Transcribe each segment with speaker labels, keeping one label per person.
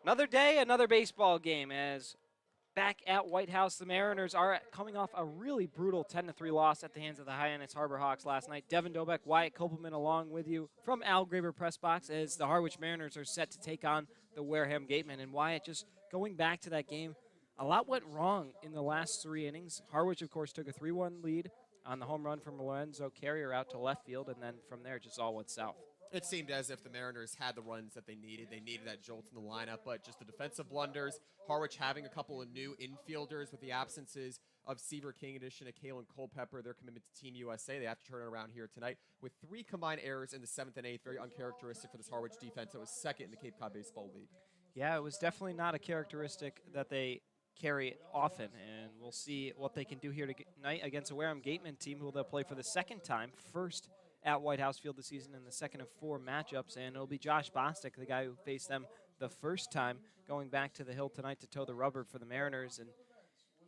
Speaker 1: Another day, another baseball game. As back at White House, the Mariners are coming off a really brutal 10-3 loss at the hands of the Hyannis Harbor Hawks last night. Devin Dobeck, Wyatt Kopelman along with you from Al Graber Press Box as the Harwich Mariners are set to take on the Wareham Gatemen. And Wyatt, just going back to that game, a lot went wrong in the last 3 innings. Harwich, of course, took a 3-1 lead on the home run from Lorenzo Carrier out to left field, and then from there, just all went south.
Speaker 2: It seemed as if the Mariners had the runs that they needed. They needed that jolt in the lineup, but just the defensive blunders. Harwich having a couple of new infielders with the absences of Seaver King, in addition to Kalen Culpepper, their commitment to Team USA. They have to turn it around here tonight with 3 combined errors in the 7th and 8th. Very uncharacteristic for this Harwich defense. It was second in the Cape Cod Baseball League.
Speaker 1: Yeah, it was definitely not a characteristic that they carry often, and we'll see what they can do here tonight against a Wareham Gatemen team who they'll play for the second time, first at White House Field this season in the second of 4 matchups, and it'll be Josh Bostic, the guy who faced them the first time, going back to the hill tonight to toe the rubber for the Mariners, and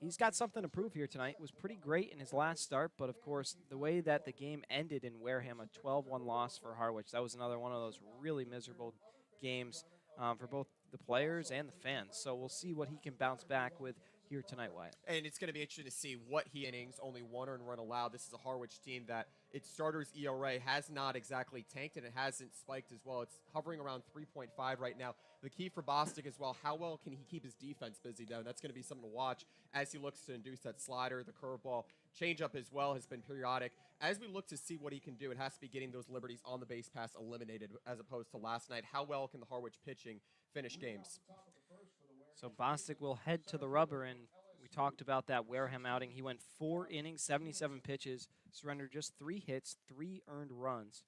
Speaker 1: he's got something to prove here tonight. It was pretty great in his last start, but of course, the way that the game ended in Wareham, a 12-1 loss for Harwich, that was another one of those really miserable games for both the players and the fans. So we'll see what he can bounce back with here tonight, Wyatt.
Speaker 2: And it's going to be interesting to see what he innings, only 1 earned run allowed. This is a Harwich team that its starters ERA has not exactly tanked, and it hasn't spiked as well. It's hovering around 3.5 right now. The key for Bostic as well, how well can he keep his defense busy down? That's going to be something to watch as he looks to induce that slider, the curveball. Changeup as well has been periodic. As we look to see what he can do, it has to be getting those liberties on the base pass eliminated as opposed to last night. How well can the Harwich pitching finish games?
Speaker 1: So Bostic will head to the rubber, and we talked about that Wareham outing. He went 4 innings, 77 pitches, surrendered just 3 hits, 3 earned runs,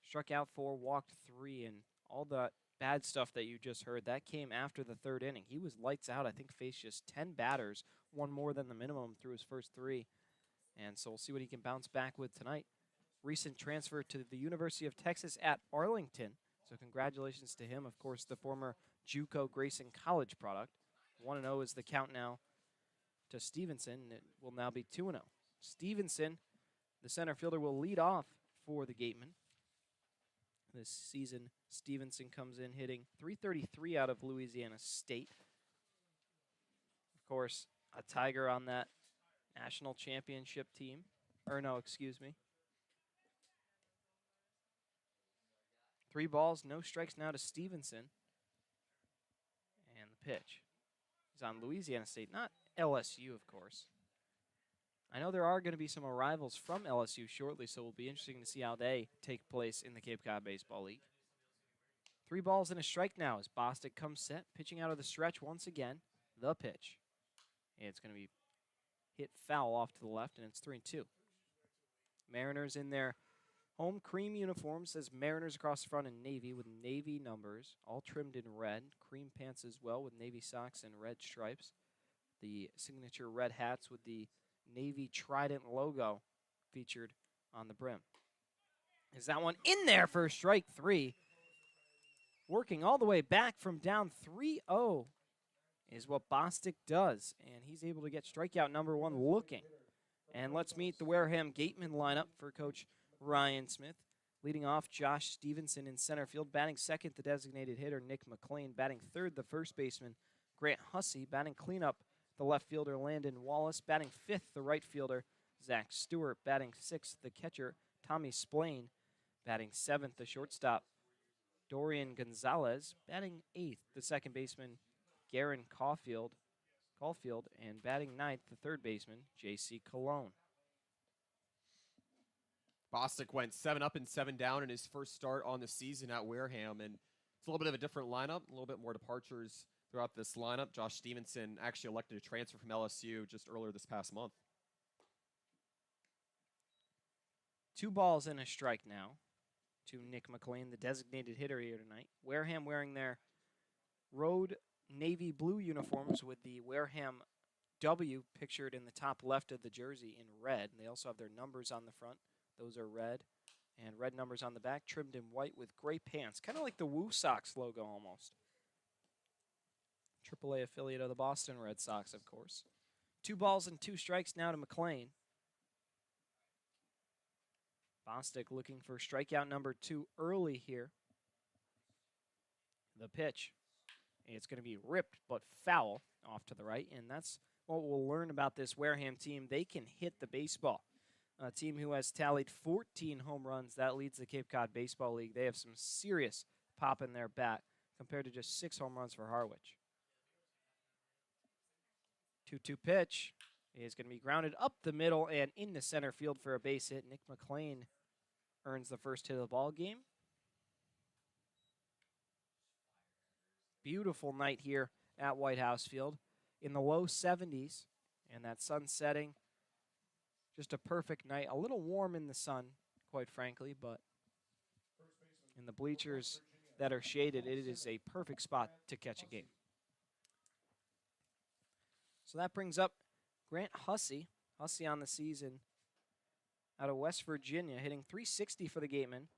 Speaker 1: struck out 4, walked 3, and all the bad stuff that you just heard, that came after the 3rd inning. He was lights out, I think faced just 10 batters, one more than the minimum through his first 3. And so we'll see what he can bounce back with tonight. Recent transfer to the University of Texas at Arlington. So congratulations to him. Of course, the former JUCO Grayson College product. 1-0 is the count now to Stevenson, and it will now be 2-0. Stevenson, the center fielder, will lead off for the Gatemen. This season, Stevenson comes in hitting .333 out of Louisiana State. Of course, a Tiger on that national championship team. Or no, excuse me. 3 balls, no strikes now to Stevenson. And the pitch. He's on Louisiana State, not LSU, of course. I know there are going to be some arrivals from LSU shortly, so it'll be interesting to see how they take place in the Cape Cod Baseball League. 3 balls and a strike now as Bostic comes set, pitching out of the stretch once again. The pitch. It's going to be hit foul off to the left, and it's 3-2. Mariners in their home cream uniforms, says Mariners across the front in navy with navy numbers, all trimmed in red. Cream pants as well with navy socks and red stripes. The signature red hats with the Navy Trident logo featured on the brim. Is that one in there for strike 3? Working all the way back from down 3-0 is what Bostic does, and he's able to get strikeout number 1 looking. And let's meet the Wareham Gatemen lineup for Coach Ryan Smith. Leading off, Josh Stevenson in center field. Batting second, the designated hitter, Nick McLean. Batting third, the first baseman, Grant Hussey. Batting cleanup, the left fielder, Landon Wallace. Batting fifth, the right fielder, Zach Stewart. Batting sixth, the catcher, Tommy Splain. Batting seventh, the shortstop, Dorian Gonzalez. Batting eighth, the second baseman, Garen Caulfield. And batting ninth, the third baseman, J.C. Cologne.
Speaker 2: Bostic went 7 up and 7 down in his first start on the season at Wareham, and it's a little bit of a different lineup, a little bit more departures throughout this lineup. Josh Stevenson actually elected to transfer from LSU just earlier this past month.
Speaker 1: 2 balls and a strike now to Nick McLean, the designated hitter here tonight. Wareham wearing their road navy blue uniforms with the Wareham W pictured in the top left of the jersey in red. And they also have their numbers on the front. Those are red. And red numbers on the back, trimmed in white with gray pants. Kind of like the Woo Sox logo almost. AAA affiliate of the Boston Red Sox, of course. 2 balls and 2 strikes now to McLean. Bostic looking for strikeout number 2 early here. The pitch. It's going to be ripped but foul off to the right, and that's what we'll learn about this Wareham team. They can hit the baseball. A team who has tallied 14 home runs, that leads the Cape Cod Baseball League. They have some serious pop in their bat compared to just 6 home runs for Harwich. 2-2 pitch is going to be grounded up the middle and into center field for a base hit. Nick McLean earns the first hit of the ball game. Beautiful night here at White House Field in the low 70s, and that sun setting. Just a perfect night. A little warm in the sun, quite frankly, but in the bleachers that are shaded, it is a perfect spot to catch a game. So that brings up Grant Hussey. Hussey on the season out of West Virginia, hitting .360 for the Gatemen.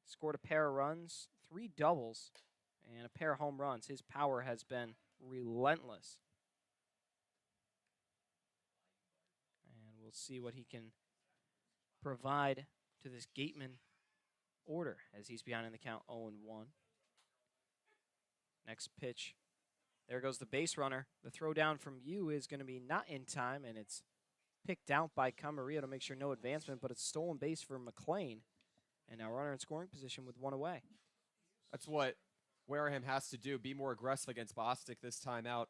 Speaker 1: Scored a pair of runs, 3 doubles, and a pair of home runs. His power has been relentless. And we'll see what he can provide to this Gateman order as he's behind in the count 0-1. Next pitch. There goes the base runner. The throw down from you is going to be not in time, and it's picked out by Camarillo to make sure no advancement, but it's stolen base for McLean. And now runner in scoring position with 1 away.
Speaker 2: That's what Wareham has to do, be more aggressive against Bostic this time out.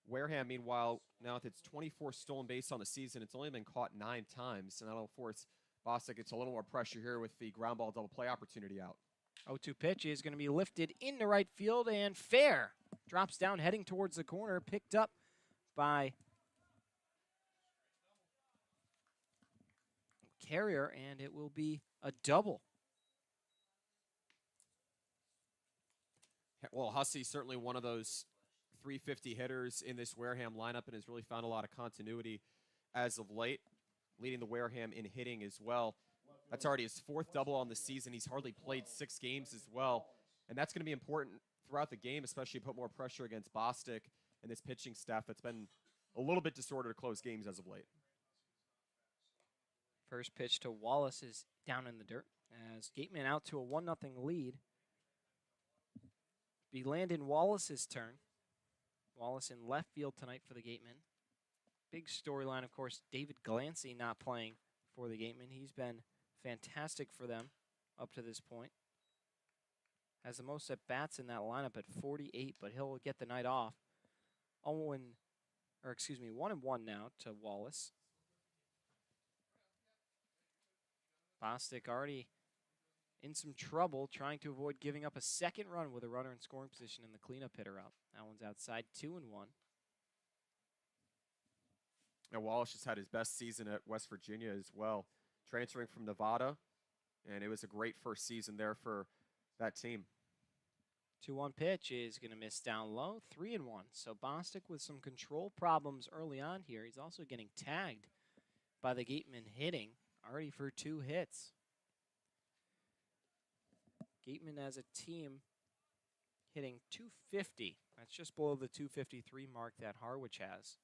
Speaker 2: Wareham, meanwhile, now with its 24 stolen base on the season, it's only been caught 9 times, and that'll force Bostic. It's a little more pressure here with the ground ball double play opportunity out.
Speaker 1: 0-2 pitch is going to be lifted into right field and fair. Drops down heading towards the corner, picked up by Carrier, and it will be a double.
Speaker 2: Well, Hussey's certainly one of those 350 hitters in this Wareham lineup and has really found a lot of continuity as of late, leading the Wareham in hitting as well. That's already his 4th double on the season. He's hardly played 6 games as well, and that's going to be important throughout the game, especially put more pressure against Bostic and this pitching staff that's been a little bit disordered to close games as of late.
Speaker 1: First pitch to Wallace is down in the dirt as Gateman out to a 1-0 lead. Be Landon Wallace's turn. Wallace in left field tonight for the Gatemen. Big storyline, of course, David Glancy not playing for the Gatemen. He's been fantastic for them up to this point. Has the most at-bats in that lineup at 48, but he'll get the night off. 1-1 now to Wallace. Bostic already in some trouble trying to avoid giving up a second run with a runner in scoring position and the cleanup hitter out. That one's outside, 2-1.
Speaker 2: Now, Wallace just had his best season at West Virginia as well, transferring from Nevada, and it was a great first season there for that team.
Speaker 1: 2-1 pitch is going to miss down low, 3-1. So Bostic with some control problems early on here. He's also getting tagged by the Gatemen hitting, already for 2 hits. Gatemen as a team hitting .250. That's just below the .253 mark that Harwich has.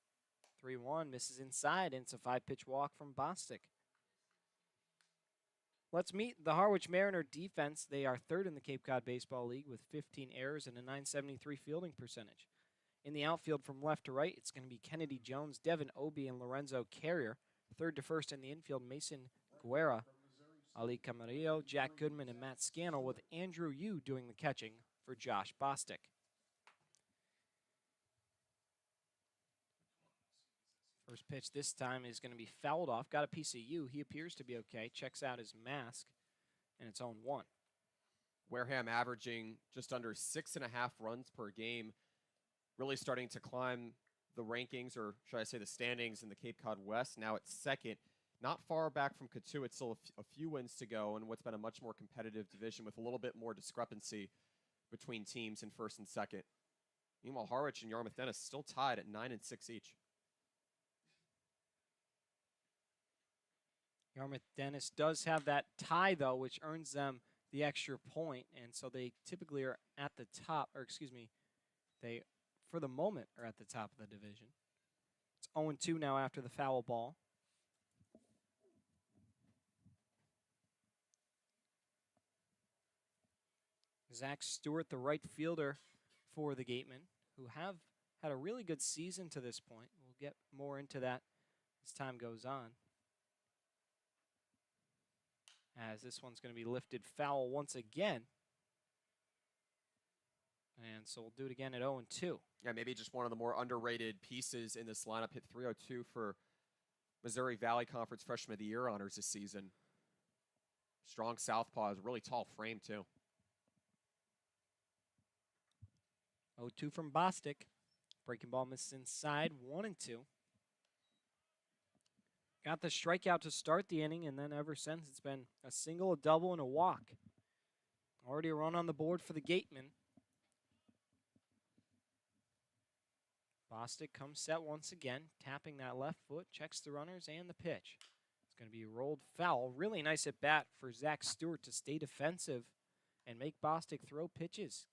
Speaker 1: 3-1, misses inside, and it's a 5-pitch walk from Bostic. Let's meet the Harwich Mariner defense. They are 3rd in the Cape Cod Baseball League with 15 errors and a .973 fielding percentage. In the outfield from left to right, it's going to be Kennedy Jones, Devin Obie, and Lorenzo Carrier. 3rd to 1st in the infield, Mason Guerra, Ali Camarillo, Jack Goodman, and Matt Scannell, with Andrew Yu doing the catching for Josh Bostic. First pitch this time is going to be fouled off. Got a piece of Yu. He appears to be okay. Checks out his mask, and it's 0-1.
Speaker 2: Wareham averaging just under 6.5 runs per game, really starting to climb the rankings, or should I say the standings in the Cape Cod West. Now it's 2nd. Not far back from Katu. It's still a few wins to go in what's been a much more competitive division with a little bit more discrepancy between teams in 1st and 2nd. Meanwhile, Harwich and Yarmouth Dennis still tied at 9 and 6 each.
Speaker 1: Yarmouth Dennis does have that tie, though, which earns them the extra point, and so they typically are at the top, or excuse me, they, for the moment, are at the top of the division. It's 0-2 now after the foul ball. Zach Stewart, the right fielder for the Gatemen, who have had a really good season to this point. We'll get more into that as time goes on. As this one's going to be lifted foul once again. And so we'll do it again at 0-2.
Speaker 2: Yeah, maybe just one of the more underrated pieces in this lineup. Hit 302 for Missouri Valley Conference Freshman of the Year honors this season. Strong southpaw, is a really tall frame too.
Speaker 1: 0-2 from Bostic. Breaking ball missed inside, 1-2. Got the strikeout to start the inning, and then ever since it's been a single, a double, and a walk. Already a run on the board for the Gatemen. Bostic comes set once again, tapping that left foot, checks the runners and the pitch. It's going to be rolled foul. Really nice at bat for Zach Stewart to stay defensive and make Bostic throw pitches.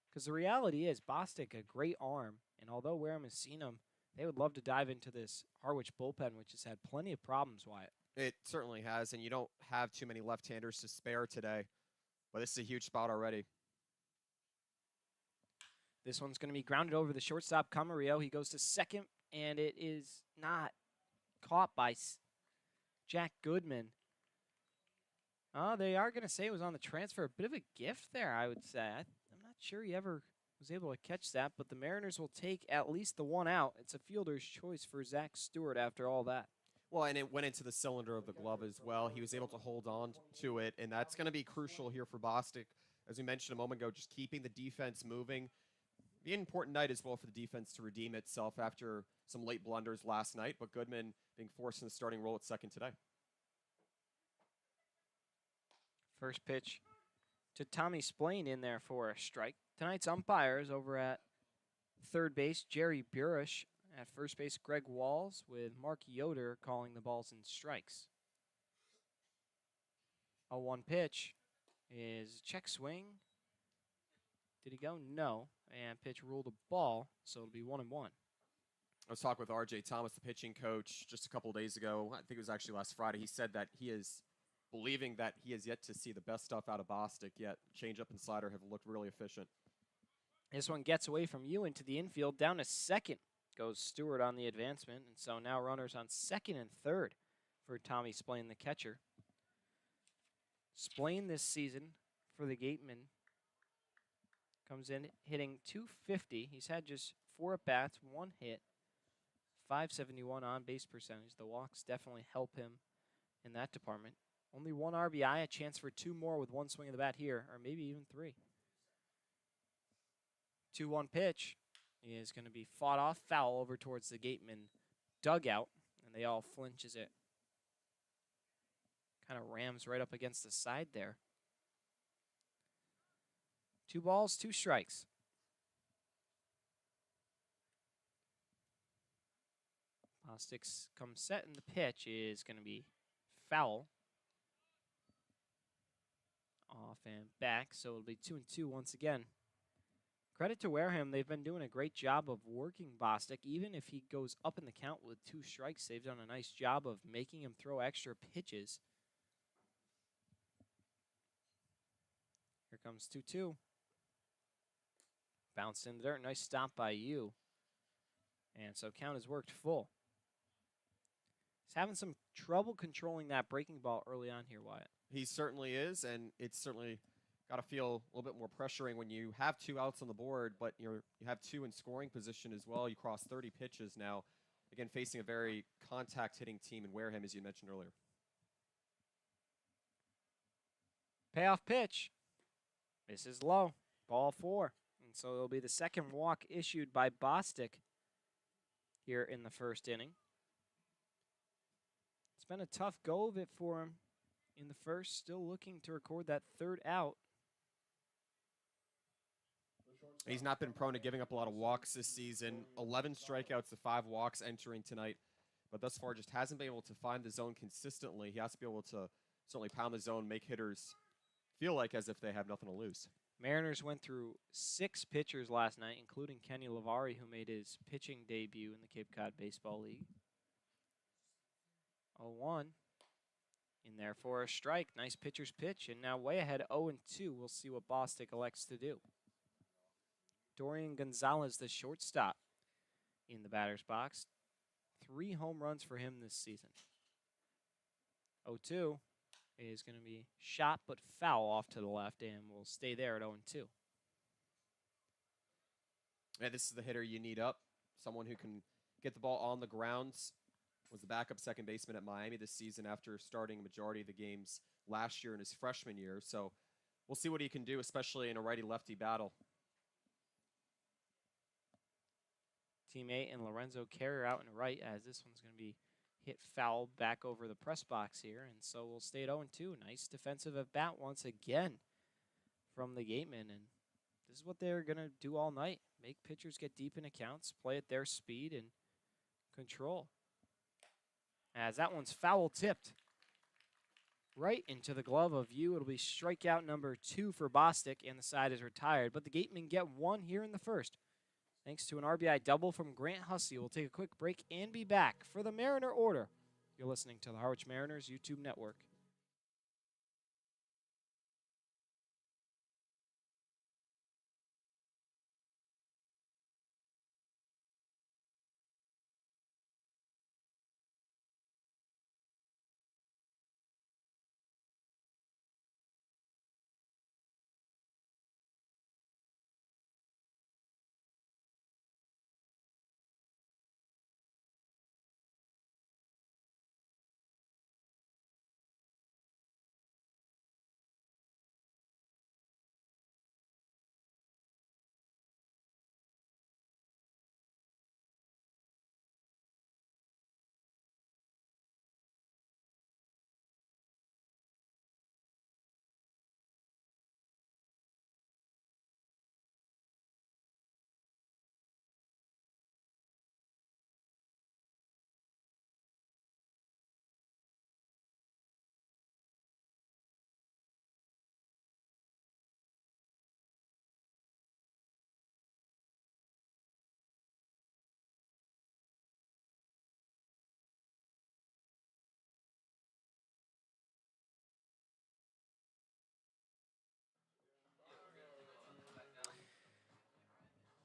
Speaker 1: Because the reality is, Bostic, a great arm, and although Wareham has seen him, they would love to dive into this Harwich bullpen, which has had plenty of problems, Wyatt.
Speaker 2: It certainly has, and you don't have too many left-handers to spare today. But this is a huge spot already.
Speaker 1: This one's going to be grounded over the shortstop, Camarillo. He goes to second, and it is not caught by Jack Goodman. They are going to say it was on the transfer. A bit of a gift there, I would say. I'm not sure he ever was able to catch that, but the Mariners will take at least the one out. It's a fielder's choice for Zach Stewart after all that.
Speaker 2: Well, and it went into the cylinder of the glove as well. He was able to hold on to it, and that's going to be crucial here for Bostic. As we mentioned a moment ago, just keeping the defense moving. Be an important night as well for the defense to redeem itself after some late blunders last night, but Goodman being forced in the starting role at second today.
Speaker 1: First pitch to Tommy Splain in there for a strike. Tonight's umpires over at third base, Jerry Burish. At first base, Greg Walls, with Mark Yoder calling the balls and strikes. A 1 pitch is check swing. Did he go? No. And pitch ruled a ball, so it'll be 1-1.
Speaker 2: I was talking with R.J. Thomas, the pitching coach, just a couple days ago. I think it was actually last Friday. He said that he is believing that he has yet to see the best stuff out of Bostic, yet changeup and slider have looked really efficient.
Speaker 1: This one gets away from you into the infield. Down to second goes Stewart on the advancement, and so now runners on second and third for Tommy Splain, the catcher. Splain this season for the Gatemen comes in hitting .250. He's had just 4 at-bats, 1 hit, .571 on-base percentage. The walks definitely help him in that department. Only 1 RBI, a chance for 2 more with 1 swing of the bat here, or maybe even 3. 2-1 pitch is going to be fought off, foul over towards the Gatemen dugout, and they all flinch as it kind of rams right up against the side there. 2 balls, 2 strikes. Bostic's comes set, and the pitch is going to be foul. Off and back, so it'll be 2-2 once again. Credit to Wareham, they've been doing a great job of working Bostic. Even if he goes up in the count with 2 strikes, they've done a nice job of making him throw extra pitches. Here comes 2-2. Bounced in the dirt. Nice stop by you. And so count has worked full. He's having some trouble controlling that breaking ball early on here, Wyatt.
Speaker 2: He certainly is, and it's certainly got to feel a little bit more pressuring when you have 2 outs on the board, but you have 2 in scoring position as well. You cross 30 pitches now. Again, facing a very contact-hitting team in Wareham, as you mentioned earlier.
Speaker 1: Payoff pitch. This is low. Ball 4. And so it'll be the second walk issued by Bostic here in the first inning. It's been a tough go of it for him in the first. Still looking to record that 3rd out.
Speaker 2: He's not been prone to giving up a lot of walks this season. 11 strikeouts to 5 walks entering tonight. But thus far just hasn't been able to find the zone consistently. He has to be able to certainly pound the zone, make hitters feel like as if they have nothing to lose.
Speaker 1: Mariners went through 6 pitchers last night, including Kenny Lavari, who made his pitching debut in the Cape Cod Baseball League. 0-1. In there for a strike. Nice pitcher's pitch. And now way ahead 0-2. We'll see what Bostic elects to do. Dorian Gonzalez, the shortstop, in the batter's box. 3 home runs for him this season. 0-2 is going to be shot but foul off to the left, and will stay there at 0-2.
Speaker 2: Yeah, this is the hitter you need up. Someone who can get the ball on the grounds. Was the backup second baseman at Miami this season after starting a majority of the games last year in his freshman year. So we'll see what he can do, especially in a righty-lefty battle.
Speaker 1: Teammate and Lorenzo Carrier out in right, as this one's going to be hit foul back over the press box here. And so we'll stay at 0-2. Nice defensive at bat once again from the Gatemen. And this is what they're going to do all night. Make pitchers get deep in accounts, play at their speed, and control. As that one's foul tipped right into the glove of Yu. It'll be strikeout number 2 for Bostic, and the side is retired. But the Gatemen get 1 here in the first, thanks to an RBI double from Grant Hussey. We'll take a quick break and be back for the Mariner Order. You're listening to the Harwich Mariners YouTube Network.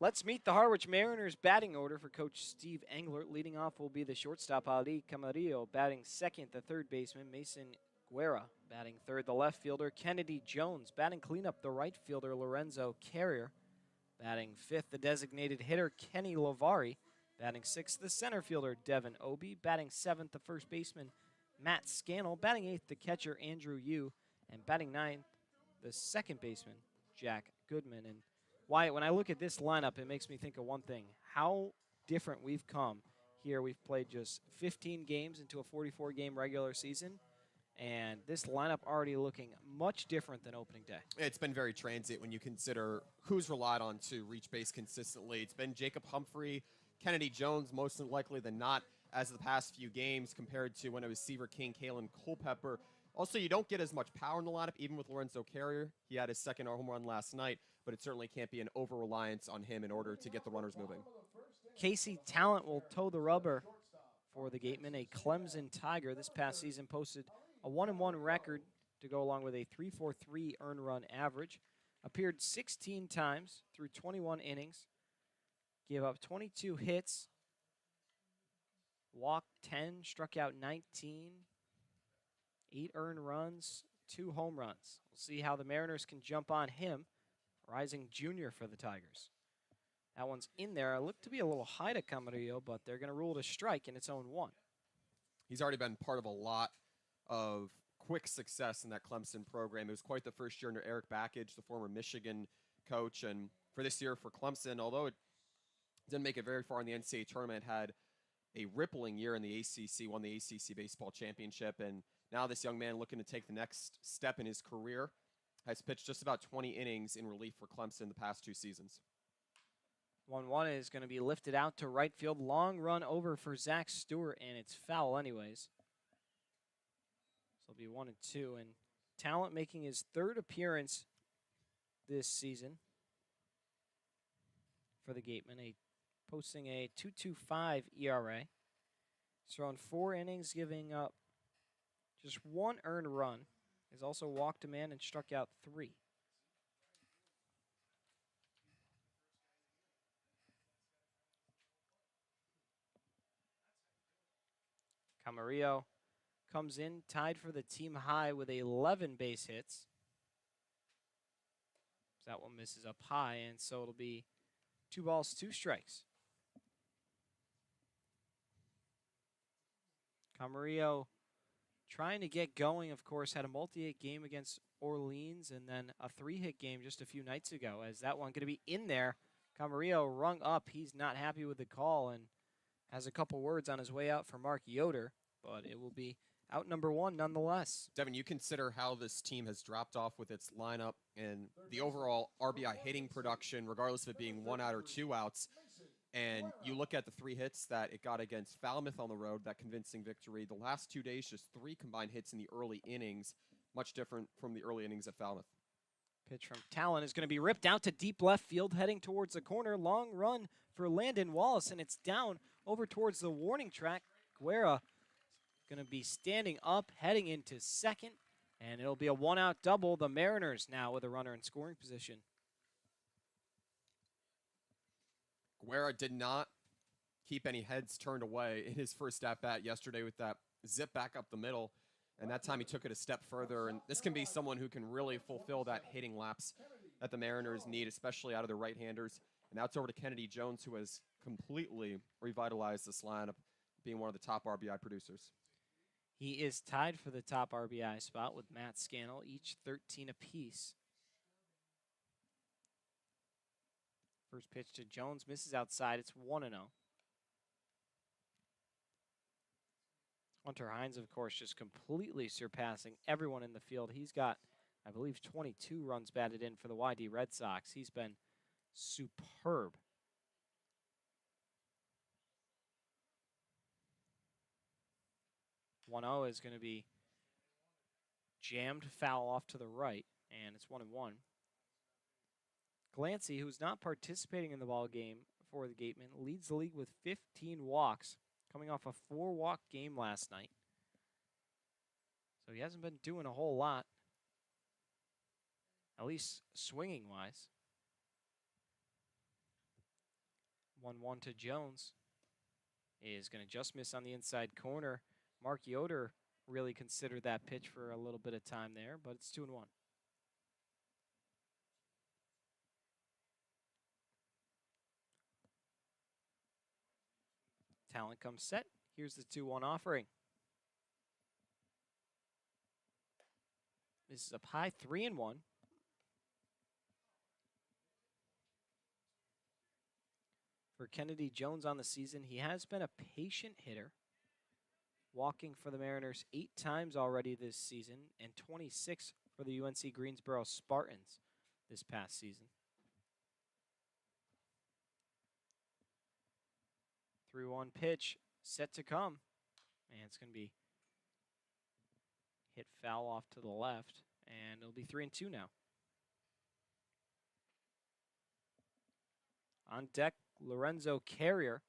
Speaker 1: Let's meet the Harwich Mariners batting order for Coach Steve Englert. Leading off will be the shortstop Ali Camarillo. Batting second, the third baseman Mason Guerra. Batting third, the left fielder Kennedy Jones. Batting cleanup, the right fielder Lorenzo Carrier. Batting fifth, the designated hitter Kenny Lavari. Batting sixth, the center fielder Devin Obi. Batting seventh, the first baseman Matt Scannell. Batting eighth, the catcher Andrew Yu. And batting ninth, the second baseman Jack Goodman. And Wyatt, when I look at this lineup, it makes me think of one thing. How different we've come here. We've played just 15 games into a 44-game regular season, and this lineup already looking much different than opening day.
Speaker 2: It's been very transient when you consider who's relied on to reach base consistently. It's been Jacob Humphrey, Kennedy Jones, most likely than not, as of the past few games compared to when it was Seaver King, Kalen Culpepper. Also, you don't get as much power in the lineup, even with Lorenzo Carrier. He had his second home run last night, but it certainly can't be an over-reliance on him in order to get the runners moving.
Speaker 1: Casey Talent will toe the rubber for the Gatemen, a Clemson Tiger. This past season posted a 1-1 record to go along with a 3.43 earned run average. Appeared 16 times through 21 innings. Gave up 22 hits. Walked 10, struck out 19. 8 earned runs, 2 home runs. We'll see how the Mariners can jump on him. Rising junior for the Tigers. That one's in there. It looked to be a little high to Camarillo, but they're going to rule it a strike in its own 1.
Speaker 2: He's already been part of a lot of quick success in that Clemson program. It was quite the first year under Eric Backage, the former Michigan coach. And for this year for Clemson, although it didn't make it very far in the NCAA tournament, had a rippling year in the ACC, won the ACC baseball championship. And now this young man looking to take the next step in his career has pitched just about 20 innings in relief for Clemson the past 2 seasons.
Speaker 1: 1-1 is going to be lifted out to right field. Long run over for Zach Stewart, and it's foul anyways. So it'll be 1-2. And Talent making his 3rd appearance this season for the Gatemen, posting a 2.25 ERA. He's thrown 4 innings, giving up just 1 earned run. He's also walked a man and struck out 3. Camarillo comes in tied for the team high with 11 base hits. That one misses up high, and so it'll be 2 balls, 2 strikes. Camarillo trying to get going, of course, had a multi-hit game against Orleans and then a 3-hit game just a few nights ago. As that one going to be in there, Camarillo rung up. He's not happy with the call and has a couple words on his way out for Mark Yoder, but it will be out number 1 nonetheless.
Speaker 2: Devin, you consider how this team has dropped off with its lineup and the overall RBI hitting production, regardless of it being 1 out or 2 outs. And you look at the 3 hits that it got against Falmouth on the road, that convincing victory. The last 2 days, just 3 combined hits in the early innings, much different from the early innings at Falmouth.
Speaker 1: Pitch from Talon is going to be ripped out to deep left field, heading towards the corner. Long run for Landon Wallace, and it's down over towards the warning track. Guerra going to be standing up, heading into second, and it'll be a 1-out double. The Mariners now with a runner in scoring position.
Speaker 2: Guerra did not keep any heads turned away in his first at-bat yesterday with that zip back up the middle, and that time he took it a step further, and this can be someone who can really fulfill that hitting lapse that the Mariners need, especially out of the right-handers. And now it's over to Kennedy Jones, who has completely revitalized this lineup, being one of the top RBI producers.
Speaker 1: He is tied for the top RBI spot with Matt Scannell, each 13 apiece. First pitch to Jones, misses outside. It's 1-0. Hunter Hines, of course, just completely surpassing everyone in the field. He's got, I believe, 22 runs batted in for the YD Red Sox. He's been superb. One-0 is going to be jammed foul off to the right, and it's 1-1. Glancy, who's not participating in the ball game for the Gatemen, leads the league with 15 walks, coming off a 4-walk game last night. So he hasn't been doing a whole lot, at least swinging-wise. 1-1 to Jones. Is going to just miss on the inside corner. Mark Yoder really considered that pitch for a little bit of time there, but it's 2-1. Talent comes set. Here's the 2-1 offering. This is up high, 3-1. For Kennedy Jones on the season, he has been a patient hitter, walking for the Mariners 8 times already this season and 26 for the UNC Greensboro Spartans this past season. 3-1 pitch set to come, and it's going to be hit foul off to the left, and it'll be 3-2 now. On deck, Lorenzo Carrier.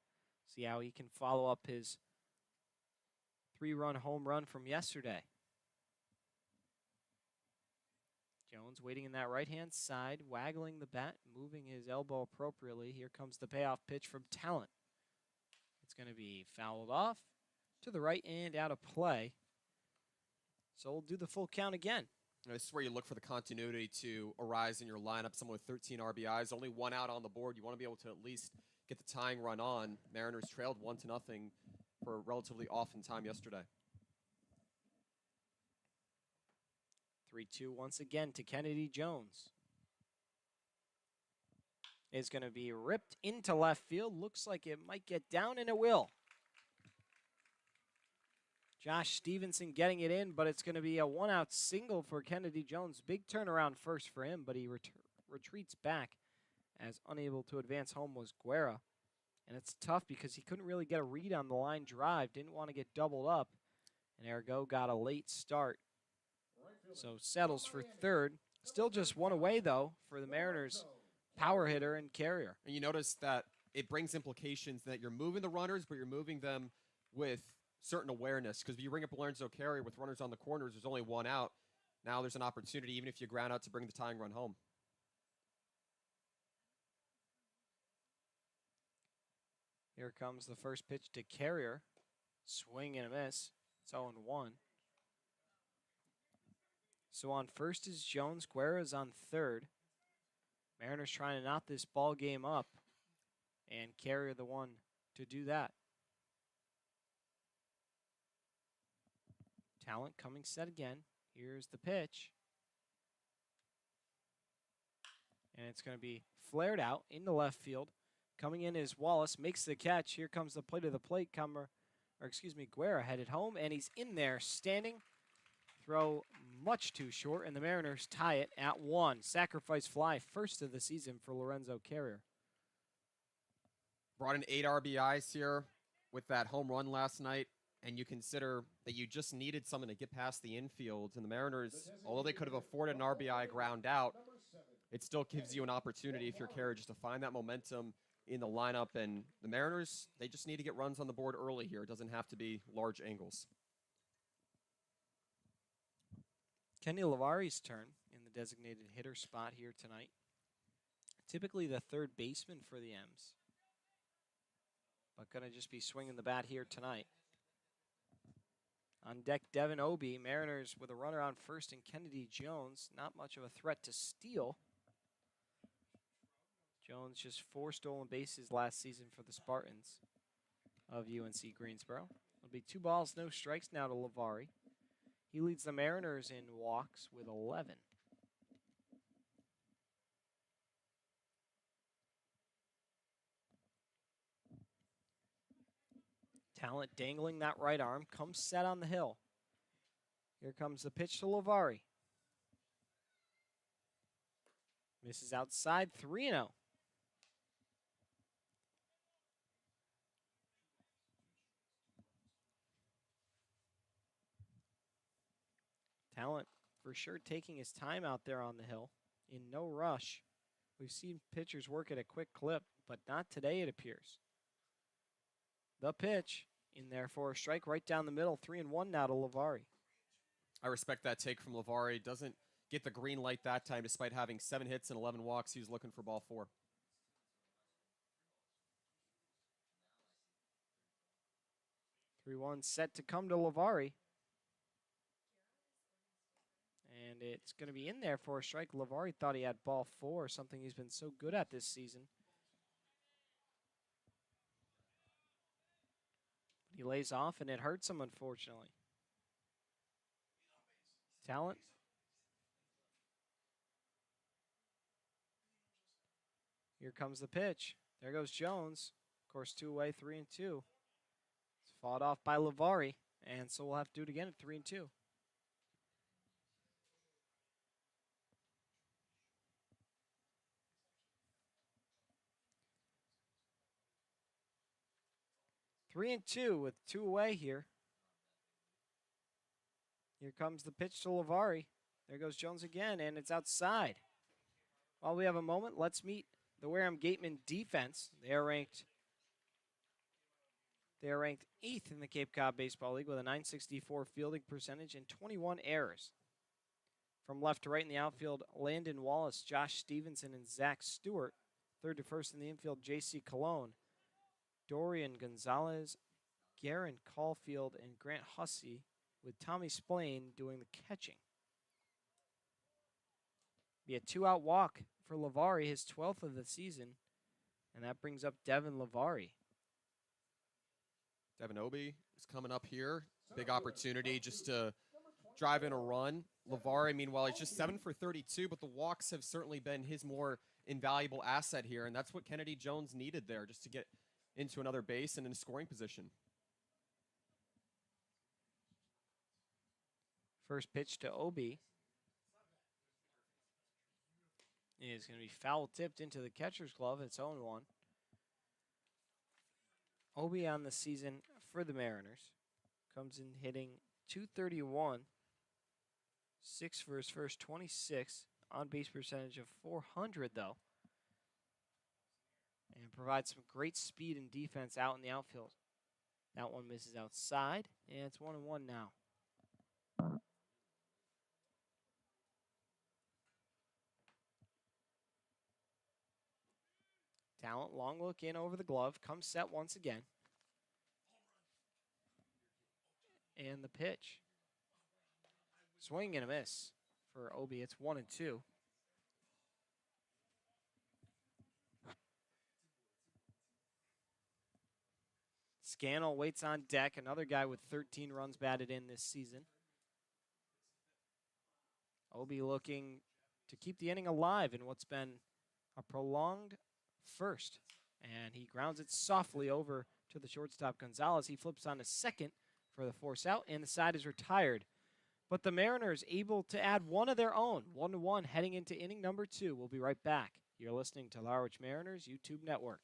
Speaker 1: See how he can follow up his 3-run home run from yesterday. Jones waiting in that right-hand side, waggling the bat, moving his elbow appropriately. Here comes the payoff pitch from Talent. It's going to be fouled off to the right and out of play. So we'll do the full count again.
Speaker 2: This is where you look for the continuity to arise in your lineup. Someone with 13 RBIs, only 1 out on the board. You want to be able to at least get the tying run on. Mariners trailed 1-0 for a relatively often time yesterday.
Speaker 1: 3-2 once again to Kennedy Jones. Is going to be ripped into left field. Looks like it might get down, and it will. Josh Stevenson getting it in, but it's going to be a 1-out single for Kennedy Jones. Big turnaround first for him, but he retreats back as unable to advance home was Guerra. And it's tough because he couldn't really get a read on the line drive, didn't want to get doubled up, and ergo got a late start. So settles for third. Still just 1 away, though, for the Mariners power hitter and Carrier.
Speaker 2: And you notice that it brings implications that you're moving the runners, but you're moving them with certain awareness, because if you bring up Lorenzo Carrier with runners on the corners, there's only 1 out. Now there's an opportunity, even if you ground out, to bring the tying run home.
Speaker 1: Here comes the first pitch to Carrier. Swing and a miss. It's 0-1. So on first is Jones. Guerra's on third. Mariners trying to knot this ball game up. And Carrier the one to do that. Talent coming set again. Here's the pitch. And it's going to be flared out into left field. Coming in is Wallace, makes the catch. Here comes the play to the plate. Guerra headed home, and he's in there standing. Throw much too short, and the Mariners tie it at 1. Sacrifice fly, first of the season for Lorenzo Carrier.
Speaker 2: Brought in 8 RBIs here with that home run last night, and you consider that you just needed someone to get past the infield. And the Mariners, although they could have afforded an RBI ground out, it still gives you an opportunity if you're Carrier just to find that momentum in the lineup. And the Mariners, they just need to get runs on the board early here. It doesn't have to be large angles.
Speaker 1: Kenny Lavari's turn in the designated hitter spot here tonight. Typically the third baseman for the M's, but going to just be swinging the bat here tonight. On deck, Devin Obie. Mariners with a runner on first and Kennedy Jones. Not much of a threat to steal. Jones just 4 stolen bases last season for the Spartans of UNC Greensboro. It'll be 2 balls, no strikes now to Lavari. He leads the Mariners in walks with 11. Talent dangling that right arm, comes set on the hill. Here comes the pitch to Lavari. Misses outside, 3-0. Talent for sure taking his time out there on the hill in no rush. We've seen pitchers work at a quick clip, but not today it appears. The pitch in there for a strike right down the middle, 3-1 now to Lavari.
Speaker 2: I respect that take from Lavari. Doesn't get the green light that time despite having 7 hits and 11 walks. He was looking for ball 4.
Speaker 1: Three one set to come to Lavari. And it's going to be in there for a strike. Lavari thought he had ball 4, something he's been so good at this season. He lays off, and it hurts him, unfortunately. Talent. Here comes the pitch. There goes Jones. Of course, 2 away, 3-2. It's fought off by Lavari, and so we'll have to do it again at 3-2. Three and two with 2 away here. Here comes the pitch to Lavari. There goes Jones again, and it's outside. While we have a moment, let's meet the Wareham Gatemen defense. They are ranked 8th in the Cape Cod Baseball League with a .964 fielding percentage and 21 errors. From left to right in the outfield, Landon Wallace, Josh Stevenson, and Zach Stewart. Third to first in the infield, J.C. Colon, Dorian Gonzalez, Garen Caulfield, and Grant Hussey, with Tommy Splain doing the catching. Be a 2-out walk for Lavari, his 12th of the season, and that brings up Devin Lavari.
Speaker 2: Devin Obie is coming up here. Big opportunity just to drive in a run. Lavari, meanwhile, he's just 7 for 32, but the walks have certainly been his more invaluable asset here, and that's what Kennedy Jones needed there, just to get into another base and in a scoring position.
Speaker 1: First pitch to Obie is going to be foul tipped into the catcher's glove. It's 0-1. Obie on the season for the Mariners comes in hitting .231, 6 for his first 26, on base percentage of .400 though, and provides some great speed and defense out in the outfield. That one misses outside, and it's 1-1 now. Talent, long look in over the glove, comes set once again. And the pitch. Swing and a miss for Obi. It's 1-2. Scannell waits on deck. Another guy with 13 runs batted in this season. Obi looking to keep the inning alive in what's been a prolonged first. And he grounds it softly over to the shortstop, Gonzalez. He flips on to second for the force out, and the side is retired. But the Mariners able to add one of their own, 1-1, heading into inning number 2. We'll be right back. You're listening to Harwich Mariners YouTube Network.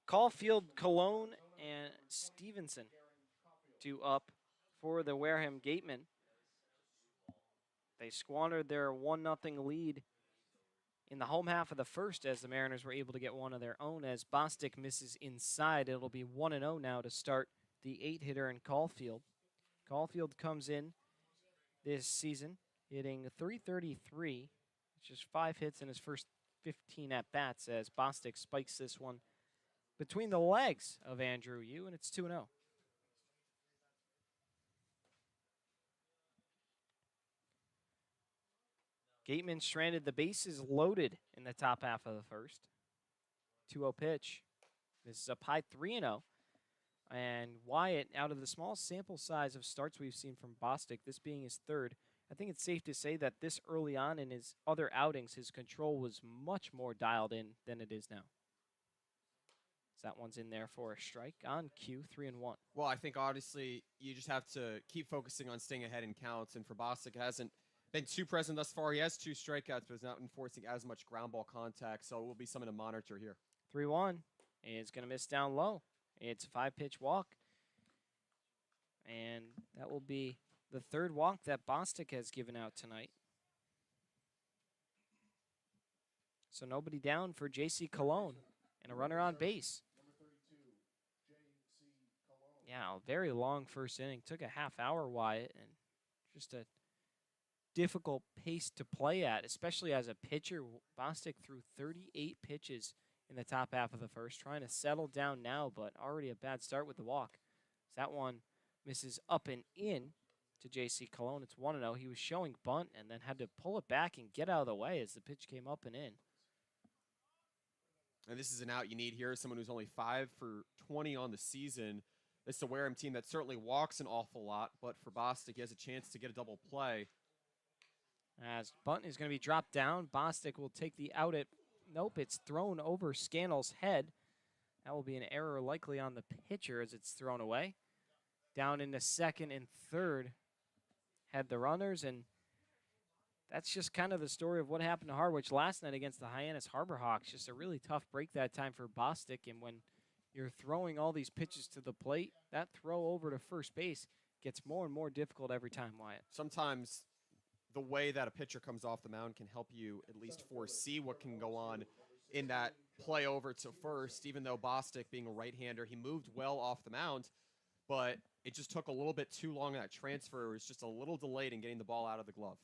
Speaker 1: Caulfield, Cologne, and Stevenson due up for the Wareham Gatemen. They squandered their 1-0 lead in the home half of the first as the Mariners were able to get one of their own. As Bostic misses inside, it'll be 1-0 now to start the 8-hitter in Caulfield. Caulfield comes in this season hitting .333, which is 5 hits in his first 15 at-bats as Bostic spikes this one between the legs of Andrew Yu, and it's 2-0. Gateman stranded the bases loaded in the top half of the first. 2-0 pitch. This is up high 3-0. And Wyatt, out of the small sample size of starts we've seen from Bostic, this being his third, I think it's safe to say that this early on in his other outings, his control was much more dialed in than it is now. So that one's in there for a strike on cue, 3-1.
Speaker 2: Well, I think obviously you just have to keep focusing on staying ahead in counts. And for Bostic, it hasn't been too present thus far. He has 2 strikeouts, but is not enforcing as much ground ball contact. So it will be something to monitor here.
Speaker 1: 3-1 is going to miss down low. It's a 5-pitch walk. And that will be the third walk that Bostic has given out tonight. So nobody down for J.C. Cologne and a runner on base. Yeah, a very long first inning. Took a half hour, Wyatt, and just a difficult pace to play at, especially as a pitcher. Bostic threw 38 pitches in the top half of the first, trying to settle down now, but already a bad start with the walk. So that one misses up and in to J.C. Cologne. It's 1-0. He was showing bunt and then had to pull it back and get out of the way as the pitch came up and in.
Speaker 2: And this is an out you need here. Someone who's only 5 for 20 on the season. It's a Wareham team that certainly walks an awful lot, but for Bostic, he has a chance to get a double play.
Speaker 1: As bunt is going to be dropped down, Bostic will take the out at, nope, it's thrown over Scannell's head. That will be an error likely on the pitcher as it's thrown away. Down into second and third had the runners, and that's just kind of the story of what happened to Harwich last night against the Hyannis Harbor Hawks. Just a really tough break that time for Bostic, and when you're throwing all these pitches to the plate. That throw over to first base gets more and more difficult every time, Wyatt.
Speaker 2: Sometimes the way that a pitcher comes off the mound can help you at least foresee what can go on in that play over to first. Even though Bostic, being a right-hander, he moved well off the mound, but it just took a little bit too long in that transfer. It was just a little delayed in getting the ball out of the glove.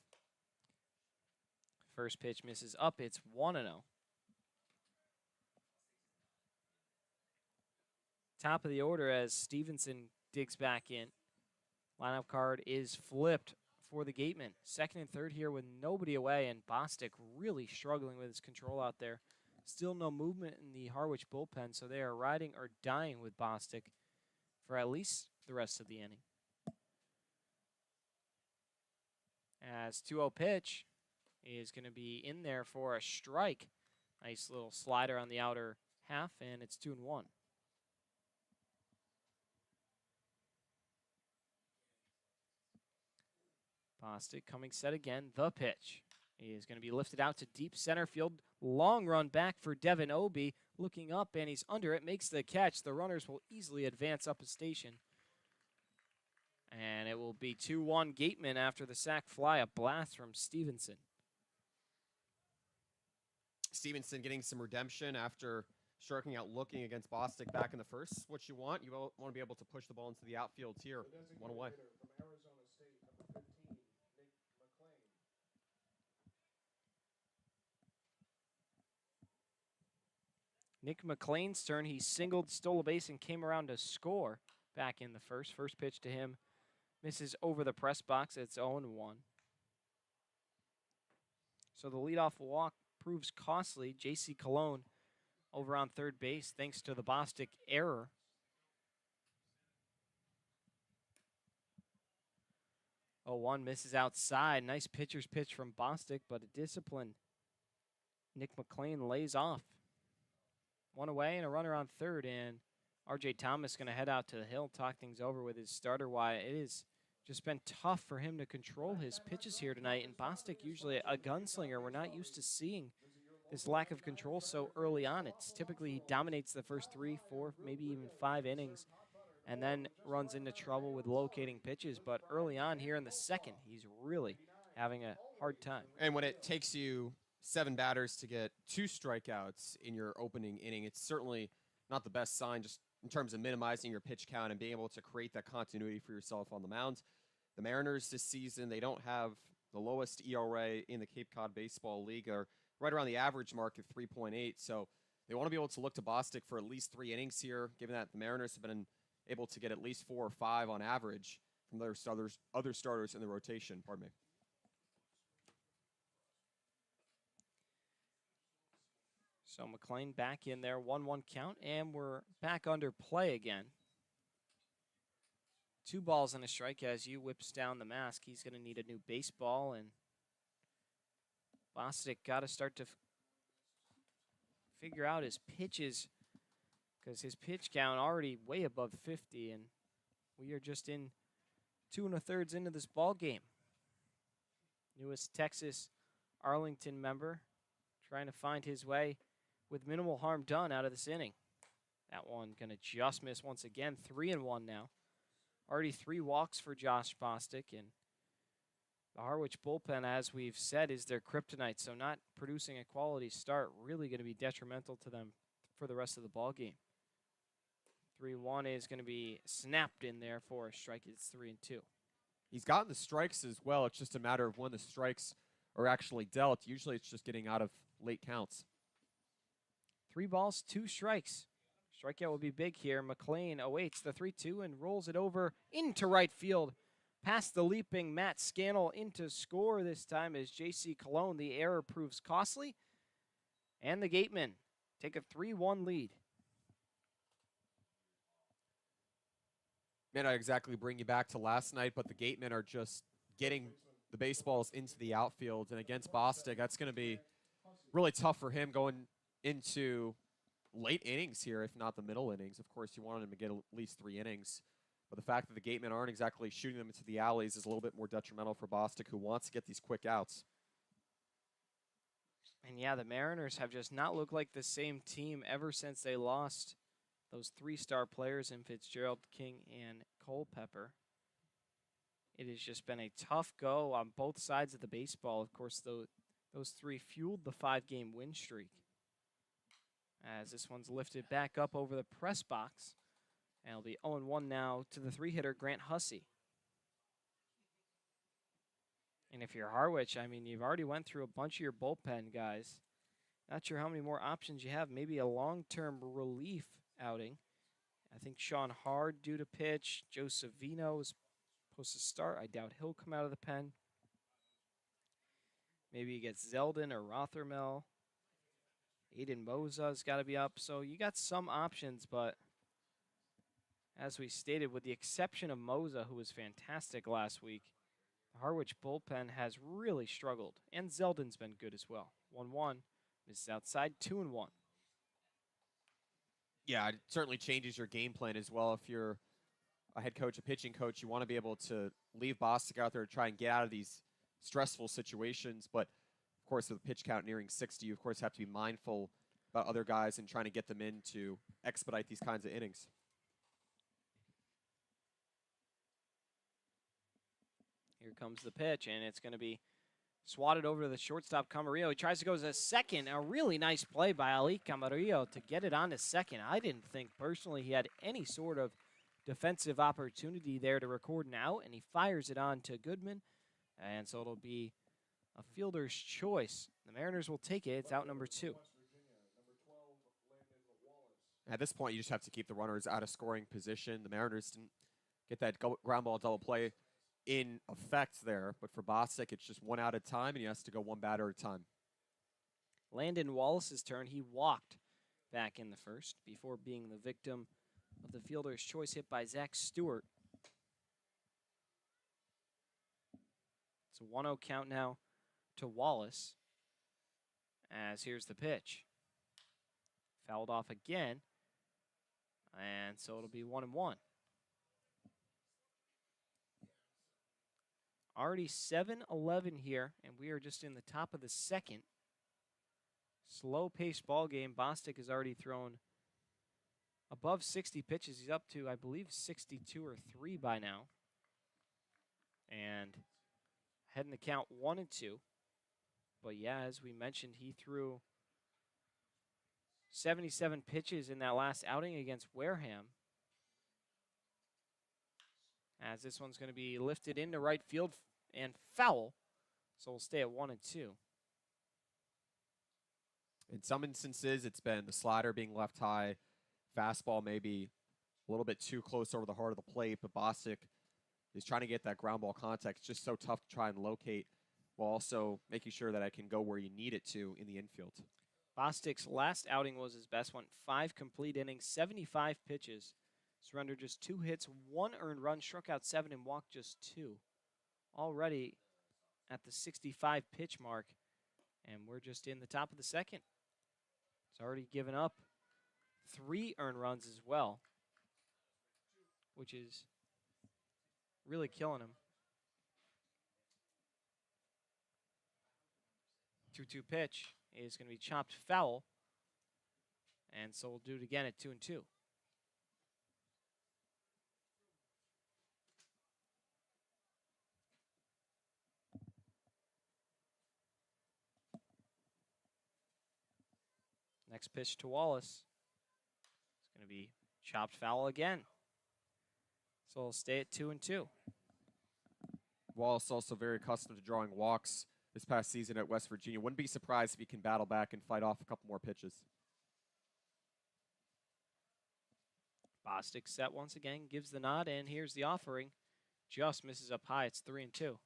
Speaker 1: First pitch misses up. It's 1-0. Top of the order as Stevenson digs back in. Lineup card is flipped for the Gatemen. Second and third here with nobody away, and Bostic really struggling with his control out there. Still no movement in the Harwich bullpen, so they are riding or dying with Bostic for at least the rest of the inning. As 2-0 pitch is going to be in there for a strike. Nice little slider on the outer half, and it's 2-1. Bostic coming set again. The pitch is going to be lifted out to deep center field. Long run back for Devin Obie. Looking up, and he's under it. Makes the catch. The runners will easily advance up a station. And it will be 2-1 Gatemen after the sac fly. A blast from Stevenson.
Speaker 2: Stevenson getting some redemption after striking out looking against Bostic back in the first. What you want to be able to push the ball into the outfield here. One away.
Speaker 1: Nick McLean's turn. He singled, stole a base, and came around to score back in the first. First pitch to him misses over the press box. It's 0-1. So the leadoff walk proves costly. J.C. Cologne over on third base thanks to the Bostic error. Oh, 1 misses outside. Nice pitcher's pitch from Bostic, but a disciplined Nick McLean lays off. One away and a runner on third, and R.J. Thomas going to head out to the hill, talk things over with his starter. Why it has just been tough for him to control his pitches here tonight. And Bostic, usually a gunslinger, we're not used to seeing this lack of control so early on. It's typically he dominates the first 3, 4, maybe even 5 innings, and then runs into trouble with locating pitches. But early on here in the second, he's really having a hard time.
Speaker 2: And when it takes you 7 batters to get 2 strikeouts in your opening inning, it's certainly not the best sign just in terms of minimizing your pitch count and being able to create that continuity for yourself on the mound. The Mariners this season, they don't have the lowest ERA in the Cape Cod Baseball League, or right around the average mark of 3.8. So they want to be able to look to Bostic for at least 3 innings here, given that the Mariners have been able to get at least 4 or 5 on average from their other starters in the rotation. Pardon me.
Speaker 1: So McLean back in there, 1-1 count, and we're back under play again. 2 balls and a strike as you whips down the mask. He's going to need a new baseball, and Bostic got to start to figure out his pitches, because his pitch count already way above 50, and we are just in 2 1/3 into this ball game. Newest Texas Arlington member trying to find his way with minimal harm done out of this inning. That one going to just miss once again. 3-1 now. Already 3 walks for Josh Bostic, and the Harwich bullpen, as we've said, is their kryptonite. So not producing a quality start really going to be detrimental to them for the rest of the ball game. 3-1 is going to be snapped in there for a strike. It's 3-2.
Speaker 2: He's gotten the strikes as well. It's just a matter of when the strikes are actually dealt. Usually it's just getting out of late counts.
Speaker 1: 3 balls, 2 strikes. Strikeout will be big here. McLean awaits the 3-2 and rolls it over into right field. Past the leaping Matt Scannell into score this time as J.C. Cologne. The error proves costly. And the Gatemen take a 3-1 lead.
Speaker 2: May not exactly bring you back to last night, but the Gatemen are just getting the baseballs into the outfield. And against Bostic, that's going to be really tough for him going into late innings here, if not the middle innings. Of course, you want him to get at least 3 innings. But the fact that the Gatemen aren't exactly shooting them into the alleys is a little bit more detrimental for Bostic, who wants to get these quick outs.
Speaker 1: And yeah, the Mariners have just not looked like the same team ever since they lost those three-star players in Fitzgerald, King, and Culpepper. It has just been a tough go on both sides of the baseball. Of course, those three fueled the 5-game win streak. As this one's lifted back up over the press box. And it'll be 0-1 now to the 3-hitter, Grant Hussey. And if you're Harwich, I mean, you've already went through a bunch of your bullpen guys. Not sure how many more options you have. Maybe a long-term relief outing. I think Sean Hard due to pitch. Joe Savino is supposed to start. I doubt he'll come out of the pen. Maybe you get Zeldin or Rothermel. Aiden Moza's got to be up. So you got some options, but as we stated, with the exception of Moza, who was fantastic last week, the Harwich bullpen has really struggled. And Zeldin's been good as well. 1-1. Misses outside, 2-1.
Speaker 2: Yeah, it certainly changes your game plan as well. If you're a head coach, a pitching coach, you want to be able to leave Bostic out there to try and get out of these stressful situations. But, of course, with the pitch count nearing 60, you, of course, have to be mindful about other guys and trying to get them in to expedite these kinds of innings.
Speaker 1: Here comes the pitch, and it's going to be swatted over to the shortstop, Camarillo. He tries to go to second. A really nice play by Ali Camarillo to get it on to second. I didn't think personally he had any sort of defensive opportunity there to record an out, and he fires it on to Goodman. And so it'll be a fielder's choice. The Mariners will take it. It's out number 2.
Speaker 2: At this point, you just have to keep the runners out of scoring position. The Mariners didn't get that ground ball double play in effect there, but for Bostic, it's just one out at a time, and he has to go one batter at a time.
Speaker 1: Landon Wallace's turn. He walked back in the first before being the victim of the fielder's choice hit by Zach Stewart. It's a 1-0 count now to Wallace, as here's the pitch. Fouled off again, and so it'll be 1-1. Already 7-11 here, and we are just in the top of the second. Slow-paced ball game. Bostic has already thrown above 60 pitches. He's up to, I believe, 62 or 3 by now. And heading the count 1-2. But yeah, as we mentioned, he threw 77 pitches in that last outing against Wareham. As this one's going to be lifted into right field and foul. So we'll stay at 1-2.
Speaker 2: In some instances, it's been the slider being left high, fastball maybe a little bit too close over the heart of the plate, but Bostic is trying to get that ground ball contact. It's just so tough to try and locate while also making sure that I can go where you need it to in the infield.
Speaker 1: Bostic's last outing was his best, went 5 complete innings, 75 pitches. Surrendered just 2 hits, 1 earned run, struck out 7, and walked just 2. Already at the 65 pitch mark, and we're just in the top of the second. It's already given up 3 earned runs as well, which is really killing him. 2-2 pitch is going to be chopped foul, and so we'll do it again at 2-2. Next pitch to Wallace. It's going to be chopped foul again. So we'll stay at 2-2.
Speaker 2: Wallace also very accustomed to drawing walks this past season at West Virginia. Wouldn't be surprised if he can battle back and fight off a couple more pitches.
Speaker 1: Bostic set once again, gives the nod, and here's the offering. Just misses up high. It's 3-2.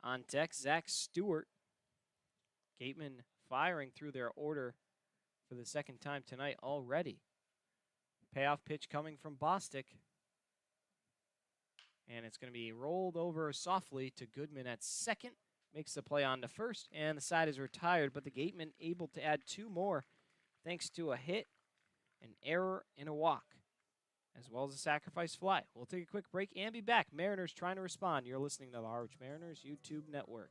Speaker 1: On deck, Zach Stewart. Gatemen firing through their order for the second time tonight already. Payoff pitch coming from Bostic. And it's going to be rolled over softly to Goodman at second. Makes the play on to first, and the side is retired, but the Gatemen able to add 2 more thanks to a hit, an error, and a walk, as well as a sacrifice fly. We'll take a quick break and be back. Mariners trying to respond. You're listening to the Harwich Mariners YouTube network.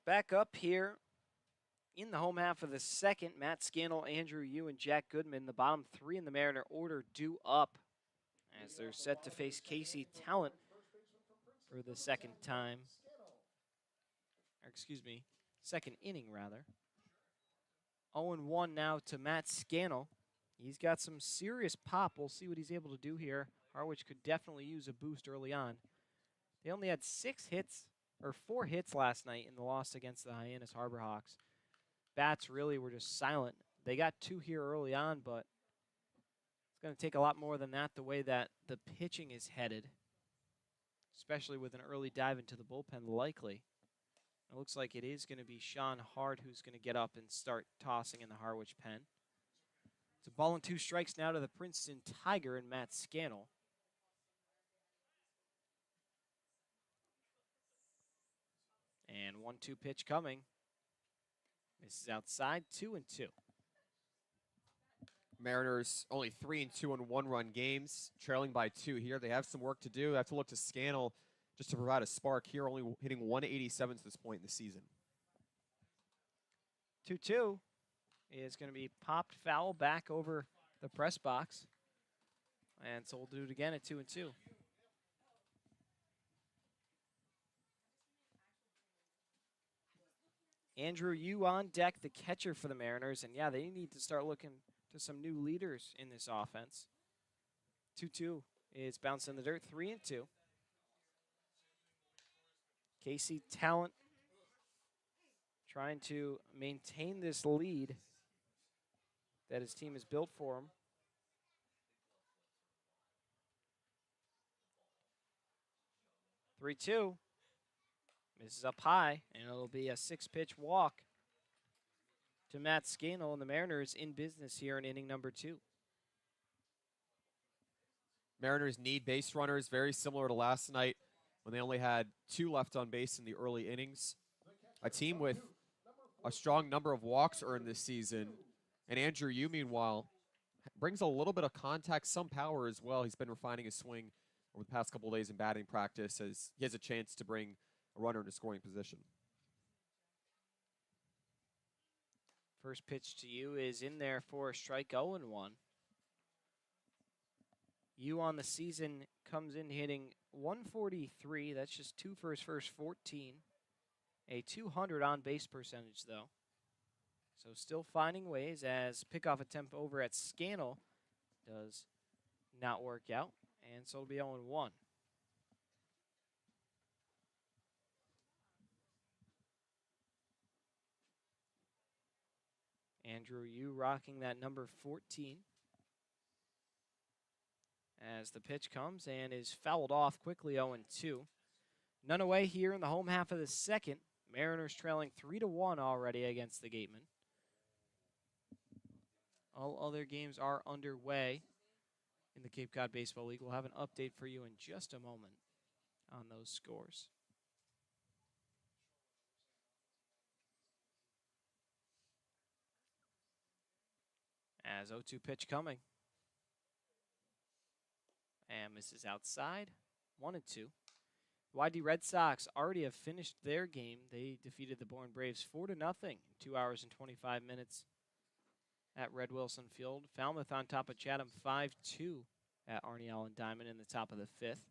Speaker 1: Back up here in the home half of the second, Matt Scannell, Andrew Yu, and Jack Goodman, the bottom three in the Mariner order, due up as they're set to face Casey Talent for the second time. Or excuse me, second inning, rather. 0-1 now to Matt Scannell. He's got some serious pop. We'll see what he's able to do here. Harwich could definitely use a boost early on. They only had 4 hits last night in the loss against the Hyannis Harbor Hawks. Bats really were just silent. They got 2 here early on, but it's going to take a lot more than that the way that the pitching is headed, especially with an early dive into the bullpen likely. It looks like it is going to be Sean Hart who's going to get up and start tossing in the Harwich pen. It's a ball and 2 strikes now to the Princeton Tiger and Matt Scannell. And 1-2 pitch coming. This is outside, 2-2.
Speaker 2: Mariners only 3-2 in 1-run games, trailing by 2 here. They have some work to do. They have to look to Scannell just to provide a spark here, only hitting 187 to this point in the season.
Speaker 1: 2-2 is going to be popped foul back over the press box. And so we'll do it again at 2-2. Andrew Yu on deck, the catcher for the Mariners. And yeah, they need to start looking to some new leaders in this offense. 2-2 is bounced in the dirt, 3-2. Casey Talent trying to maintain this lead that his team has built for him. Three-two. Misses up high, and it'll be a 6-pitch walk to Matt Scannell, and the Mariners in business here in inning number 2.
Speaker 2: Mariners need base runners, very similar to last night when they only had 2 left on base in the early innings. A team with a strong number of walks earned this season. And Andrew Yu, meanwhile, brings a little bit of contact, some power as well. He's been refining his swing over the past couple of days in batting practice as he has a chance to bring a runner into scoring position.
Speaker 1: First pitch to Yu is in there for a strike, 0-1. Yu on the season comes in hitting 143. That's just 2 for his first 14. A 200 on base percentage, though. So still finding ways as pickoff attempt over at Scannell does not work out. And so it'll be 0-1. Andrew Yu rocking that number 14. As the pitch comes and is fouled off quickly, 0-2. None away here in the home half of the second. Mariners trailing 3-1 already against the Gatemen. All other games are underway in the Cape Cod Baseball League. We'll have an update for you in just a moment on those scores. As 0-2 pitch coming. And misses outside. 1-2. YD Red Sox already have finished their game. They defeated the Bourne Braves 4-0 in 2 hours and 25 minutes at Red Wilson Field. Falmouth on top of Chatham 5-2 at Arnie Allen Diamond in the top of the 5th.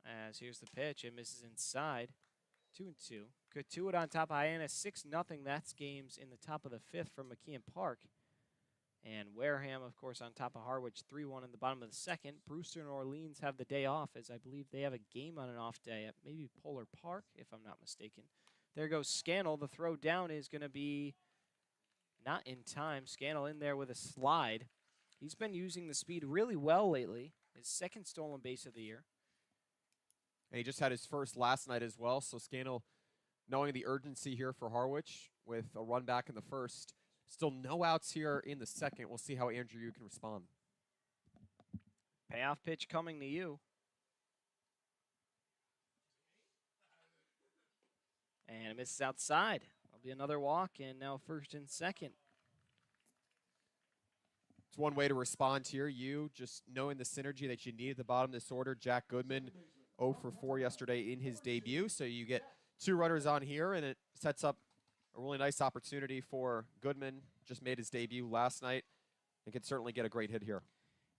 Speaker 1: As here's the pitch. It misses inside. 2-2. Katuitt on top of Hyannis 6-0. That's games in the top of the 5th from McKeon Park. And Wareham, of course, on top of Harwich 3-1 in the bottom of the second. Brewster and Orleans have the day off, as I believe they have a game on an off day at maybe Polar Park, if I'm not mistaken. There goes Scannell. The throw down is going to be not in time. Scannell in there with a slide. He's been using the speed really well lately. His second stolen base of the year.
Speaker 2: And he just had his first last night as well. So Scannell, knowing the urgency here for Harwich with a run back in the first. Still no outs here in the second. We'll see how Andrew Yu can respond.
Speaker 1: Payoff pitch coming to Yu. And it misses outside. There'll be another walk, and now first and second.
Speaker 2: It's one way to respond here. You just knowing the synergy that you need at the bottom of this order. Jack Goodman 0 for 4 yesterday in his debut. So you get 2 runners on here, and it sets up a really nice opportunity for Goodman. Just made his debut last night and can certainly get a great hit here.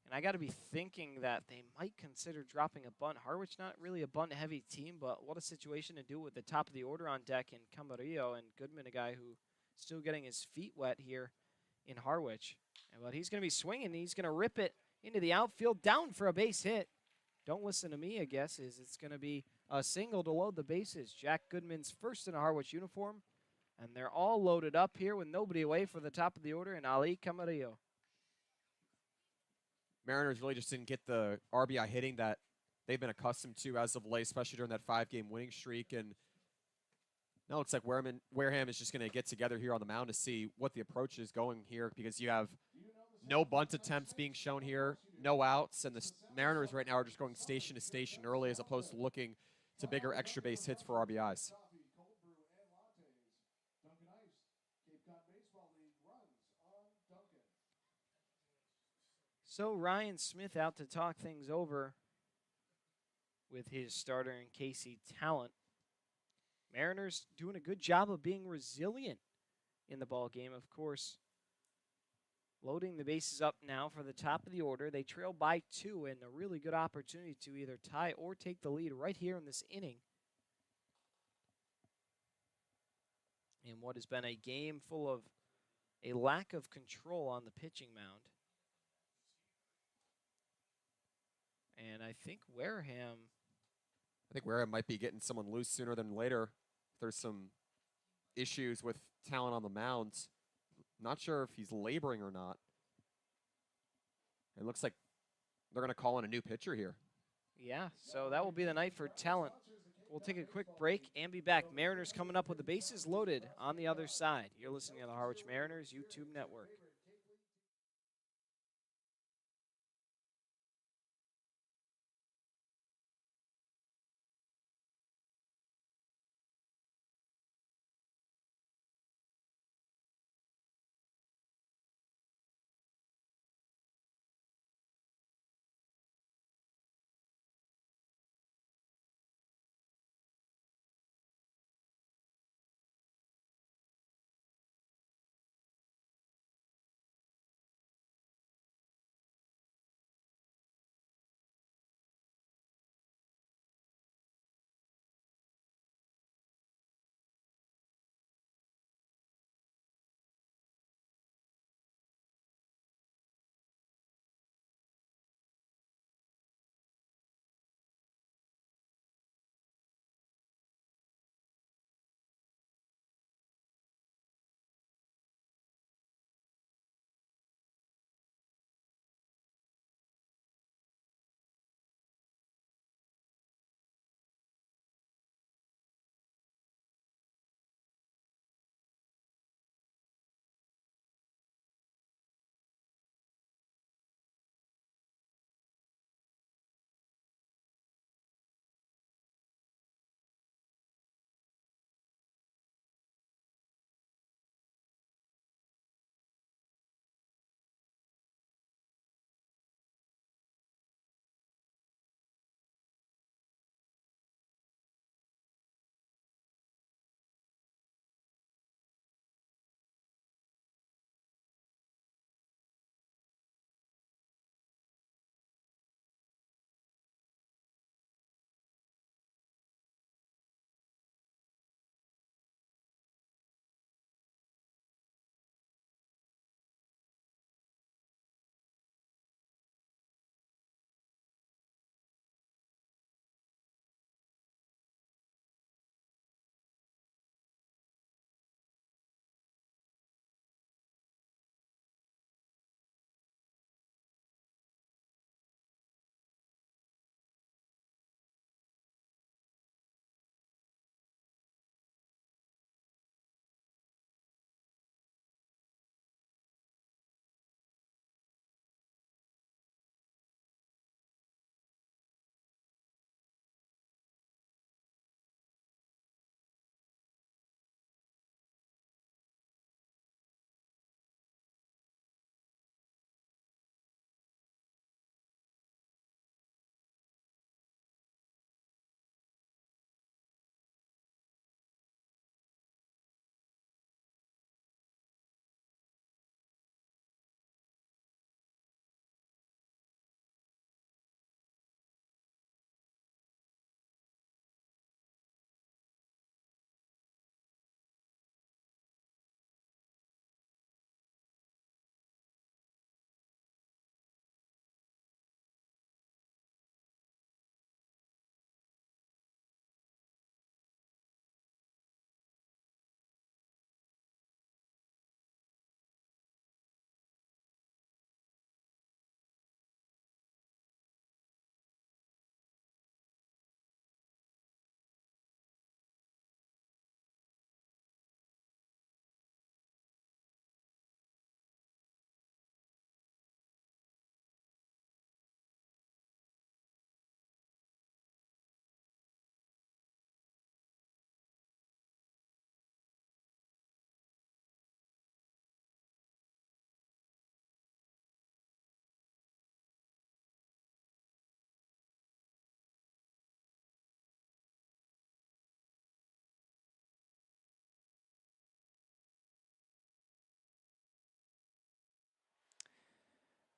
Speaker 1: And I got to be thinking that they might consider dropping a bunt. Harwich, not really a bunt-heavy team, but what a situation to do with the top of the order on deck in Camarillo, and Goodman, a guy who still getting his feet wet here in Harwich. But he's going to be swinging. He's going to rip it into the outfield, down for a base hit. Don't listen to me, I guess, it's going to be a single to load the bases. Jack Goodman's first in a Harwich uniform, and they're all loaded up here with nobody away for the top of the order, and Ali Camarillo.
Speaker 2: Mariners really just didn't get the RBI hitting that they've been accustomed to as of late, especially during that 5-game winning streak. And now it looks like Wareham is just going to get together here on the mound to see what the approach is going here, because you have no bunt attempts being shown here, no outs, and the Mariners right now are just going station to station early as opposed to looking to bigger extra base hits for RBIs.
Speaker 1: So Ryan Smith out to talk things over with his starter in Casey Talent. Mariners doing a good job of being resilient in the ball game, of course. Loading the bases up now for the top of the order. They trail by 2, and a really good opportunity to either tie or take the lead right here in this inning. In what has been a game full of a lack of control on the pitching mound. And I think Wareham
Speaker 2: might be getting someone loose sooner than later. There's some issues with Talent on the mound. Not sure if he's laboring or not. It looks like they're going to call in a new pitcher here.
Speaker 1: Yeah, so that will be the night for Talent. We'll take a quick break and be back. Mariners coming up with the bases loaded on the other side. You're listening to the Harwich Mariners YouTube network.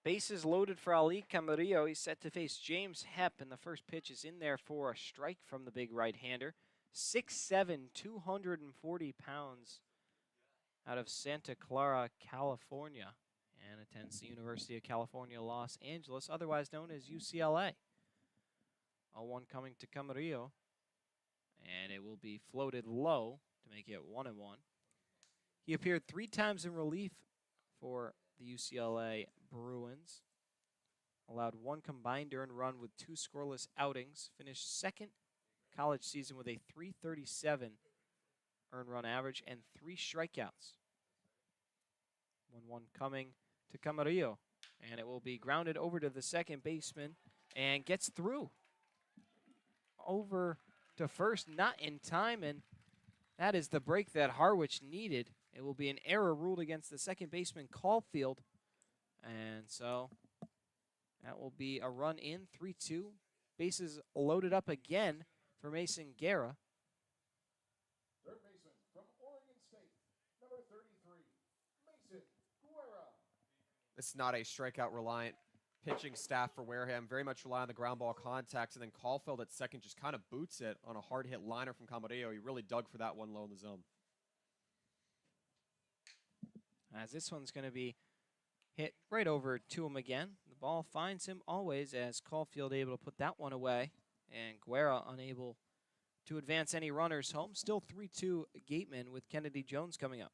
Speaker 1: Bases loaded for Ali Camarillo. He's set to face James Hepp, and the first pitch is in there for a strike from the big right-hander. 6'7", 240 pounds, out of Santa Clara, California, and attends the University of California, Los Angeles, otherwise known as UCLA. 0-1 coming to Camarillo, and it will be floated low to make it 1-1. He appeared 3 times in relief for the UCLA Bruins. Allowed 1 combined earned run with 2 scoreless outings. Finished second college season with a .337 earned run average and 3 strikeouts. 1-1 coming to Camarillo, and it will be grounded over to the second baseman and gets through. Over to first, not in time, and that is the break that Harwich needed. It will be an error ruled against the second baseman, Caulfield. And so that will be a run in, 3-2. Bases loaded up again for Mason Guerra.
Speaker 3: Third baseman from Oregon State, number 33, Mason Guerra.
Speaker 2: This is not a strikeout-reliant pitching staff for Wareham. Very much rely on the ground ball contacts, and then Caulfield at second just kind of boots it on a hard-hit liner from Camarillo. He really dug for that one low in the zone.
Speaker 1: As this one's going to be hit right over to him again. The ball finds him always, as Caulfield able to put that one away, and Guerra unable to advance any runners home. Still 3-2 Gatemen with Kennedy Jones coming up.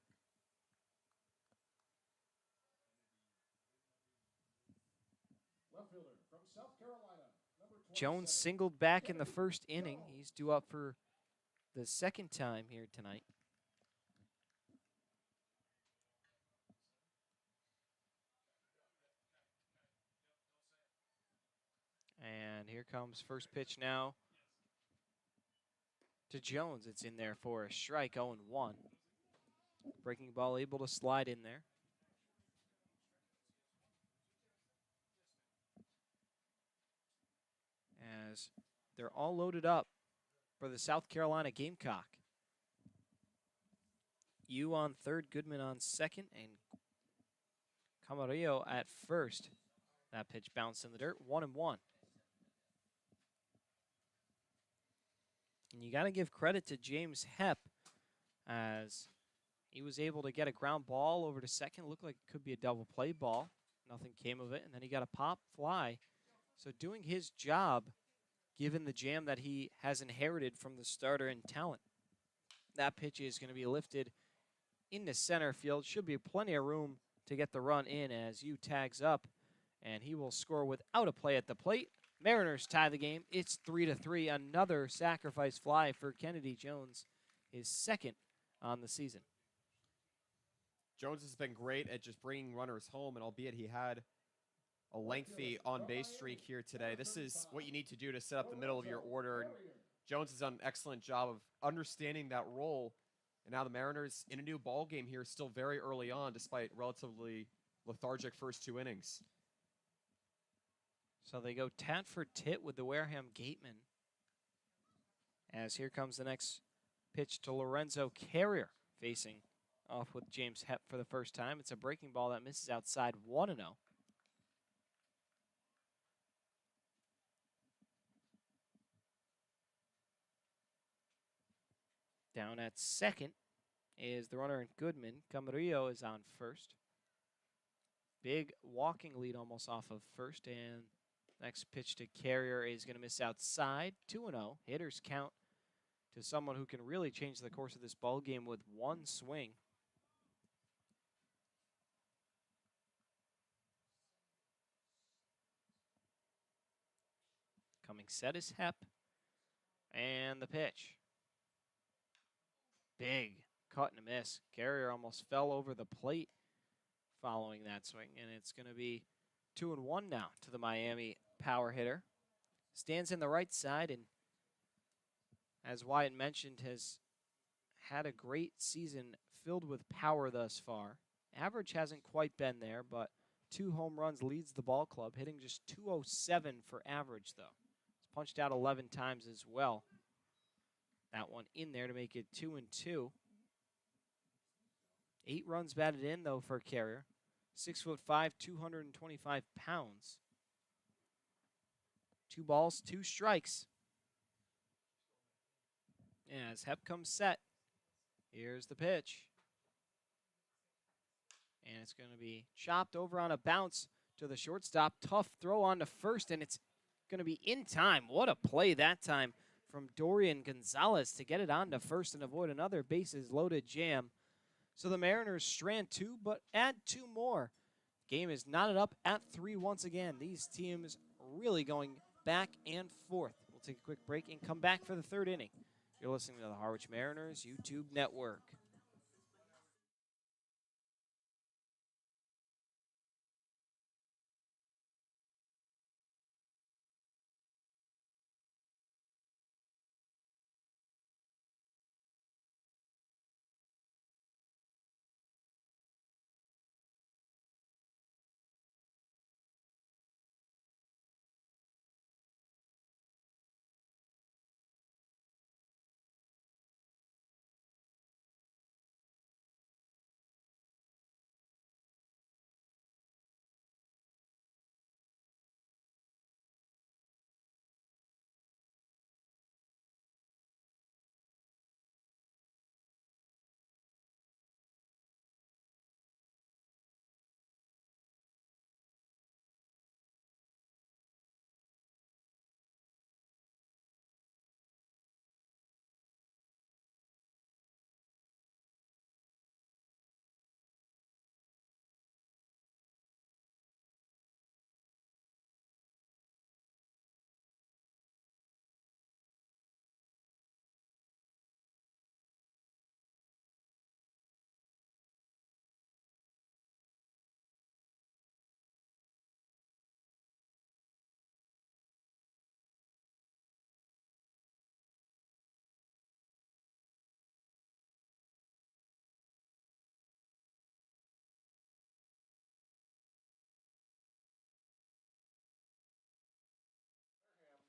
Speaker 3: Left fielder from South Carolina, number 27.
Speaker 1: Jones singled back in the first inning. He's due up for the second time here tonight. And here comes first pitch now to Jones. It's in there for a strike, 0-1. Breaking ball able to slide in there. As they're all loaded up for the South Carolina Gamecock. Yu on third, Goodman on second, and Camarillo at first. That pitch bounced in the dirt, 1-1. And you got to give credit to James Hepp, as he was able to get a ground ball over to second. Looked like it could be a double play ball. Nothing came of it, and then he got a pop fly. So doing his job, given the jam that he has inherited from the starter and talent. That pitch is going to be lifted into center field. Should be plenty of room to get the run in as Yu tags up, and he will score without a play at the plate. Mariners tie the game. It's 3-3. Another sacrifice fly for Kennedy Jones, his second on the season.
Speaker 2: Jones has been great at just bringing runners home, and albeit he had a lengthy on-base streak here today, this is what you need to do to set up the middle of your order. And Jones has done an excellent job of understanding that role. And now the Mariners in a new ball game here, still very early on, despite relatively lethargic first 2 innings.
Speaker 1: So they go tat for tit with the Wareham Gatemen. As here comes the next pitch to Lorenzo Carrier, facing off with James Hepp for the first time. It's a breaking ball that misses outside, 1-0. Down at second is the runner in Goodman. Camarillo is on first. Big walking lead almost off of first, and next pitch to Carrier is going to miss outside, 2-0. Hitters count to someone who can really change the course of this ball game with one swing. Coming set is Hepp, and the pitch. Big cut and a miss. Carrier almost fell over the plate following that swing, and it's going to be 2-1 now to the Miami power hitter. Stands in the right side, and as Wyatt mentioned, has had a great season filled with power thus far. Average hasn't quite been there, but 2 home runs leads the ball club, hitting just .207 for average, though. It's punched out 11 times as well. That one in there to make it 2-2. 8 runs batted in, though, for Carrier. 6'5", 225 pounds. 2 balls, 2 strikes. As Hep comes set, here's the pitch. And it's going to be chopped over on a bounce to the shortstop. Tough throw on to first, and it's going to be in time. What a play that time from Dorian Gonzalez to get it on to first and avoid another bases loaded jam. So the Mariners strand 2, but add 2 more. Game is knotted up at 3 once again. These teams really going back and forth. We'll take a quick break and come back for the 3rd inning. You're listening to the Harwich Mariners YouTube network.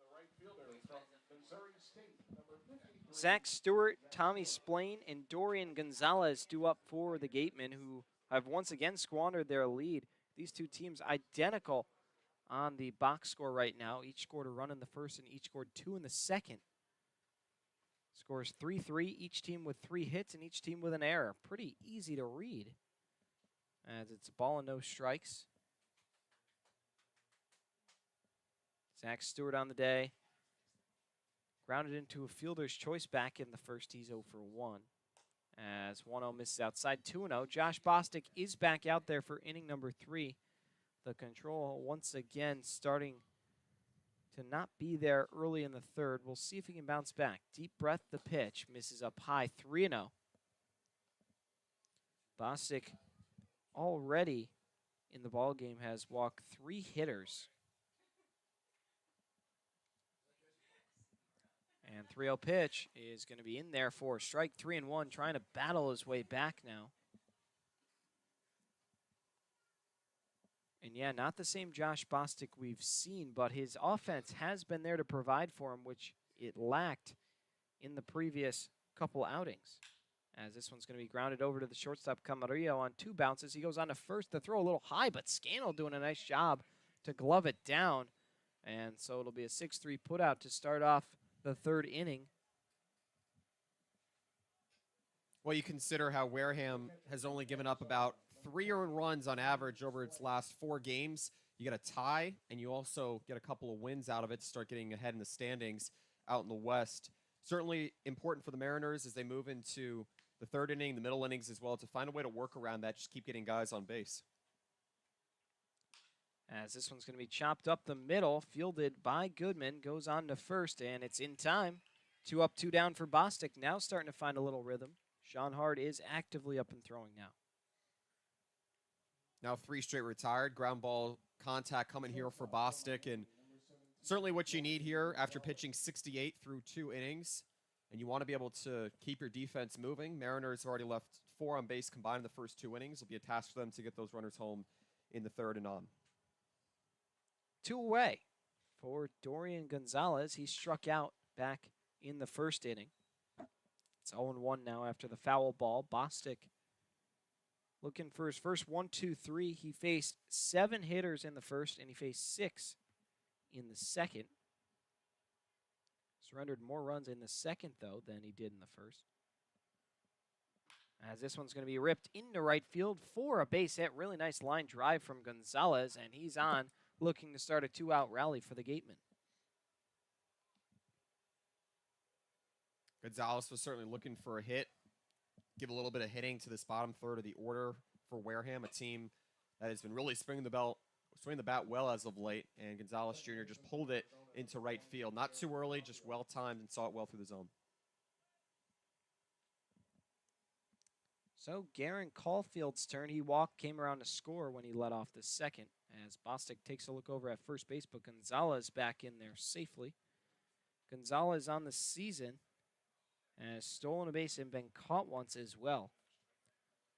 Speaker 3: The right fielder from Missouri State, number 53.
Speaker 1: Zach Stewart, Tommy Splain, and Dorian Gonzalez due up for the Gatemen, who have once again squandered their lead. These two teams identical on the box score right now. Each scored a run in the first and each scored 2 in the second. Scores 3-3, each team with 3 hits and each team with an error. Pretty easy to read, as it's a ball and no strikes. Zach Stewart on the day. Grounded into a fielder's choice back in the first. He's 0 for 1. As 1-0 misses outside, 2-0. Josh Bostic is back out there for inning number 3. The control once again starting to not be there early in the 3rd. We'll see if he can bounce back. Deep breath, the pitch. Misses up high, 3-0. Bostic already in the ballgame has walked 3 hitters. And 3-0 pitch is going to be in there for strike 3-1, trying to battle his way back now. And yeah, not the same Josh Bostic we've seen, but his offense has been there to provide for him, which it lacked in the previous couple outings. As this one's going to be grounded over to the shortstop, Camarillo, on 2 bounces. He goes on to first. The throw a little high, but Scannell doing a nice job to glove it down. And so it'll be a 6-3 putout to start off the 3rd inning.
Speaker 2: Well, you consider how Wareham has only given up about 3 earned runs on average over its last 4 games. You get a tie, and you also get a couple of wins out of it to start getting ahead in the standings out in the West. Certainly important for the Mariners as they move into the 3rd inning, the middle innings as well, to find a way to work around that, just keep getting guys on base.
Speaker 1: As this one's going to be chopped up the middle, fielded by Goodman, goes on to first, and it's in time. 2 up, 2 down for Bostic, now starting to find a little rhythm. Sean Hard is actively up and throwing now.
Speaker 2: Now 3 straight retired, ground ball contact coming here for Bostic, and certainly what you need here after pitching 68 through 2 innings, and you want to be able to keep your defense moving. Mariners have already left 4 on base combined in the first 2 innings. It'll be a task for them to get those runners home in the 3rd and on.
Speaker 1: 2 away for Dorian Gonzalez. He struck out back in the 1st inning. It's 0-1 now after the foul ball. Bostic looking for his first 1, 2, 3. He faced 7 hitters in the first, and he faced 6 in the second. Surrendered more runs in the second, though, than he did in the first. As this one's going to be ripped into right field for a base hit. Really nice line drive from Gonzalez, and he's on, looking to start a 2-out rally for the Gatemen.
Speaker 2: Gonzalez was certainly looking for a hit. Give a little bit of hitting to this bottom third of the order for Wareham, a team that has been really swinging the bat well as of late, and Gonzalez Jr. just pulled it into right field. Not too early, just well-timed and saw it well through the zone.
Speaker 1: So Garen Caulfield's turn. He came around to score when he led off the second, as Bostic takes a look over at first base, but Gonzalez back in there safely. Gonzalez on the season has stolen a base and been caught once as well.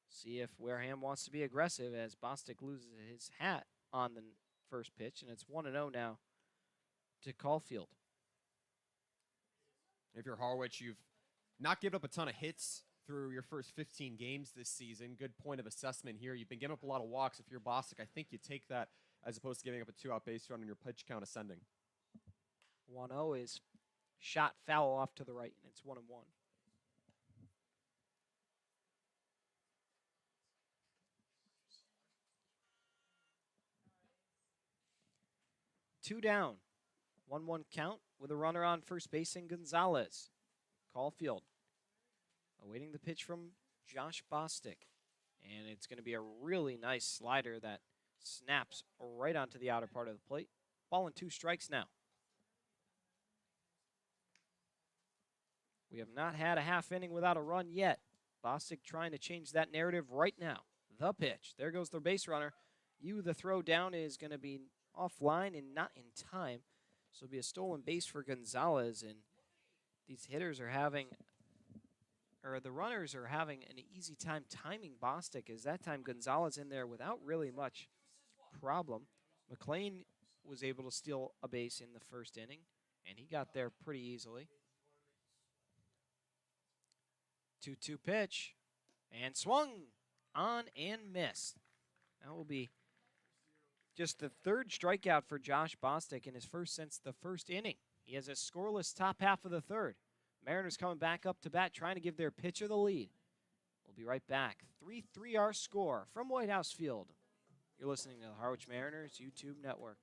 Speaker 1: See if Wareham wants to be aggressive as Bostic loses his hat on the first pitch, and it's 1-0 now to Caulfield.
Speaker 2: If you're Harwich, you've not given up a ton of hits through your first 15 games this season. Good point of assessment here. You've been giving up a lot of walks. If you're Bostic, I think you take that as opposed to giving up a 2-out base run and your pitch count ascending.
Speaker 1: 1-0 is shot foul off to the right, and it's 1-1. Two down. 1-1 count with a runner on first base in Gonzalez. Caulfield awaiting the pitch from Josh Bostic. And it's going to be a really nice slider that snaps right onto the outer part of the plate. Ball and 2 strikes now. We have not had a half inning without a run yet. Bostic trying to change that narrative right now. The pitch. There goes the base runner. The throw down is going to be offline and not in time. So it'll be a stolen base for Gonzalez. And these hitters are having, or the runners are having an easy time timing Bostic, as that time Gonzalez in there without really much problem. McLean was able to steal a base in the first inning, and he got there pretty easily. 2-2 pitch, and swung on and missed. That will be just the 3rd strikeout for Josh Bostic in his first since the first inning. He has a scoreless top half of the 3rd. Mariners coming back up to bat, trying to give their pitcher the lead. We'll be right back. 3-3 our score from White House Field. You're listening to the Harwich Mariners YouTube Network.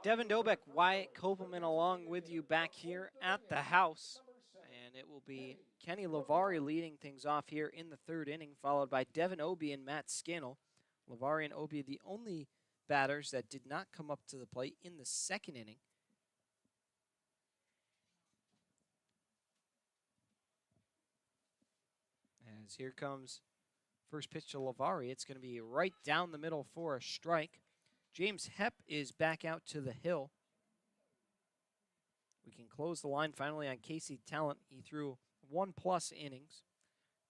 Speaker 1: Devin Dobek, Wyatt Kopelman along with you back here at the house. And it will be Kenny Lavari leading things off here in the 3rd inning, followed by Devin Obie and Matt Scannell. Lavari and Obie the only batters that did not come up to the plate in the 2nd inning. As here comes first pitch to Lavari. It's going to be right down the middle for a strike. James Hepp is back out to the hill. We can close the line finally on Casey Talent. He threw 1+ innings.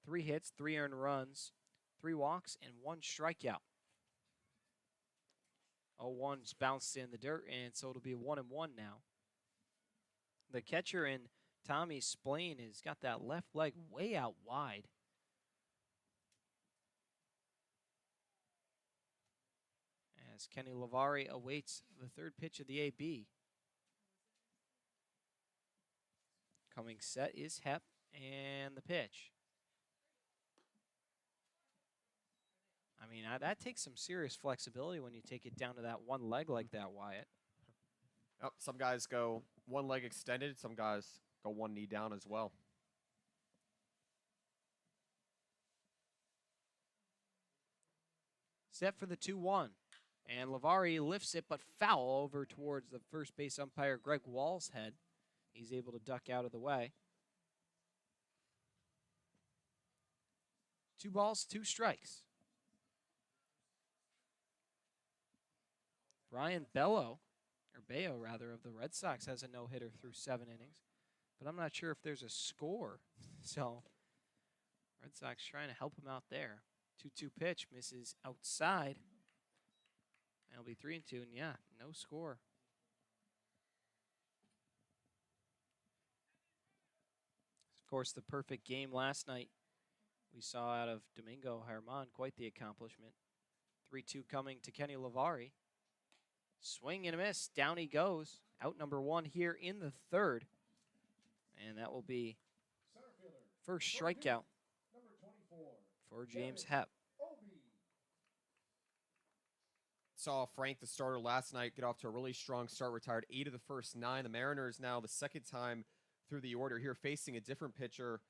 Speaker 1: 3 hits, 3 earned runs, 3 walks, and 1 strikeout. 0-1's bounced in the dirt, and so it'll be 1-1 now. The catcher in Tommy Splain has got that left leg way out wide. As Kenny Lavari awaits the 3rd pitch of the AB. Coming set is Hep, and the pitch. I mean, that takes some serious flexibility when you take it down to that one leg like that, Wyatt.
Speaker 2: Yep, some guys go one leg extended. Some guys go one knee down as well.
Speaker 1: Set for the 2-1. And Lavari lifts it, but foul over towards the first base umpire, Greg Wall's head. He's able to duck out of the way. 2 balls, 2 strikes. Brian Bayo of the Red Sox has a no-hitter through 7 innings. But I'm not sure if there's a score. So, Red Sox trying to help him out there. 2-2 pitch, misses outside. It'll be 3-2, and yeah, no score. Of course, the perfect game last night we saw out of Domingo Germán, quite the accomplishment. 3-2 coming to Kenny Lavari. Swing and a miss, down he goes. Out number 1 here in the 3rd. And that will be first strikeout for James Hep.
Speaker 2: Saw Frank, the starter last night, get off to a really strong start, retired 8 of the first 9. The Mariners now the 2nd time through the order here, facing a different pitcher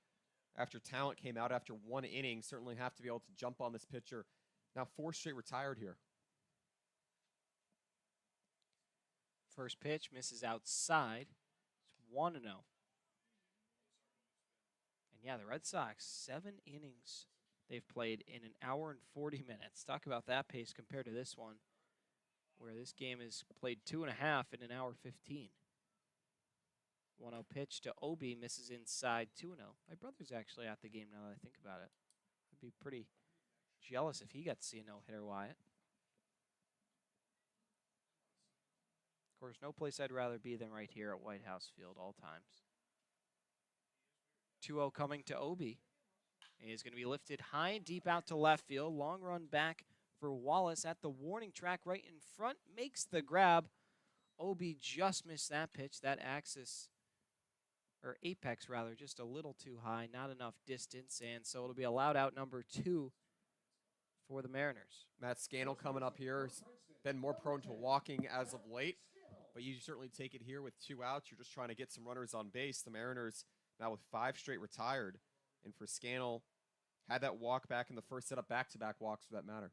Speaker 2: after talent came out after 1 inning. Certainly have to be able to jump on this pitcher. Now 4 straight retired here.
Speaker 1: First pitch misses outside. It's 1-0. And yeah, the Red Sox, 7 innings they've played in an hour and 40 minutes. Talk about that pace compared to this one, where this game is played 2.5 in an hour 15. 1-0 pitch to Obi, misses inside, 2-0. My brother's actually at the game now that I think about it. I'd be pretty jealous if he got to see a no-hitter, Wyatt. Of course, no place I'd rather be than right here at White House Field all times. 2-0 coming to Obi. He is going to be lifted high and deep out to left field. Long run back for Wallace at the warning track right in front. Makes the grab. Obi just missed that pitch. That apex rather, just a little too high. Not enough distance. And so it'll be allowed out number 2 for the Mariners.
Speaker 2: Matt Scannell coming up here. He's been more prone to walking as of late. But you certainly take it here with 2 outs. You're just trying to get some runners on base. The Mariners now with 5 straight retired. And for Scannell, had that walk back in the first, set up back-to-back walks for that matter.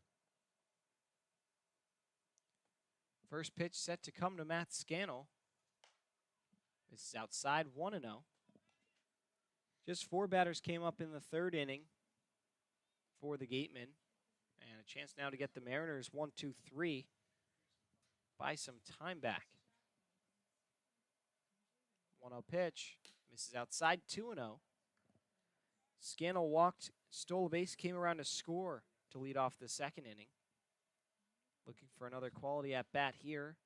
Speaker 1: First pitch set to come to Matt Scannell. This is outside, 1-0. Just 4 batters came up in the 3rd inning for the Gatemen. And a chance now to get the Mariners 1-2-3. Buy some time back. 1-0 pitch. Misses outside, 2-0. Scannell walked, stole a base, came around to score to lead off the 2nd inning. Looking for another quality at bat here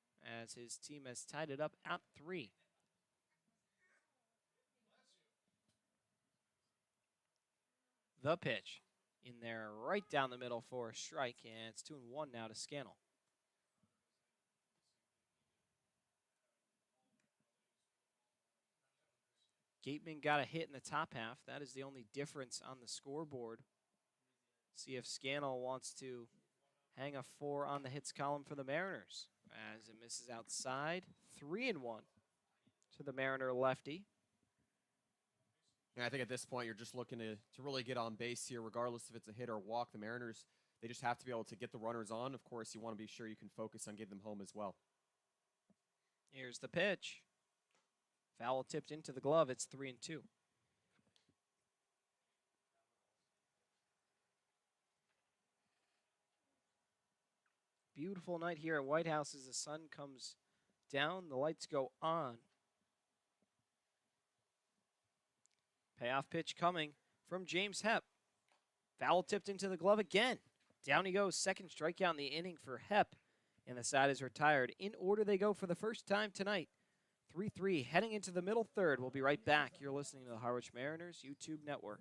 Speaker 1: as his team has tied it up at 3. The pitch in there right down the middle for a strike, and it's 2-1 now to Scannell. Gatemen got a hit in the top half. That is the only difference on the scoreboard. See if Scannell wants to hang a 4 on the hits column for the Mariners. As it misses outside, 3-1 to the Mariner lefty.
Speaker 2: And I think at this point, you're just looking to really get on base here, regardless if it's a hit or a walk. The Mariners, they just have to be able to get the runners on. Of course, you want to be sure you can focus on getting them home as well.
Speaker 1: Here's the pitch. Foul tipped into the glove. It's 3-2. Beautiful night here at White House as the sun comes down. The lights go on. Payoff pitch coming from James Hep. Foul tipped into the glove again. Down he goes. Second strikeout in the inning for Hep. And the side is retired. In order they go for the first time tonight. 3-3 heading into the middle third. We'll be right back. You're listening to the Harwich Mariners YouTube Network.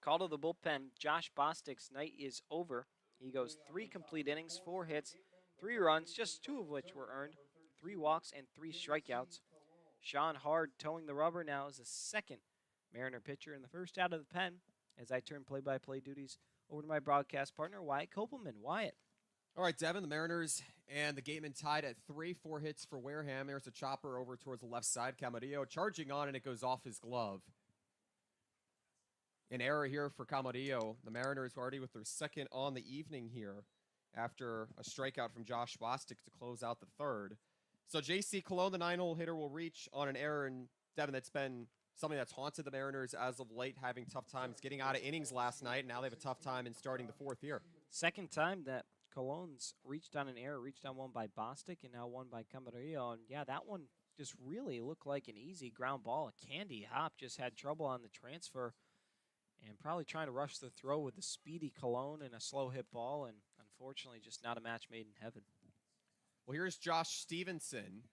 Speaker 1: Call to the bullpen. Josh Bostic's night is over. He goes 3 complete innings, 4 hits, 3 runs, just 2 of which were earned, 3 walks, and 3 strikeouts. Sean Hard towing the rubber now is the second Mariner pitcher in the first out of the pen as I turn play-by-play duties over to my broadcast partner, Wyatt Kopelman. Wyatt.
Speaker 2: All right, Devin, the Mariners and the Gatemen tied at 3, 4 hits for Wareham. There's a chopper over towards the left side. Camarillo charging on, and it goes off his glove. An error here for Camarillo. The Mariners are already with their second on the evening here after a strikeout from Josh Bostic to close out the third. So J.C. Cologne, the 9-hole hitter, will reach on an error. And Devin, that's been something that's haunted the Mariners as of late, having tough times getting out of innings last night. Now they have a tough time in starting the fourth here.
Speaker 1: Second time that Cologne's reached on an error, reached on one by Bostic and now one by Camarillo. And yeah, that one just really looked like an easy ground ball. A candy hop, just had trouble on the transfer. And probably trying to rush the throw with a speedy Cologne and a slow hit ball, and unfortunately just not a match made in heaven.
Speaker 2: Well, here's Josh Stevenson.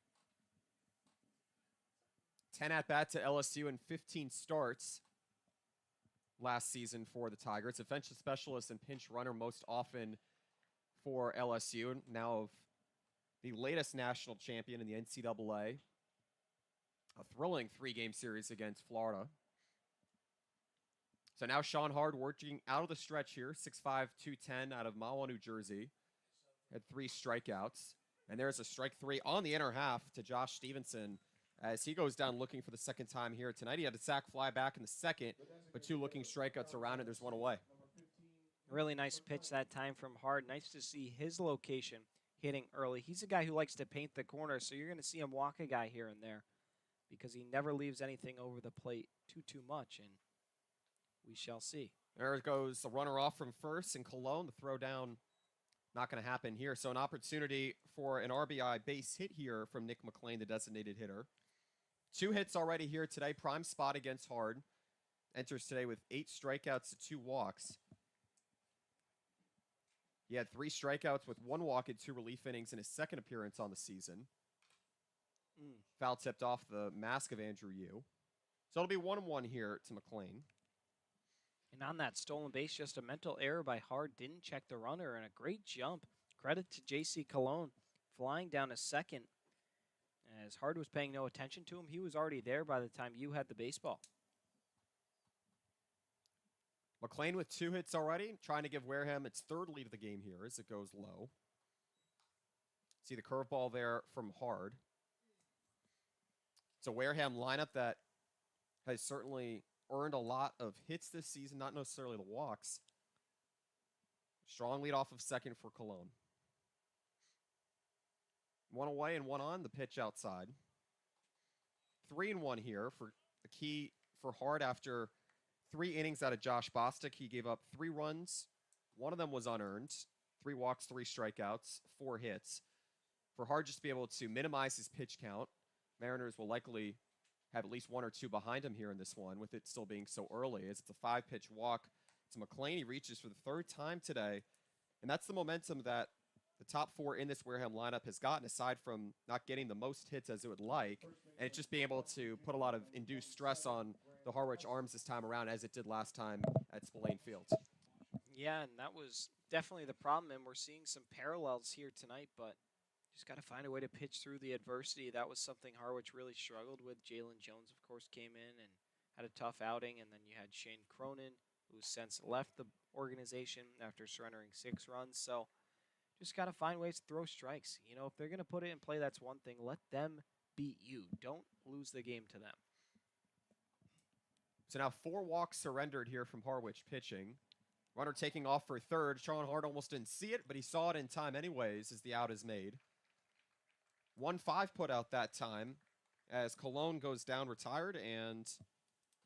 Speaker 2: 10 at-bats to LSU and 15 starts last season for the Tigers. Offensive specialist and pinch runner most often for LSU. Now the latest national champion in the NCAA. A thrilling 3-game series against Florida. So now Sean Hard working out of the stretch here, 6'5", 210 out of Mahwah, New Jersey. Had 3 strikeouts. And there's a strike 3 on the inner half to Josh Stevenson as he goes down looking for the second time here tonight. He had a sac fly back in the second, but 2 looking strikeouts around it. There's 1 away.
Speaker 1: Really nice pitch that time from Hard. Nice to see his location hitting early. He's a guy who likes to paint the corner, so you're going to see him walk a guy here and there because he never leaves anything over the plate too much. And we shall see.
Speaker 2: There goes the runner off from first, and Cologne, the throw down, not going to happen here. So an opportunity for an RBI base hit here from Nick McLean, the designated hitter. 2 hits already here today. Prime spot against Hard. Enters today with 8 strikeouts to 2 walks. He had 3 strikeouts with 1 walk in 2 relief innings in his second appearance on the season. Foul tipped off the mask of Andrew Yu. So it'll be 1-1 here to McLean.
Speaker 1: And on that stolen base, just a mental error by Hard. Didn't check the runner, and a great jump. Credit to J.C. Cologne flying down to second. As Hard was paying no attention to him, he was already there by the time you had the baseball.
Speaker 2: McLean with 2 hits already, trying to give Wareham its 3rd lead of the game here as it goes low. See the curveball there from Hard. It's a Wareham lineup that has certainly earned a lot of hits this season, not necessarily the walks. Strong lead off of second for Cologne. 1 away and 1 on, the pitch outside. 3-1 here for the key for Hard after 3 innings out of Josh Bostic. He gave up 3 runs. 1 of them was unearned. 3 walks, 3 strikeouts, 4 hits. For Hard just to be able to minimize his pitch count, Mariners will likely have at least 1 or 2 behind him here in this one, with it still being so early, as it's a 5-pitch walk to McLean. He reaches for the 3rd time today, and that's the momentum that the top 4 in this Wareham lineup has gotten, aside from not getting the most hits as it would like, and it's just being able to put a lot of induced stress on the Harwich arms this time around, as it did last time at Spillane Field.
Speaker 1: Yeah, and that was definitely the problem, and we're seeing some parallels here tonight, but just got to find a way to pitch through the adversity. That was something Harwich really struggled with. Jalen Jones, of course, came in and had a tough outing, and then you had Shane Cronin, who's since left the organization after surrendering 6 runs. So just got to find ways to throw strikes. You know, if they're going to put it in play, that's one thing. Let them beat you. Don't lose the game to them.
Speaker 2: So now 4 walks surrendered here from Harwich pitching. Runner taking off for 3rd. Sean Hart almost didn't see it, but he saw it in time anyways as the out is made. 1-5 put out that time as Cologne goes down retired, and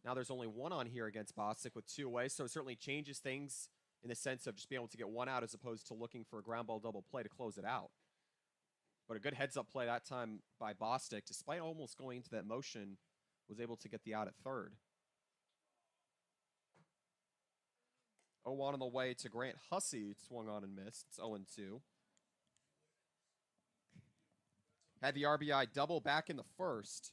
Speaker 2: now there's only 1 on here against Bostic with 2 away, so it certainly changes things in the sense of just being able to get 1 out as opposed to looking for a ground ball double play to close it out. But a good heads-up play that time by Bostic, despite almost going into that motion, was able to get the out at 3rd. 0-1 on the way to Grant Hussey, swung on and missed. It's 0-2. Had the RBI double back in the 1st.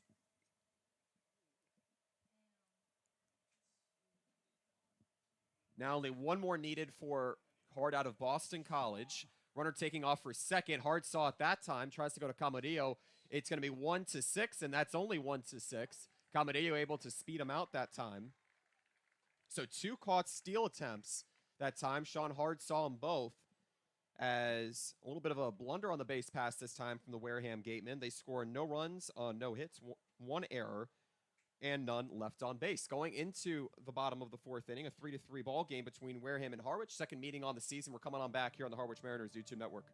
Speaker 2: Now only 1 more needed for Hard out of Boston College. Runner taking off for 2nd. Hard saw it that time. Tries to go to Camadillo. It's going to be 1-6, and that's only 1-6. Camadillo able to speed him out that time. So 2 caught steal attempts that time. Sean Hard saw them both, as a little bit of a blunder on the base pass this time from the Wareham Gatemen. They score no runs on no hits, 1 error, and none left on base. Going into the bottom of the 4th inning, a 3-3 ball game between Wareham and Harwich. Second meeting on the season. We're coming on back here on the Harwich Mariners YouTube network.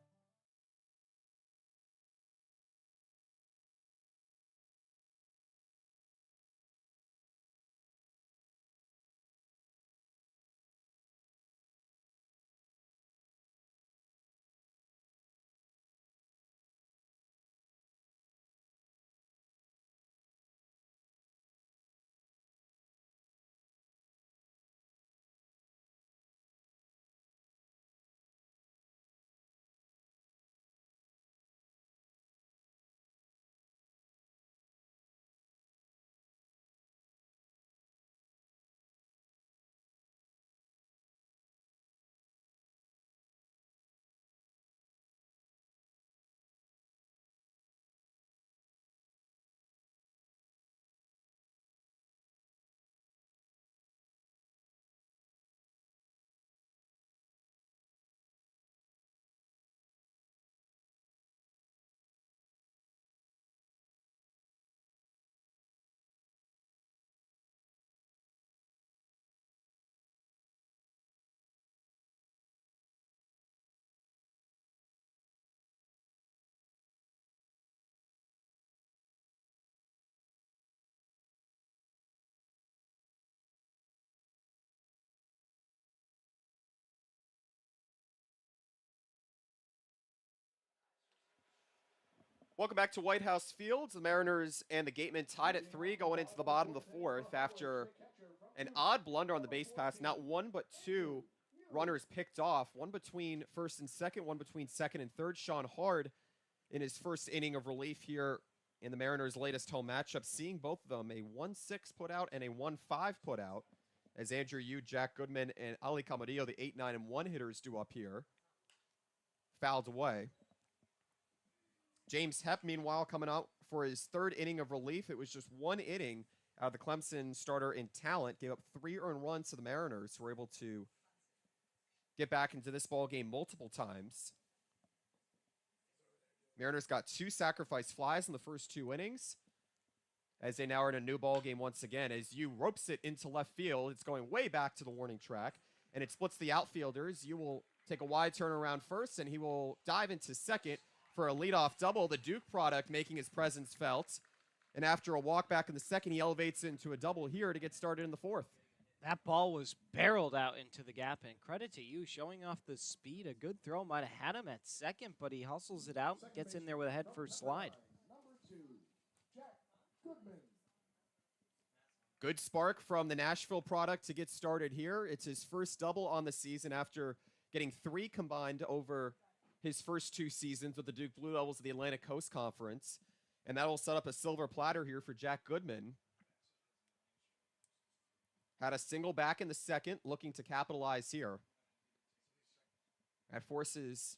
Speaker 2: Welcome back to White House Fields. The Mariners and the Gatemen tied at 3 going into the bottom of the 4th after an odd blunder on the base pass. Not 1 but 2 runners picked off. 1 between 1st and 2nd, 1 between 2nd and 3rd. Sean Hard in his 1st inning of relief here in the Mariners' latest home matchup, seeing both of them a 1-6 put out and a 1-5 put out, as Andrew Yu, Jack Goodman, and Ali Camadillo, the 8, 9, and 1 hitters, do up here. Fouled away. James Hepp, meanwhile, coming out for his 3rd inning of relief. It was just 1 inning the Clemson starter in talent, gave up 3 earned runs to the Mariners, who were able to get back into this ball game multiple times. Mariners got 2 sacrifice flies in the first 2 innings, as they now are in a new ball game once again. As Yu ropes it into left field, it's going way back to the warning track, and it splits the outfielders. Yu will take a wide turn around first, and he will dive into second for a leadoff double. The Duke product making his presence felt. And after a walk back in the second, he elevates into a double here to get started in the 4th.
Speaker 1: That ball was barreled out into the gap, and credit to you showing off the speed. A good throw might have had him at second, but he hustles it out, gets in there with a head first slide.
Speaker 3: Number 2, Jack Goodman.
Speaker 2: Good spark from the Nashville product to get started here. It's his first double on the season after getting 3 combined over his first 2 seasons with the Duke Blue Devils of the Atlantic Coast Conference. And that'll set up a silver platter here for Jack Goodman. Had a single back in the second, looking to capitalize here. That forces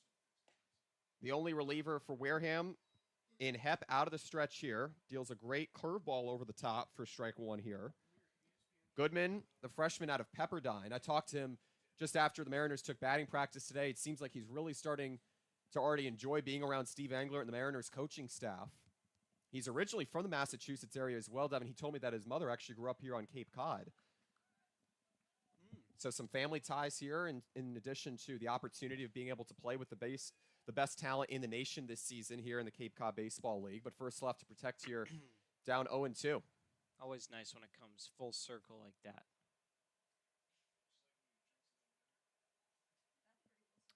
Speaker 2: the only reliever for Wareham in Hep out of the stretch here. Deals a great curveball over the top for strike 1 here. Goodman, the freshman out of Pepperdine. I talked to him just after the Mariners took batting practice today. It seems like he's really starting to already enjoy being around Steve Angler and the Mariners coaching staff. He's originally from the Massachusetts area as well, Devin. He told me that his mother actually grew up here on Cape Cod. So some family ties here, in addition to the opportunity of being able to play with the best talent in the nation this season here in the Cape Cod Baseball League. But first left to protect here, down 0-2.
Speaker 1: Always nice when it comes full circle like that.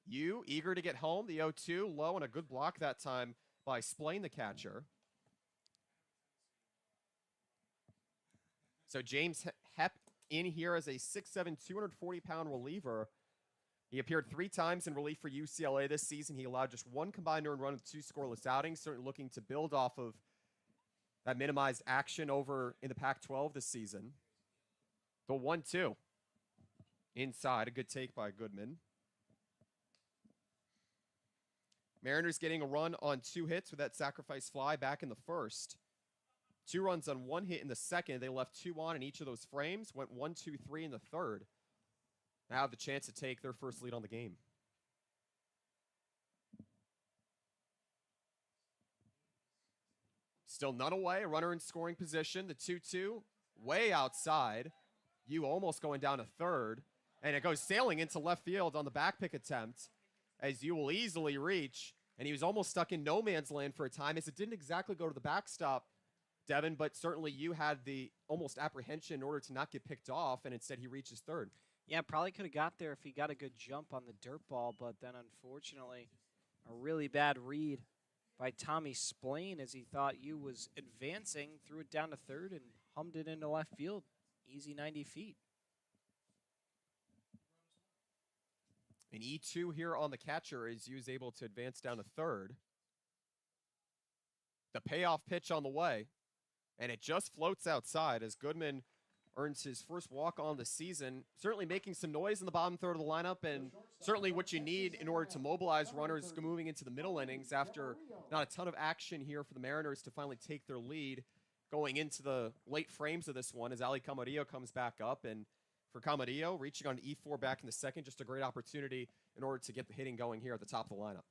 Speaker 2: Yu, eager to get home. The 0-2, low, and a good block that time by Splain, the catcher. So James Hep in here as a 6'7", 240-pound reliever. He appeared 3 times in relief for UCLA this season. He allowed just 1 combined earned run with 2 scoreless outings, certainly looking to build off of that minimized action over in the Pac-12 this season. The 1-2. Inside, a good take by Goodman. Mariners getting a run on 2 hits with that sacrifice fly back in the first. 2 runs on 1 hit in the second. They left 2 on in each of those frames. Went 1, 2, 3 in the third. Now have the chance to take their first lead on the game. Still none away. A runner in scoring position. The 2-2 way outside. Yu almost going down to third. And it goes sailing into left field on the back pick attempt, as Yu will easily reach. And he was almost stuck in no man's land for a time, as it didn't exactly go to the backstop, Devin, but certainly you had the almost apprehension in order to not get picked off, and instead he reaches third.
Speaker 1: Yeah, probably could have got there if he got a good jump on the dirt ball, but then unfortunately a really bad read by Tommy Splain as he thought Yu was advancing, threw it down to third and hummed it into left field. Easy 90 feet.
Speaker 2: An E2 here on the catcher as Yu's able to advance down to third. The payoff pitch on the way. And it just floats outside as Goodman earns his first walk on the season. Certainly making some noise in the bottom third of the lineup, and certainly what you need in order to mobilize runners moving into the middle innings after not a ton of action here for the Mariners to finally take their lead going into the late frames of this one as Ali Camarillo comes back up. And for Camarillo, reaching on E4 back in the second, just a great opportunity in order to get the hitting going here at the top of the lineup.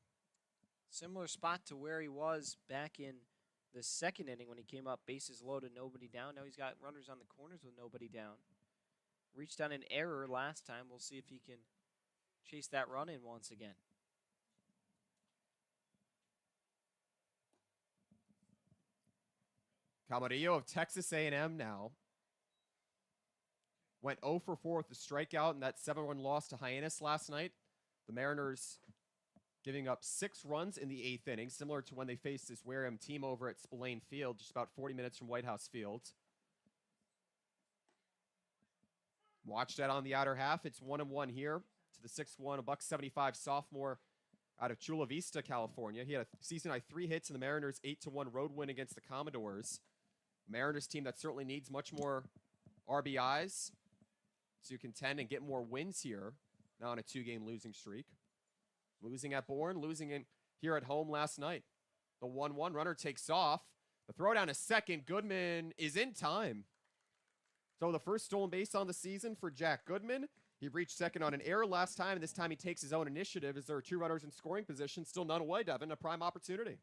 Speaker 1: Similar spot to where he was back in the second inning when he came up, bases loaded, nobody down. Now he's got runners on the corners with nobody down. Reached on an error last time. We'll see if he can chase that run in once again.
Speaker 2: Camarillo of Texas A&M now. Went 0 for 4 with the strikeout in that 7-run loss to Hyannis last night. The Mariners giving up 6 runs in the 8th inning, similar to when they faced this Wareham team over at Spillane Field, just about 40 minutes from White House Field. Watch that on the outer half. It's 1-1 here to the 6'1", $175 sophomore out of Chula Vista, California. He had a season-high 3 hits in the Mariners' 8-1 road win against the Commodores. Mariners team that certainly needs much more RBIs to contend and get more wins here, now on a 2-game losing streak. Losing at Bourne, losing in here at home last night. The 1-1 runner takes off. The throw down to second. Goodman is in time. So the first stolen base on the season for Jack Goodman. He reached second on an error last time, and this time he takes his own initiative as there are 2 runners in scoring position. Still none away, Devin. A prime opportunity.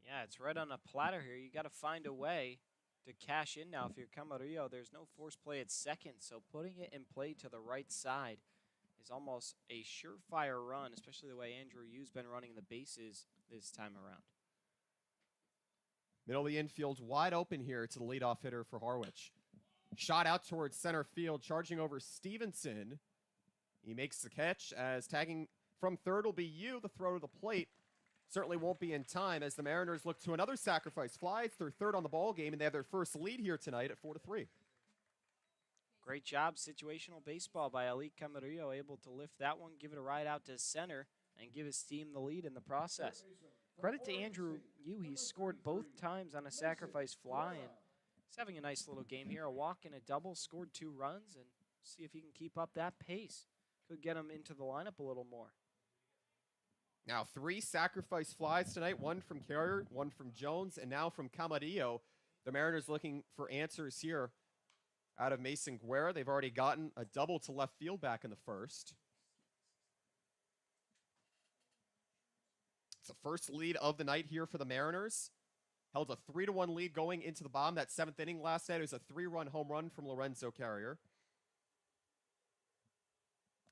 Speaker 1: Yeah, it's right on a platter here. You got to find a way to cash in now. If you're Camarillo, there's no force play at second, so putting it in play to the right side is almost a surefire run, especially the way Andrew Yu's been running the bases this time around.
Speaker 2: Middle of the infield wide open here to the leadoff hitter for Harwich. Shot out towards center field, charging over Stevenson. He makes the catch as tagging from third will be Yu. The throw to the plate certainly won't be in time as the Mariners look to another sacrifice fly. It's their third on the ball game, and they have their first lead here tonight at 4-3.
Speaker 1: Great job, situational baseball by Ali Camarillo, able to lift that one, give it a ride out to center, and give his team the lead in the process. Credit to Andrew Yu. He scored both times on a sacrifice fly, and he's having a nice little game here. A walk and a double, scored 2 runs, and see if he can keep up that pace. Could get him into the lineup a little more.
Speaker 2: Now 3 sacrifice flies tonight, 1 from Carrier, 1 from Jones, and now from Camarillo. The Mariners looking for answers here out of Mason Guerra. They've already gotten a double to left field back in the first. It's the first lead of the night here for the Mariners. Held a 3-1 lead going into the bottom. That 7th inning last night, it was a 3-run home run from Lorenzo Carrier.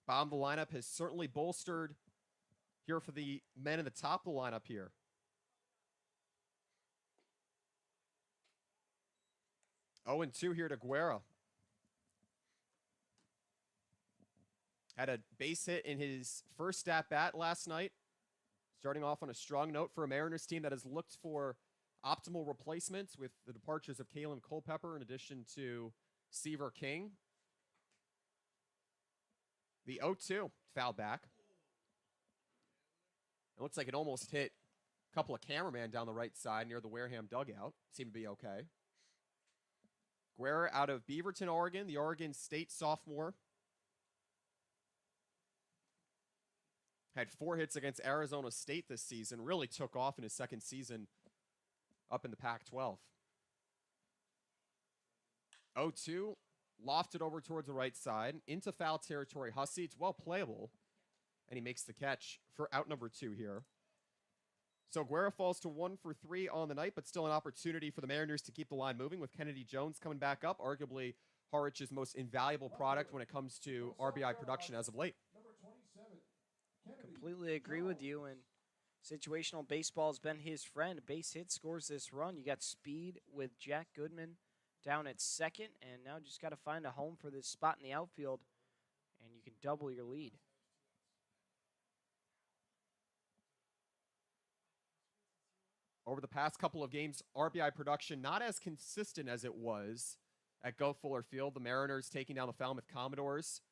Speaker 2: Bottom of the lineup has certainly bolstered here for the men in the top of the lineup here. Oh, and 2 here to Guerra. Had a base hit in his first at-bat last night. Starting off on a strong note for a Mariners team that has looked for optimal replacements with the departures of Kalen Culpepper in addition to Seaver King. The 0-2 foul back. It looks like it almost hit a couple of cameramen down the right side near the Wareham dugout. Seemed to be okay. Guerra out of Beaverton, Oregon, the Oregon State sophomore. Had 4 hits against Arizona State this season. Really took off in his second season up in the Pac-12. 0-2, lofted over towards the right side. Into foul territory, Hussey. It's well playable. And he makes the catch for out number 2 here. So Guerra falls to 1 for 3 on the night, but still an opportunity for the Mariners to keep the line moving with Kennedy Jones coming back up. Arguably Harwich's most invaluable product when it comes to RBI production as of late.
Speaker 1: Completely agree with you, and situational baseball has been his friend. Base hit scores this run. You got speed with Jack Goodman down at second, and now just got to find a home for this spot in the outfield, and you can double your lead.
Speaker 2: Over the past couple of games, RBI production not as consistent as it was at Go Fuller Field. The Mariners taking down the Falmouth Commodores.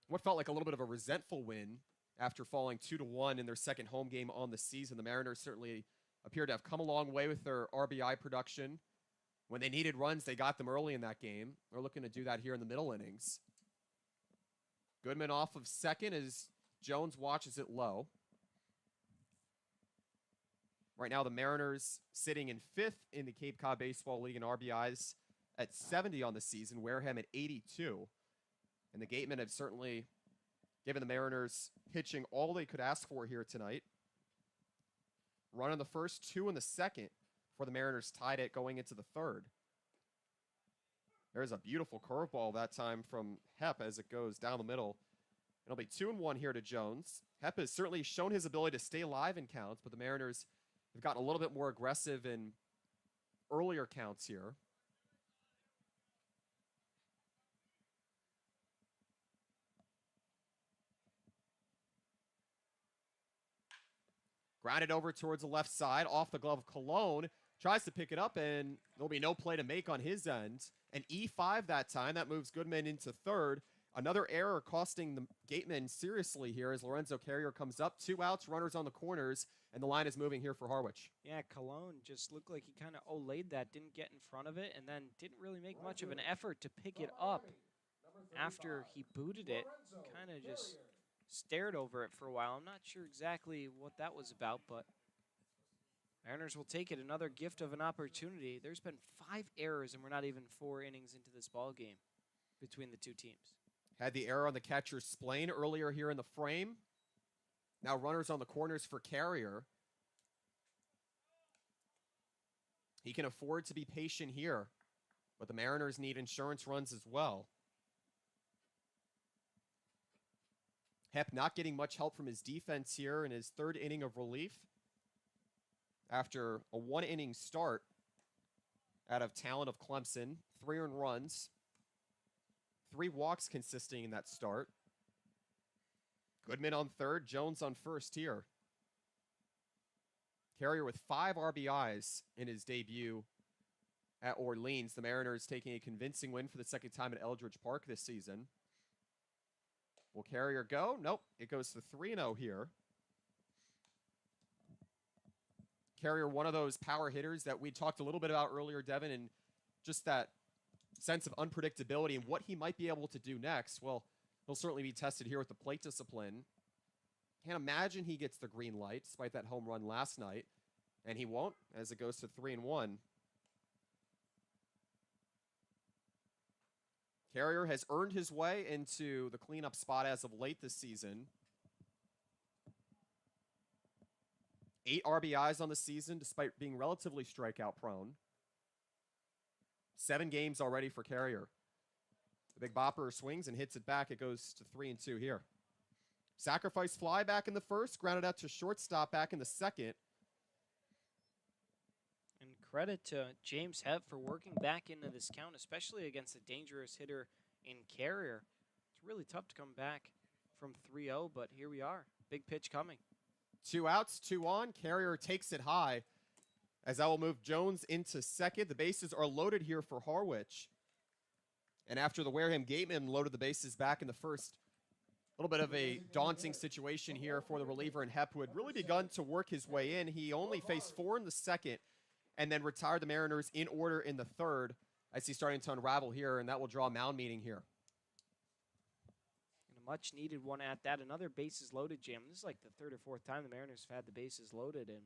Speaker 2: What felt like a little bit of a resentful win after falling 2-1 in their second home game on the season. The Mariners certainly appear to have come a long way with their RBI production. When they needed runs, they got them early in that game. They're looking to do that here in the middle innings. Goodman off of second as Jones watches it low. Right now, the Mariners sitting in 5th in the Cape Cod Baseball League in RBIs at 70 on the season. Wareham at 82. And the Gatemen have certainly given the Mariners pitching all they could ask for here tonight. Run in the first, 2 in the second before the Mariners tied it going into the third. There's a beautiful curveball that time from Hepp as it goes down the middle. It'll be 2-1 here to Jones. Hepp has certainly shown his ability to stay live in counts, but the Mariners have gotten a little bit more aggressive in earlier counts here. Grounded over towards the left side, off the glove of Cologne. Tries to pick it up, and there'll be no play to make on his end. An E5 that time. That moves Goodman into third. Another error costing the Gatemen seriously here as Lorenzo Carrier comes up. 2 outs, runners on the corners, and the line is moving here for Harwich.
Speaker 1: Yeah, Cologne just looked like he kind of olayed that, didn't get in front of it, and then didn't really make much of an effort to pick it up after he booted it. Kind of just stared over it for a while. I'm not sure exactly what that was about, but Mariners will take it. Another gift of an opportunity. There's been 5 errors, and we're not even 4 innings into this ball game between the two teams.
Speaker 2: Had the error on the catcher's spleen earlier here in the frame. Now runners on the corners for Carrier. He can afford to be patient here, but the Mariners need insurance runs as well. Hep not getting much help from his defense here in his 3rd inning of relief. After a 1-inning start out of Talent of Clemson, 3 earned runs, 3 walks consisting in that start. Goodman on 3rd, Jones on 1st here. Carrier with 5 RBIs in his debut at Orleans. The Mariners taking a convincing win for the 2nd time at Eldridge Park this season. Will Carrier go? Nope. It goes to 3-0 here. Carrier, one of those power hitters that we talked a little bit about earlier, Devin, and just that sense of unpredictability and what he might be able to do next. Well, he'll certainly be tested here with the plate discipline. Can't imagine he gets the green light despite that home run last night. And he won't as it goes to 3-1. Carrier has earned his way into the cleanup spot as of late this season. 8 RBIs on the season despite being relatively strikeout prone. 7 games already for Carrier. The big bopper swings and hits it back. It goes to 3-2 here. Sacrifice fly back in the 1st, grounded out to shortstop back in the 2nd.
Speaker 1: And credit to James Hebb for working back into this count, especially against a dangerous hitter in Carrier. It's really tough to come back from 3-0, but here we are. Big pitch coming.
Speaker 2: 2 outs, 2 on. Carrier takes it high as I will move Jones into 2nd. The bases are loaded here for Harwich. And after the Wareham Gatemen loaded the bases back in the 1st, a little bit of a daunting situation here for the reliever in Hep, who had really begun to work his way in. He only faced 4 in the 2nd and then retired the Mariners in order in the 3rd as he's starting to unravel here, and that will draw a mound meeting here.
Speaker 1: And a much-needed one at that. Another bases loaded jam. This is like the 3rd or 4th time the Mariners have had the bases loaded. And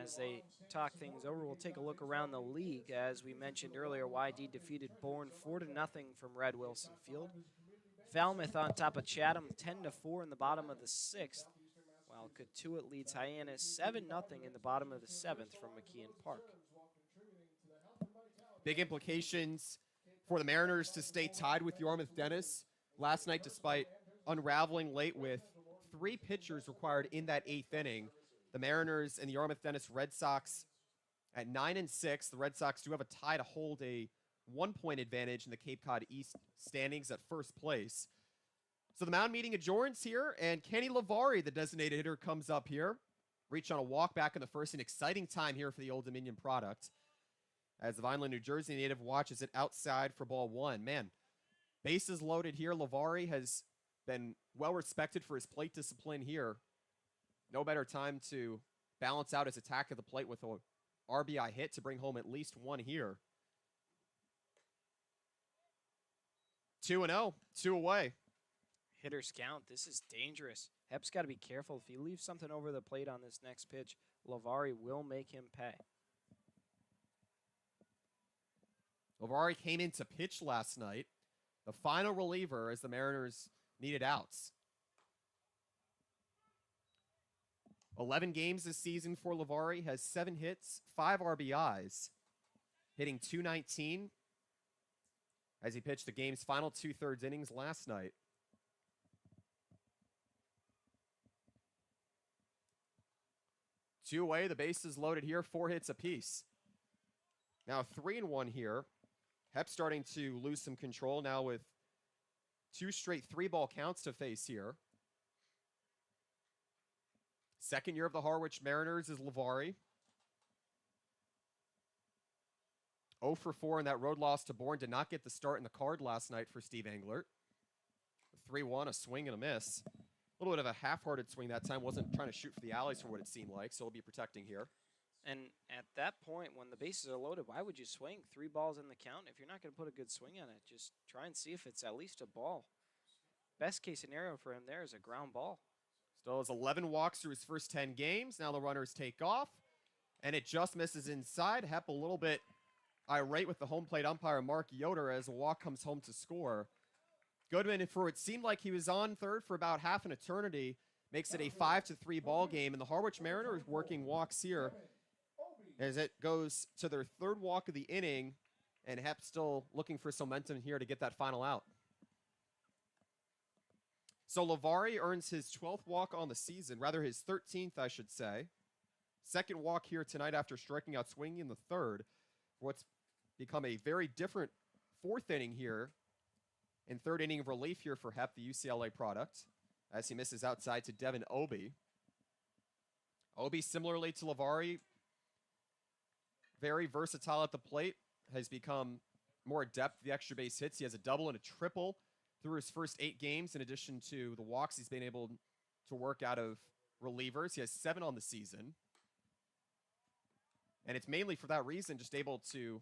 Speaker 1: as they talk things over, we'll take a look around the league. As we mentioned earlier, YD defeated Bourne 4-0 from Red Wilson Field. Falmouth on top of Chatham 10-4 in the bottom of the 6th, while Cotuit leads Hyannis 7-0 in the bottom of the 7th from McKeon Park.
Speaker 2: Big implications for the Mariners to stay tied with Yarmouth Dennis last night, despite unraveling late with 3 pitchers required in that 8th inning. The Mariners and the Yarmouth Dennis Red Sox at 9-6. The Red Sox do have a tie to hold a 1-point advantage in the Cape Cod East standings at 1st place. So the mound meeting adjourns here, and Kenny Lavari, the designated hitter, comes up here. Reach on a walk back in the 1st. An exciting time here for the Old Dominion product, as the Vineland, New Jersey native watches it outside for ball 1. Man, bases loaded here. Lavari has been well respected for his plate discipline here. No better time to balance out his attack of the plate with a RBI hit to bring home at least 1 here. 2-0, 2 away.
Speaker 1: Hitters count. This is dangerous. Hep's got to be careful. If he leaves something over the plate on this next pitch, Lavari will make him pay.
Speaker 2: Lavari came in to pitch last night, the final reliever as the Mariners needed outs. 11 games this season for Lavari, has 7 hits, 5 RBIs, hitting .219 as he pitched the game's final 2/3 innings last night. Two away, the bases loaded here, 4 hits apiece. Now 3-1 here. Hep starting to lose some control now with 2 straight 3-ball counts to face here. 2nd year of the Harwich Mariners is Lavari. 0 for 4 in that road loss to Bourne. Did not get the start in the card last night for Steve Englert. 3-1, a swing and a miss. A little bit of a half-hearted swing that time. Wasn't trying to shoot for the alleys for what it seemed like, so he'll be protecting here.
Speaker 1: And at that point, when the bases are loaded, why would you swing 3 balls in the count? If you're not going to put a good swing on it, just try and see if it's at least a ball. Best case scenario for him there is a ground ball.
Speaker 2: Still has 11 walks through his first 10 games. Now the runners take off, and it just misses inside. Hep a little bit irate with the home plate umpire, Mark Yoder, as a walk comes home to score. Goodman, for it seemed like he was on third for about half an eternity, makes it a 5-3 ball game, and the Harwich Mariners working walks here as it goes to their third walk of the inning, and Hep still looking for some momentum here to get that final out. So Lavari earns his 12th walk on the season, rather his 13th, I should say. Second walk here tonight after striking out swinging in the third. What's become a very different fourth inning here, and third inning of relief here for Hep, the UCLA product, as he misses outside to Devin Obi. Obi, similarly to Lavari, very versatile at the plate, has become more adept at the extra base hits. He has a double and a triple through his first 8 games, in addition to the walks he's been able to work out of relievers. He has 7 on the season. And it's mainly for that reason, just able to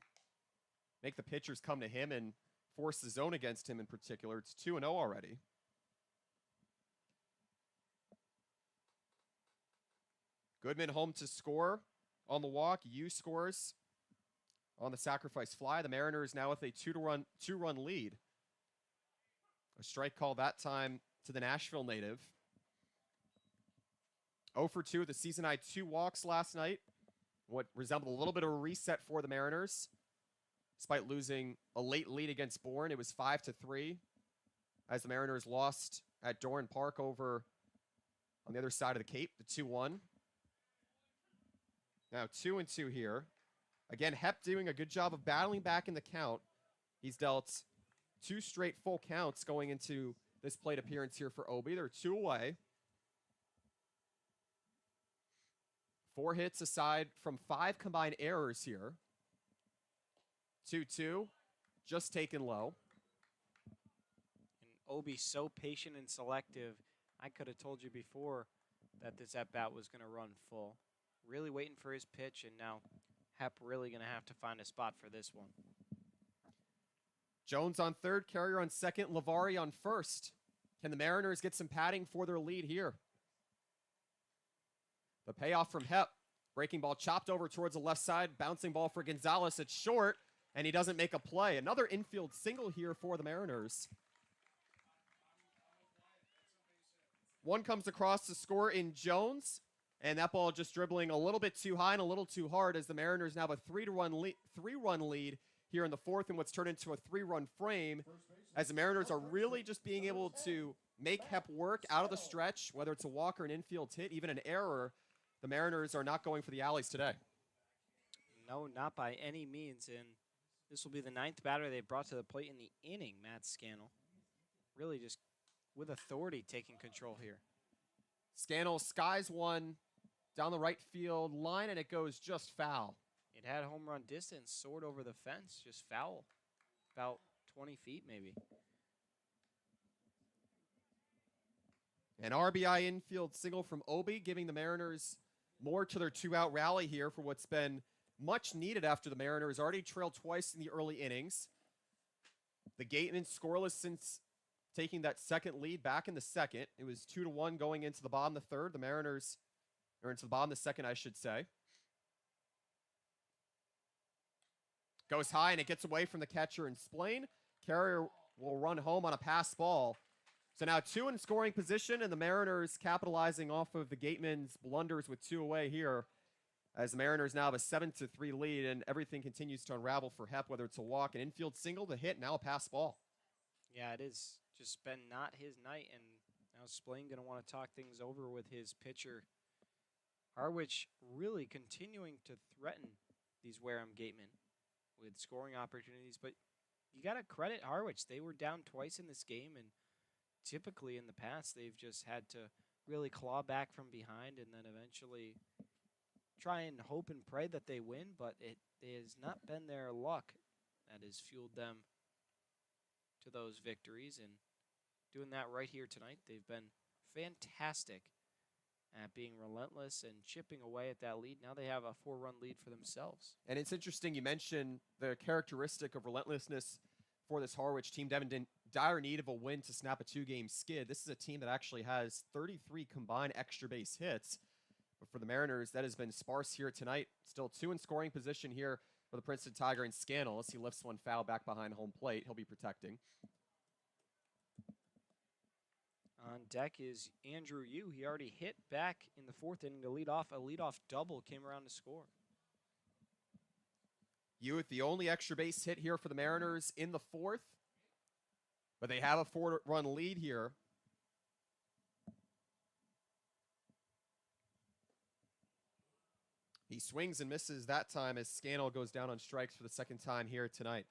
Speaker 2: make the pitchers come to him and force the zone against him in particular. It's 2-0 already. Goodman home to score on the walk. Yu scores on the sacrifice fly. The Mariners now with a 2-run lead. A strike call that time to the Nashville native. 0 for 2 with the season high 2 walks last night. What resembled a little bit of a reset for the Mariners. Despite losing a late lead against Bourne, it was 5-3 as the Mariners lost at Doran Park over on the other side of the Cape, the 2-1. Now 2-2 here. Again, Hep doing a good job of battling back in the count. He's dealt 2 straight full counts going into this plate appearance here for Obi. They're 2 away. 4 hits aside from 5 combined errors here. 2-2, just taken low.
Speaker 1: And Obi's so patient and selective. I could have told you before that this at-bat was going to run full. Really waiting for his pitch, and now Hep really going to have to find a spot for this one.
Speaker 2: Jones on third, Carrier on second, Lavari on first. Can the Mariners get some padding for their lead here? The payoff from Hep. Breaking ball chopped over towards the left side. Bouncing ball for Gonzalez. It's short, and he doesn't make a play. Another infield single here for the Mariners. One comes across to score in Jones, and that ball just dribbling a little bit too high and a little too hard as the Mariners now have a 3-run lead here in the fourth in what's turned into a 3-run frame, as the Mariners are really just being able to make Hep work out of the stretch, whether it's a walk or an infield hit, even an error. The Mariners are not going for the alleys today.
Speaker 1: No, not by any means, and this will be the 9th batter they brought to the plate in the inning, Matt Scannell. Really just with authority taking control here.
Speaker 2: Scannell skies one down the right field line, and it goes just foul.
Speaker 1: It had home run distance, soared over the fence, just foul. About 20 feet maybe.
Speaker 2: An RBI infield single from Obi, giving the Mariners more to their 2-out rally here for what's been much needed after the Mariners already trailed twice in the early innings. The Gatemen scoreless since taking that second lead back in the second. It was 2-1 going into the bottom of the third. The Mariners, or into the bottom of the second, I should say. Goes high, and it gets away from the catcher and Splain. Carrier will run home on a pass ball. So now 2 in scoring position, and the Mariners capitalizing off of the Gatemen's blunders with 2 away here, as the Mariners now have a 7-3 lead, and everything continues to unravel for Hep, whether it's a walk, an infield single, the hit, now a pass ball.
Speaker 1: Yeah, it is just been not his night, and now Splain going to want to talk things over with his pitcher. Harwich really continuing to threaten these Wareham Gatemen with scoring opportunities, but you got to credit Harwich. They were down twice in this game, and typically in the past they've just had to really claw back from behind and then eventually try and hope and pray that they win, but it has not been their luck that has fueled them to those victories, and doing that right here tonight. They've been fantastic at being relentless and chipping away at that lead. Now they have a 4-run lead for themselves.
Speaker 2: And it's interesting you mentioned the characteristic of relentlessness for this Harwich team. dire need of a win to snap a 2-game skid. This is a team that actually has 33 combined extra base hits. But for the Mariners, that has been sparse here tonight. Still 2 in scoring position here for the Princeton Tiger and Scannell as he lifts one foul back behind home plate. He'll be protecting.
Speaker 1: On deck is Andrew Yu. He already hit back in the 4th inning to lead off. A leadoff double came around to score.
Speaker 2: Yu with the only extra base hit here for the Mariners in the 4th. But they have a 4-run lead here. He swings and misses that time as Scannell goes down on strikes for the 2nd time here tonight.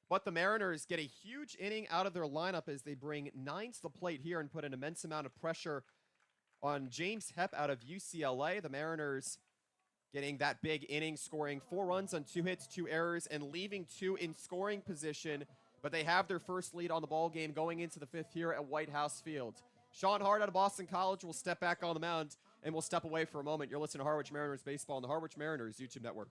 Speaker 2: But the Mariners get a huge inning out of their lineup as they bring 9 to the plate here and put an immense amount of pressure on James Hepp out of UCLA. The Mariners getting that big inning, scoring 4 runs on 2 hits, 2 errors, and leaving 2 in scoring position. But they have their first lead on the ball game going into the 5th here at White House Field. Sean Hart out of Boston College will step back on the mound, and we'll step away for a moment. You're listening to Harwich Mariners Baseball on the Harwich Mariners YouTube network.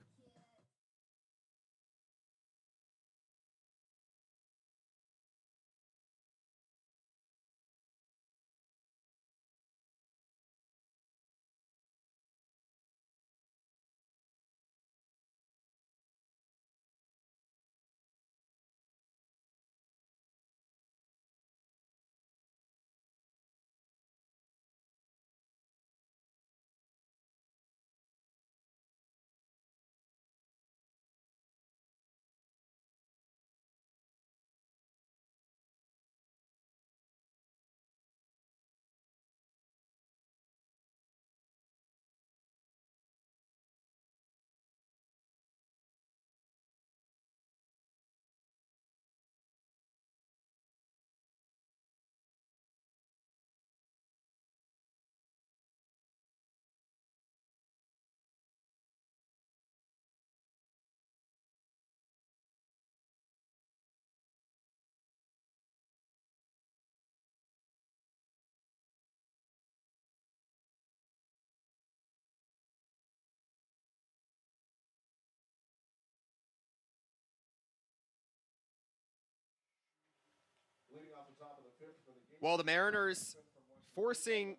Speaker 3: Leading off the top of the 5th for the game.
Speaker 2: Well, the Mariners forcing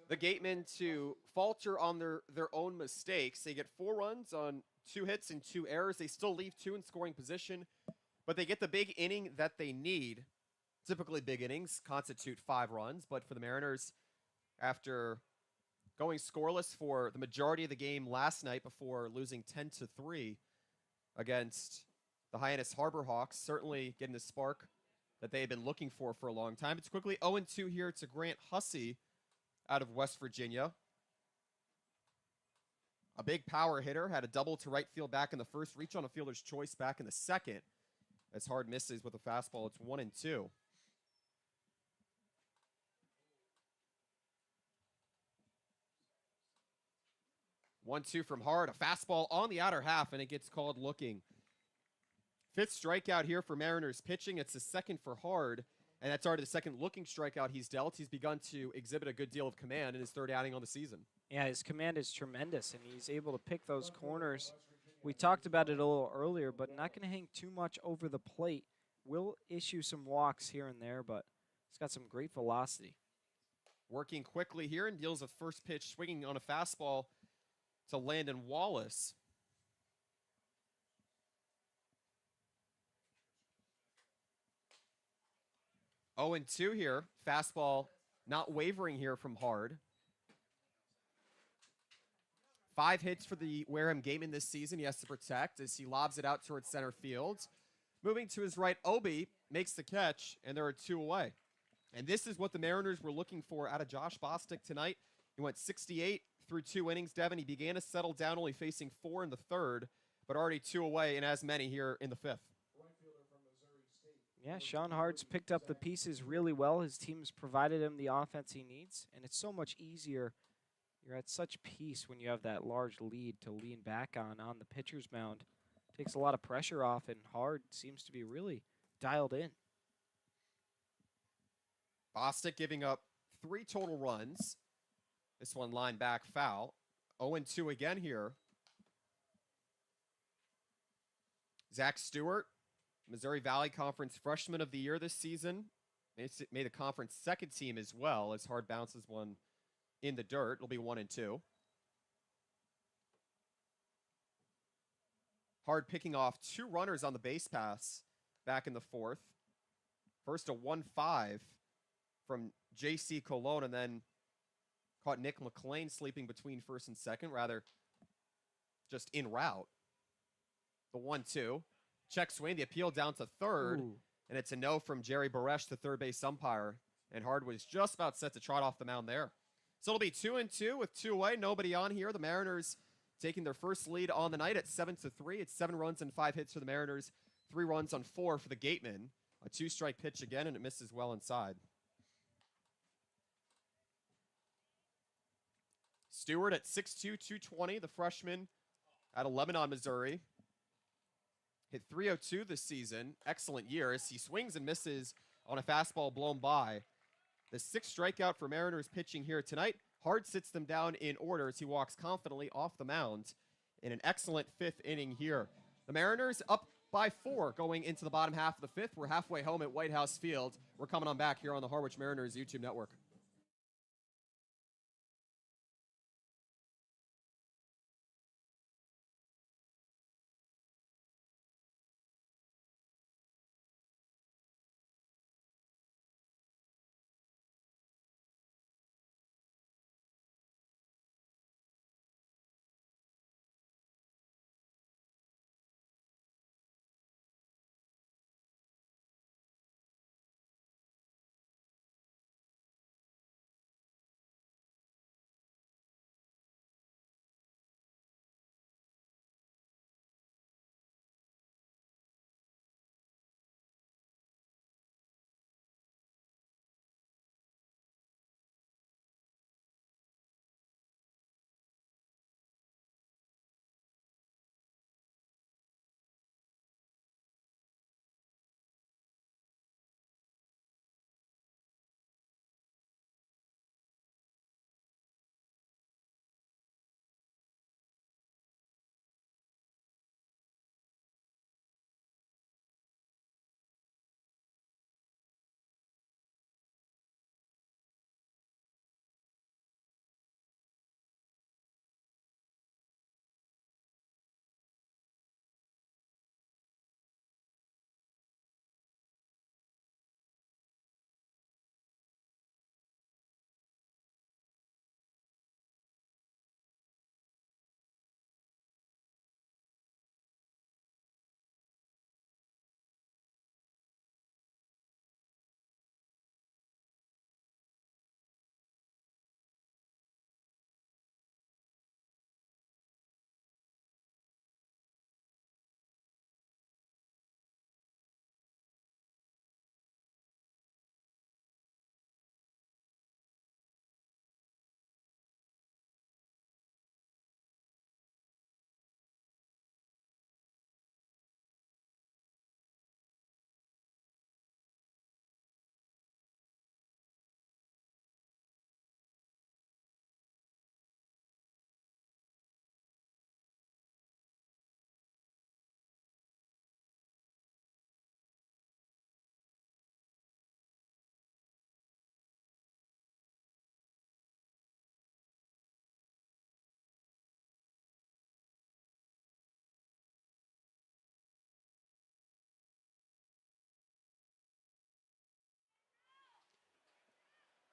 Speaker 2: the Gatemen to falter on their own mistakes. They get 4 runs on 2 hits and 2 errors. They still leave 2 in scoring position, but they get the big inning that they need. Typically, big innings constitute 5 runs, but for the Mariners, after going scoreless for the majority of the game last night before losing 10-3 against the Hyannis Harbor Hawks, certainly getting the spark that they had been looking for a long time. It's quickly 0-2 here to Grant Hussey out of West Virginia. A big power hitter, had a double to right field back in the 1st, reach on a fielder's choice back in the 2nd. As Hard misses with a fastball, it's 1-2. One-two from Hard, a fastball on the outer half, and it gets called looking. 5th strikeout here for Mariners pitching. It's the 2nd for Hard, and that's already the 2nd looking strikeout he's dealt. He's begun to exhibit a good deal of command in his 3rd outing on the season.
Speaker 1: Yeah, his command is tremendous, and he's able to pick those corners. We talked about it a little earlier, but not going to hang too much over the plate. Will issue some walks here and there, but he's got some great velocity.
Speaker 2: Working quickly here and deals with first pitch, swinging on a fastball to Landon Wallace. Oh, and 2 here. Fastball not wavering here from Hard. 5 hits for the Wareham Gatemen this season. He has to protect as he lobs it out towards center field. Moving to his right, Obi makes the catch, and there are 2 away. And this is what the Mariners were looking for out of Josh Bostic tonight. He went 68 through 2 innings, Devin. He began to settle down, only facing 4 in the 3rd, but already 2 away and as many here in the 5th.
Speaker 1: Yeah, Sean Hart's picked up the pieces really well. His team's provided him the offense he needs, and it's so much easier. You're at such peace when you have that large lead to lean back on the pitcher's mound. Takes a lot of pressure off, and Hart seems to be really dialed in.
Speaker 2: Bostic giving up 3 total runs. This one line back foul. 0-2 again here. Zach Stewart Missouri Valley Conference Freshman of the Year this season. Made the conference second team as well, as Hard bounces one in the dirt. It'll be 1-2. Hard picking off 2 runners on the base pass back in the 4th. First a 1-5 from J.C. Colon, and then caught Nick McLean sleeping between first and second, rather just en route. The 1-2. Check swing, the appeal down to third, and it's a no from Jerry Baresh, the third base umpire, and Hard was just about set to trot off the mound there. So it'll be 2-2 with 2 away, nobody on here. The Mariners taking their first lead on the night at 7-3. It's 7 runs and 5 hits for the Mariners, 3 runs on 4 for the Gatemen. A 2-strike pitch again, and it misses well inside. Stewart at 6'2", 220, the freshman at 11 on Missouri. Hit .302 this season. Excellent year as he swings and misses on a fastball blown by. The 6th strikeout for Mariners pitching here tonight. Hard sits them down in order as he walks confidently off the mound in an excellent 5th inning here. The Mariners up by 4 going into the bottom half of the 5th. We're halfway home at White House Field. We're coming on back here on the Harwich Mariners YouTube network.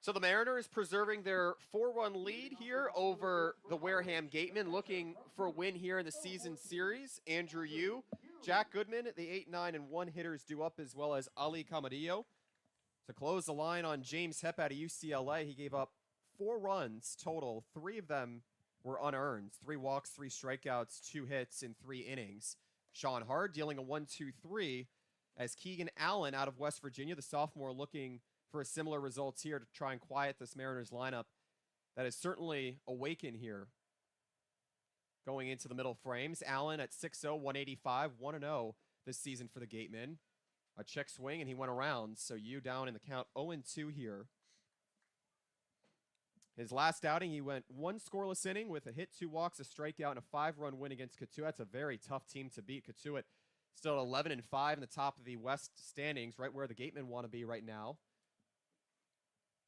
Speaker 2: So the Mariners preserving their 4-run lead here over the Wareham Gatemen, looking for a win here in the season series. Andrew Yu, Jack Goodman, the 8, 9, and 1 hitters due up, as well as Ali Camarillo. To close the line on James Hepp out of UCLA, he gave up 4 runs total. 3 of them were unearned. 3 walks, 3 strikeouts, 2 hits in 3 innings. Sean Hard dealing a 1-2-3 as Keegan Allen out of West Virginia, the sophomore, looking for similar results here to try and quiet this Mariners lineup that is certainly awakened here going into the middle frames. Allen at 6'0", 185, 1-0 this season for the Gatemen. A check swing, and he went around, so you down in the count 0-2 here. His last outing, he went 1 scoreless inning with a hit, 2 walks, a strikeout, and a 5-run win against Cotuit. That's a very tough team to beat. Cotuit Still at 11-5 in the top of the West standings, right where the Gatemen want to be right now.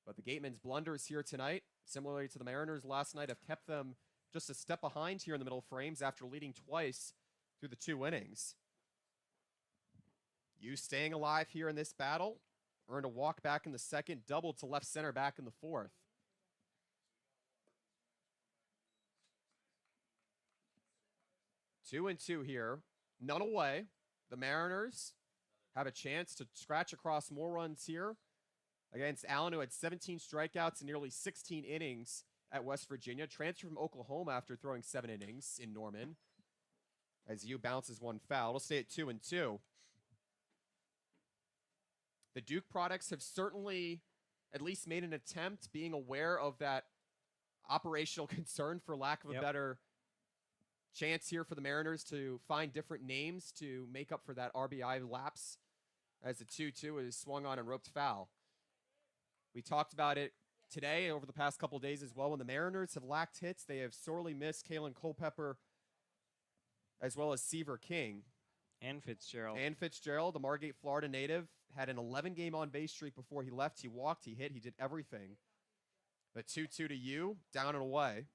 Speaker 2: But the Gatemen's blunders here tonight, similarly to the Mariners last night, have kept them just a step behind here in the middle frames after leading twice through the 2 innings. You staying alive here in this battle. Earned a walk back in the second, doubled to left center back in the fourth. Two and two here. None away. The Mariners have a chance to scratch across more runs here against Allen, who had 17 strikeouts and nearly 16 innings at West Virginia. Transferred from Oklahoma after throwing 7 innings in Norman. As you bounces one foul. It'll stay at 2 and 2. The Duke products have certainly at least made an attempt, being aware of that operational concern, for lack of a better chance here for the Mariners to find different names to make up for that RBI lapse as the 2-2 is swung on and roped foul. We talked about it today over the past couple of days as well. When the Mariners have lacked hits, they have sorely missed Kalen Culpepper as well as Seaver King.
Speaker 1: And Fitzgerald.
Speaker 2: The Margate, Florida native, had an 11-game on-base streak before he left. He walked, he hit, he did everything. The 2-2 to you, down and away.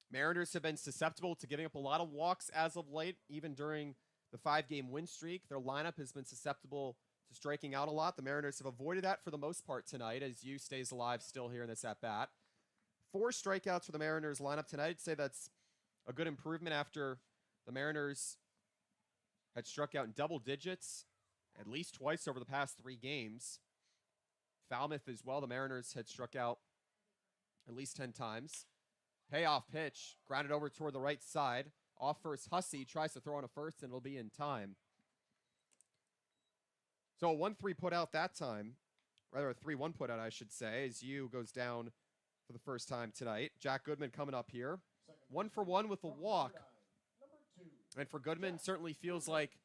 Speaker 2: Mariners have been susceptible to giving up a lot of walks as of late, even during the 5-game win streak. Their lineup has been susceptible to striking out a lot. The Mariners have avoided that for the most part tonight, as you stays alive still here in this at-bat. 4 strikeouts for the Mariners lineup tonight. I'd say that's a good improvement after the Mariners had struck out in double digits at least twice over the past 3 games. Falmouth as well. The Mariners had struck out at least 10 times. Payoff pitch, grounded over toward the right side. Off first, Hussey tries to throw on a first, and it'll be in time. So a 1-3 put out that time. Rather, a 3-1 put out, I should say, as you goes down for the first time tonight. Jack Goodman coming up here. 1 for 1 with a walk. And for Goodman, certainly feels like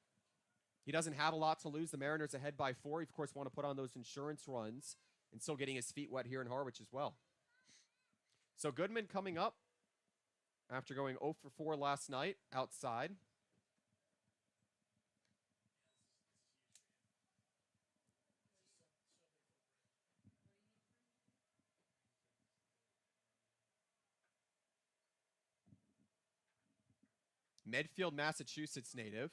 Speaker 2: he doesn't have a lot to lose. The Mariners ahead by 4. He, of course, want to put on those insurance runs and still getting his feet wet here in Harwich as well. So Goodman coming up after going 0 for 4 last night outside. Medfield, Massachusetts native.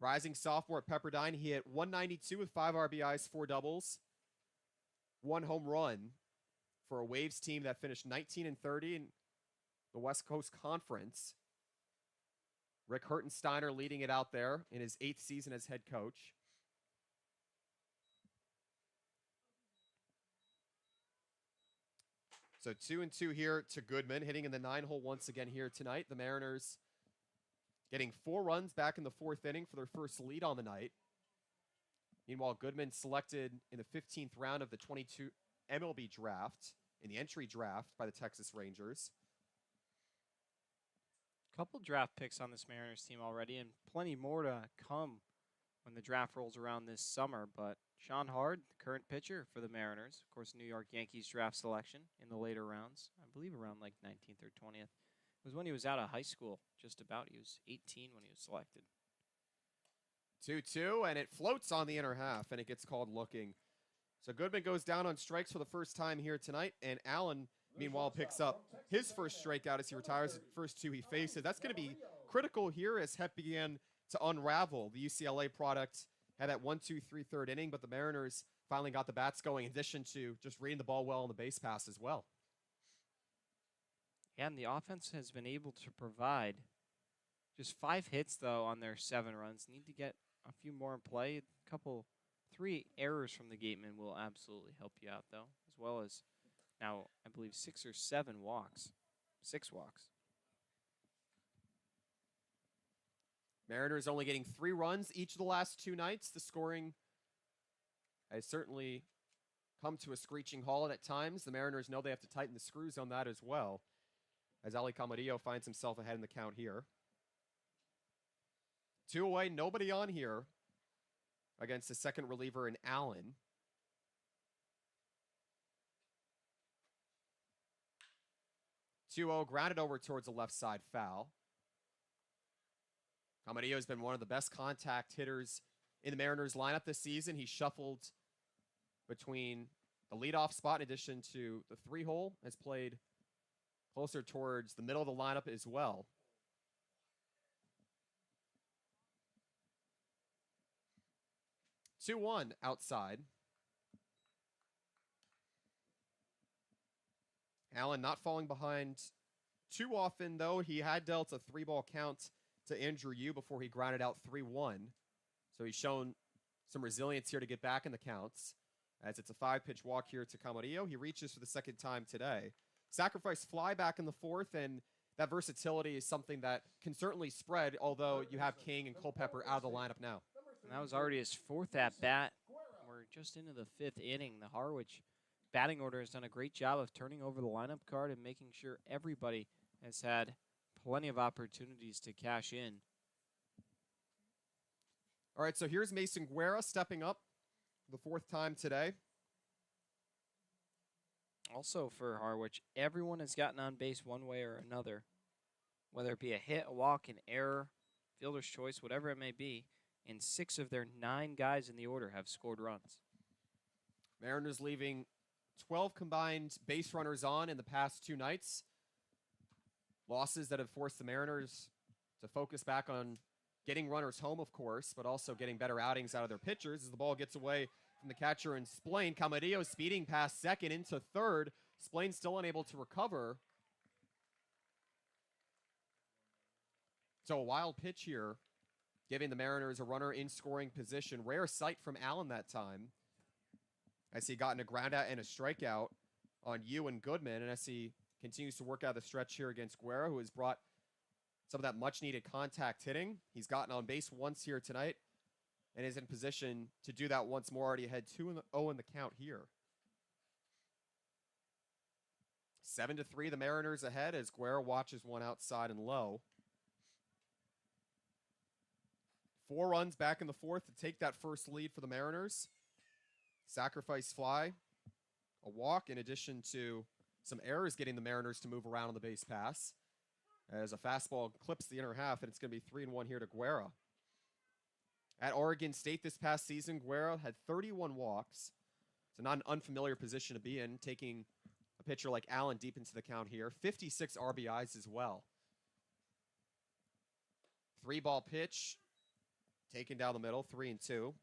Speaker 2: Rising sophomore at Pepperdine. He hit 192 with 5 RBIs, 4 doubles, 1 home run for a Waves team that finished 19-30 in the West Coast Conference. Rick Hertensteiner leading it out there in his 8th season as head coach. So 2-2 here to Goodman, hitting in the 9-hole once again here tonight. The Mariners getting 4 runs back in the 4th inning for their first lead on the night. Meanwhile, Goodman selected in the 15th round of the 22 MLB draft, in the entry draft by the Texas Rangers.
Speaker 1: Couple draft picks on this Mariners team already, and plenty more to come when the draft rolls around this summer. But Sean Hard, the current pitcher for the Mariners, of course, New York Yankees draft selection in the later rounds, I believe around like 19th or 20th. It was when he was out of high school, just about. He was 18 when he was selected.
Speaker 2: 2-2, and it floats on the inner half, and it gets called looking. So Goodman goes down on strikes for the first time here tonight, and Allen, meanwhile, picks up his first strikeout as he retires the first 2 he faces. That's going to be critical here as Hep began to unravel. The UCLA product had that 1-2-3 third inning, but the Mariners finally got the bats going, in addition to just reading the ball well on the base pass as well.
Speaker 1: Yeah, and the offense has been able to provide just 5 hits, though, on their 7 runs. Need to get a few more in play. 3 errors from the Gatemen will absolutely help you out, though, as well as now, I believe, 6 or 7 walks. 6 walks.
Speaker 2: Mariners only getting 3 runs each of the last 2 nights. The scoring has certainly come to a screeching halt at times. The Mariners know they have to tighten the screws on that as well, as Ali Camarillo finds himself ahead in the count here. 2 away, nobody on here against the second reliever in Allen. 2-0, grounded over towards the left side foul. Camarillo has been one of the best contact hitters in the Mariners lineup this season. He shuffled between the leadoff spot in addition to the 3-hole, has played closer towards the middle of the lineup as well. Two-one outside. Allen not falling behind too often, though. He had dealt a 3-ball count to Andrew Yu before he grounded out 3-1. So he's shown some resilience here to get back in the counts. As it's a 5-pitch walk here to Camarillo. He reaches for the second time today. Sacrifice fly back in the fourth, and that versatility is something that can certainly spread, although you have King and Culpepper out of the lineup now.
Speaker 1: And that was already his 4th at-bat. We're just into the 5th inning. The Harwich batting order has done a great job of turning over the lineup card and making sure everybody has had plenty of opportunities to cash in.
Speaker 2: All right, so here's Mason Guerra stepping up the 4th time today.
Speaker 1: Also for Harwich, everyone has gotten on base one way or another, whether it be a hit, a walk, an error, fielder's choice, whatever it may be. And 6 of their 9 guys in the order have scored runs.
Speaker 2: Mariners leaving 12 combined base runners on in the past 2 nights. Losses that have forced the Mariners to focus back on getting runners home, of course, but also getting better outings out of their pitchers as the ball gets away from the catcher and Splain. Camarillo speeding past second into third. Splain still unable to recover. So a wild pitch here, giving the Mariners a runner in scoring position. Rare sight from Allen that time, as he gotten a ground out and a strikeout on Yu and Goodman, and as he continues to work out the stretch here against Guerra, who has brought some of that much-needed contact hitting. He's gotten on base once here tonight and is in position to do that once more. Already had 2-0 in the count here. 7-3, the Mariners ahead as Guerra watches one outside and low. 4 runs back in the 4th to take that first lead for the Mariners. Sacrifice fly, a walk, in addition to some errors getting the Mariners to move around on the base pass. As a fastball clips the inner half, and it's going to be 3-1 here to Guerra. At Oregon State this past season, Guerra had 31 walks. It's not an unfamiliar position to be in, taking a pitcher like Allen deep into the count here. 56 RBIs as well. 3-ball pitch, taken down the middle, 3-2.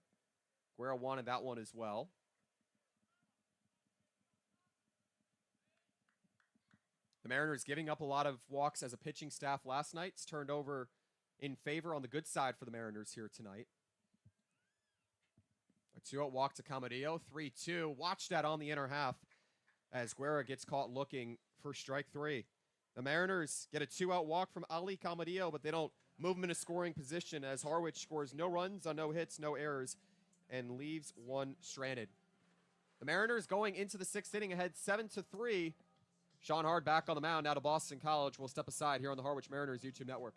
Speaker 2: Guerra wanted that one as well. The Mariners giving up a lot of walks as a pitching staff last night. It's turned over in favor on the good side for the Mariners here tonight. A 2-out walk to Camarillo, 3-2. Watch that on the inner half as Guerra gets caught looking for strike 3. The Mariners get a 2-out walk from Ali Camarillo, but they don't move him in a scoring position as Harwich scores no runs on no hits, no errors, and leaves one stranded. The Mariners going into the 6th inning ahead 7-3. Sean Hard back on the mound now to Boston College. We'll step aside here on the Harwich Mariners YouTube network.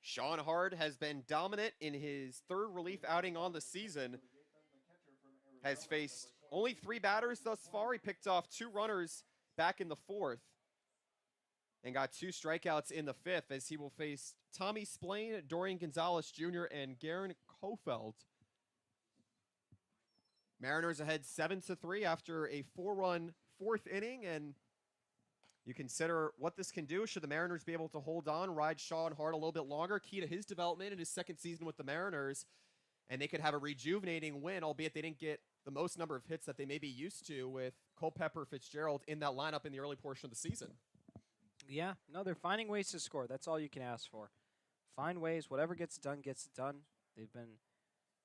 Speaker 2: Sean Hard has been dominant in his 3rd relief outing on the season. Has faced only 3 batters thus far. He picked off 2 runners back in the fourth and got 2 strikeouts in the fifth as he will face Tommy Splain, Dorian Gonzalez Jr., and Garen Kofeld. Mariners ahead 7-3 after a 4-run fourth inning, and you consider what this can do. Should the Mariners be able to hold on, ride Sean Hart a little bit longer, key to his development in his second season with the Mariners, and they could have a rejuvenating win, albeit they didn't get the most number of hits that they may be used to with Culpepper, Fitzgerald in that lineup in the early portion of the season.
Speaker 1: Yeah, no, they're finding ways to score. That's all you can ask for. Find ways. Whatever gets done, gets done. They've been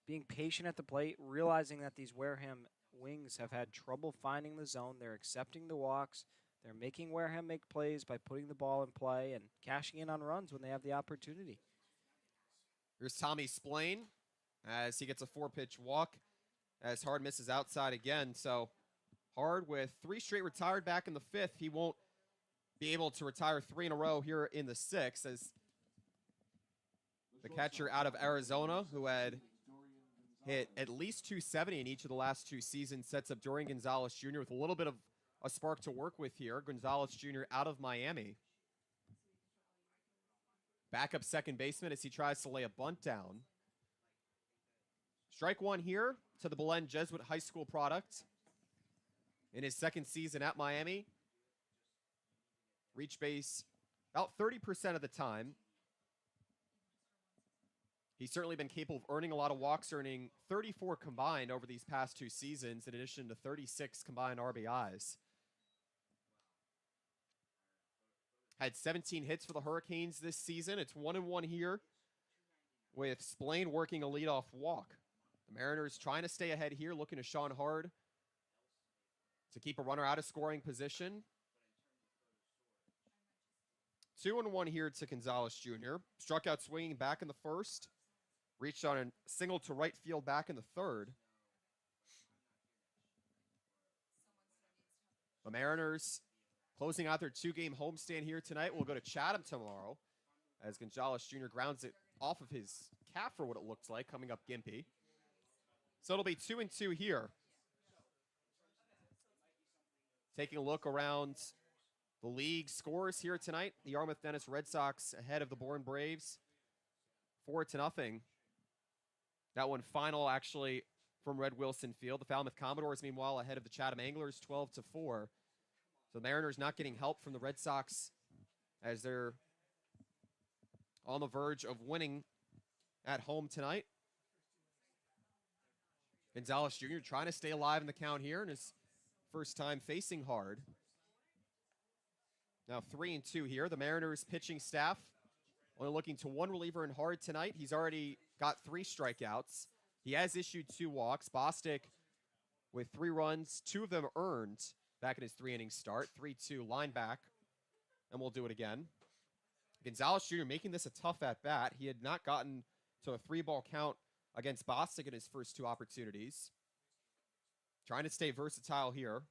Speaker 1: being patient at the plate, realizing that these Wareham wings have had trouble finding the zone. They're accepting the walks. They're making Wareham make plays by putting the ball in play and cashing in on runs when they have the opportunity.
Speaker 2: Here's Tommy Splain as he gets a 4-pitch walk as Hard misses outside again. So Hard with 3 straight retired back in the fifth. He won't be able to retire 3 in a row here in the sixth as the catcher out of Arizona, who had hit at least 270 in each of the last 2 seasons, sets up Dorian Gonzalez Jr. with a little bit of a spark to work with here. Gonzalez Jr. out of Miami. Backup second baseman as he tries to lay a bunt down. Strike one here to the Belen Jesuit High School product in his second season at Miami. Reach base about 30% of the time. He's certainly been capable of earning a lot of walks, earning 34 combined over these past 2 seasons, in addition to 36 combined RBIs. Had 17 hits for the Hurricanes this season. It's 1-1 here with Splain working a leadoff walk. The Mariners trying to stay ahead here, looking to Sean Hard to keep a runner out of scoring position. 2-1 here to Gonzalez Jr. Struck out swinging back in the first. Reached on a single to right field back in the third. The Mariners closing out their 2-game homestand here tonight. We'll go to Chatham tomorrow as Gonzalez Jr. grounds it off of his calf for what it looks like, coming up gimpy. So it'll be 2-2 here. Taking a look around the league scores here tonight. The Yarmouth Dennis Red Sox ahead of the Bourne Braves 4-0. That one final actually from Red Wilson Field. The Falmouth Commodores, meanwhile, ahead of the Chatham Anglers 12-4. So the Mariners not getting help from the Red Sox as they're on the verge of winning at home tonight. Gonzalez Jr. trying to stay alive in the count here in his first time facing Hard. Now 3-2 here. The Mariners pitching staff only looking to 1 reliever in Hard tonight. He's already got 3 strikeouts. He has issued 2 walks. Bostic with 3 runs, 2 of them earned back in his 3-inning start. 3-2 line back, and we'll do it again. Gonzalez Jr. making this a tough at-bat. He had not gotten to a 3-ball count against Bostic in his first 2 opportunities. Trying to stay versatile here.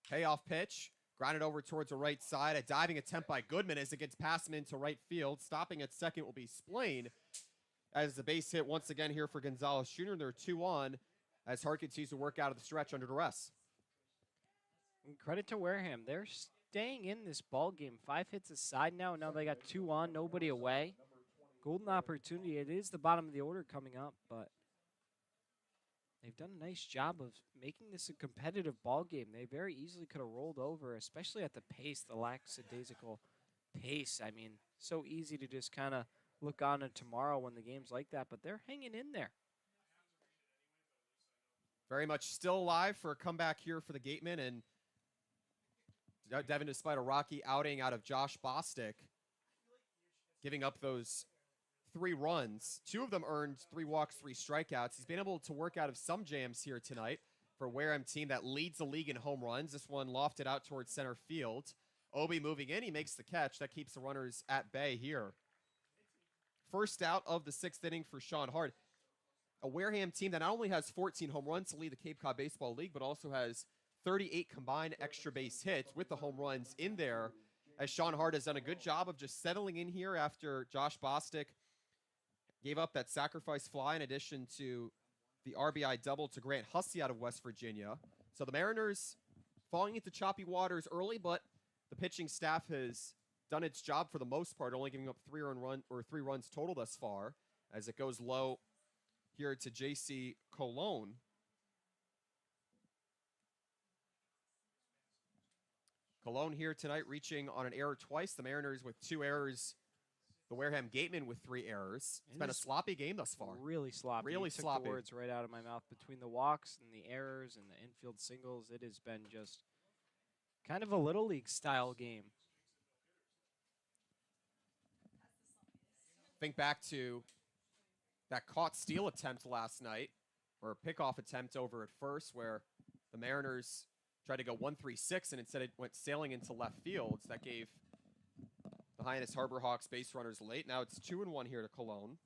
Speaker 2: Payoff pitch. Grounded over towards the right side. A diving attempt by Goodman as it gets past him into right field. Stopping at second will be Splain as the base hit once again here for Gonzalez Jr. They're 2 on as Hart continues to work out of the stretch under duress.
Speaker 1: And credit to Wareham. They're staying in this ball game. 5 hits aside now. Now they got 2 on, nobody away. Golden opportunity. It is the bottom of the order coming up, but they've done a nice job of making this a competitive ball game. They very easily could have rolled over, especially at the pace, the lackadaisical pace. I mean, so easy to just kind of look on to tomorrow when the game's like that, but they're hanging in there.
Speaker 2: Very much still alive for a comeback here for the Gatemen, and Devin, despite a rocky outing out of Josh Bostic, giving up those 3 runs. 2 of them earned 3 walks, 3 strikeouts. He's been able to work out of some jams here tonight for a Wareham team that leads the league in home runs. This one lofted out towards center field. Obi moving in. He makes the catch. That keeps the runners at bay here. First out of the 6th inning for Sean Hart. A Wareham team that not only has 14 home runs to lead the Cape Cod Baseball League, but also has 38 combined extra base hits with the home runs in there, as Sean Hart has done a good job of just settling in here after Josh Bostic Gave up that sacrifice fly in addition to the RBI double to Grant Hussey out of West Virginia. So the Mariners falling into choppy waters early, but the pitching staff has done its job for the most part, only giving up 3 runs total thus far, as it goes low here to JC Colon. Colon here tonight reaching on an error twice. The Mariners with 2 errors. The Wareham Gatemen with 3 errors. It's been a sloppy game thus far.
Speaker 1: Really sloppy.
Speaker 2: Really
Speaker 1: you took
Speaker 2: sloppy.
Speaker 1: The words right out of my mouth. Between the walks and the errors and the infield singles, it has been just kind of a Little League style game.
Speaker 2: Think back to that caught steal attempt last night, or a pickoff attempt over at first, where the Mariners tried to go 1-3-6 and instead it went sailing into left field. So that gave the Hyannis Harbor Hawks base runners late. Now it's 2-1 here to Cologne.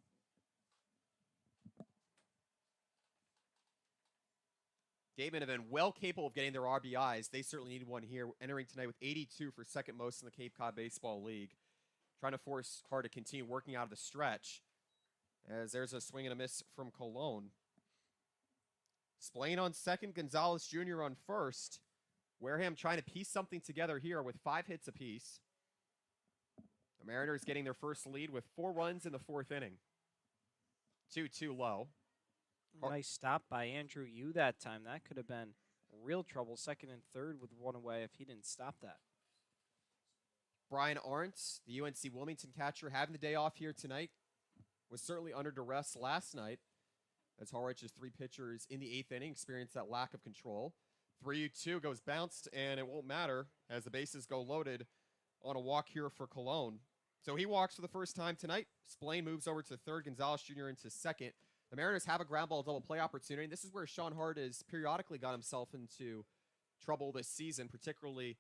Speaker 2: Gatemen have been well capable of getting their RBIs. They certainly need one here, entering tonight with 82 for second most in the Cape Cod Baseball League. Trying to force hard to continue working out of the stretch, as there's a swing and a miss from Cologne. Splain on second, Gonzalez Jr. on first. Wareham trying to piece something together here with 5 hits apiece. The Mariners getting their first lead with 4 runs in the 4th inning. 2-2 low.
Speaker 1: Nice stop by Andrew Yu that time. That could have been real trouble, second and third with 1 away if he didn't stop that.
Speaker 2: Brian Arndt, the UNC Wilmington catcher, having the day off here tonight. Was certainly under duress last night, as Harwich's 3 pitchers in the 8th inning experienced that lack of control. 3-2 goes bounced, and it won't matter as the bases go loaded on a walk here for Cologne. So he walks for the first time tonight. Splain moves over to third, Gonzalez Jr. into second. The Mariners have a ground ball double play opportunity. This is where Sean Hart has periodically got himself into trouble this season, particularly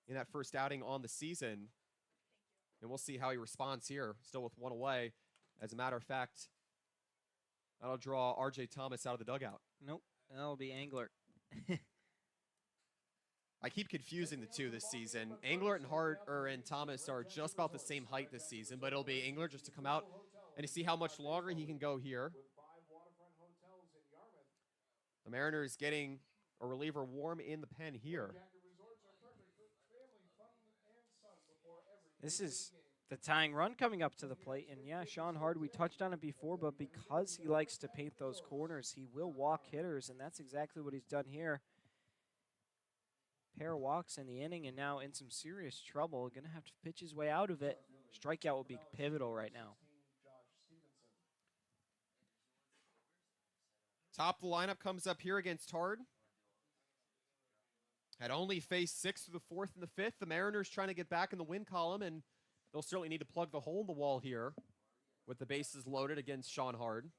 Speaker 2: in that first outing on the season. And we'll see how he responds here, still with 1 away. As a matter of fact, that'll draw R.J. Thomas out of the dugout.
Speaker 1: Nope, that'll be Angler.
Speaker 2: I keep confusing the two this season. Angler and Thomas are just about the same height this season, but it'll be Angler just to come out and to see how much longer he can go here. The Mariners getting a reliever warm in the pen here.
Speaker 1: This is the tying run coming up to the plate. And yeah, Sean Hard, we touched on it before, but because he likes to paint those corners, he will walk hitters, and that's exactly what he's done here. Pair of walks in the inning, and now in some serious trouble. Going to have to pitch his way out of it. Strikeout will be pivotal right now.
Speaker 2: Top of the lineup comes up here against Hard. Had only faced 6 through the 4th and the 5th. The Mariners trying to get back in the win column, and they'll certainly need to plug the hole in the wall here with the bases loaded against Sean Hard.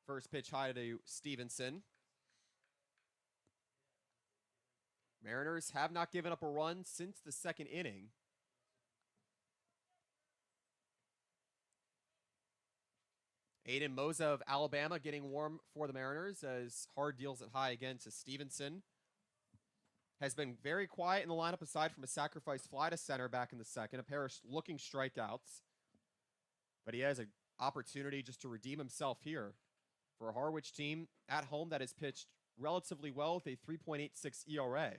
Speaker 2: First pitch high to Stevenson. Mariners have not given up a run since the 2nd inning. Aiden Moza of Alabama getting warm for the Mariners as Hard deals it high again to Stevenson. Has been very quiet in the lineup aside from a sacrifice fly to center back in the 2nd. A pair of looking strikeouts. But he has an opportunity just to redeem himself here for a Harwich team at home that has pitched relatively well with a 3.86 ERA.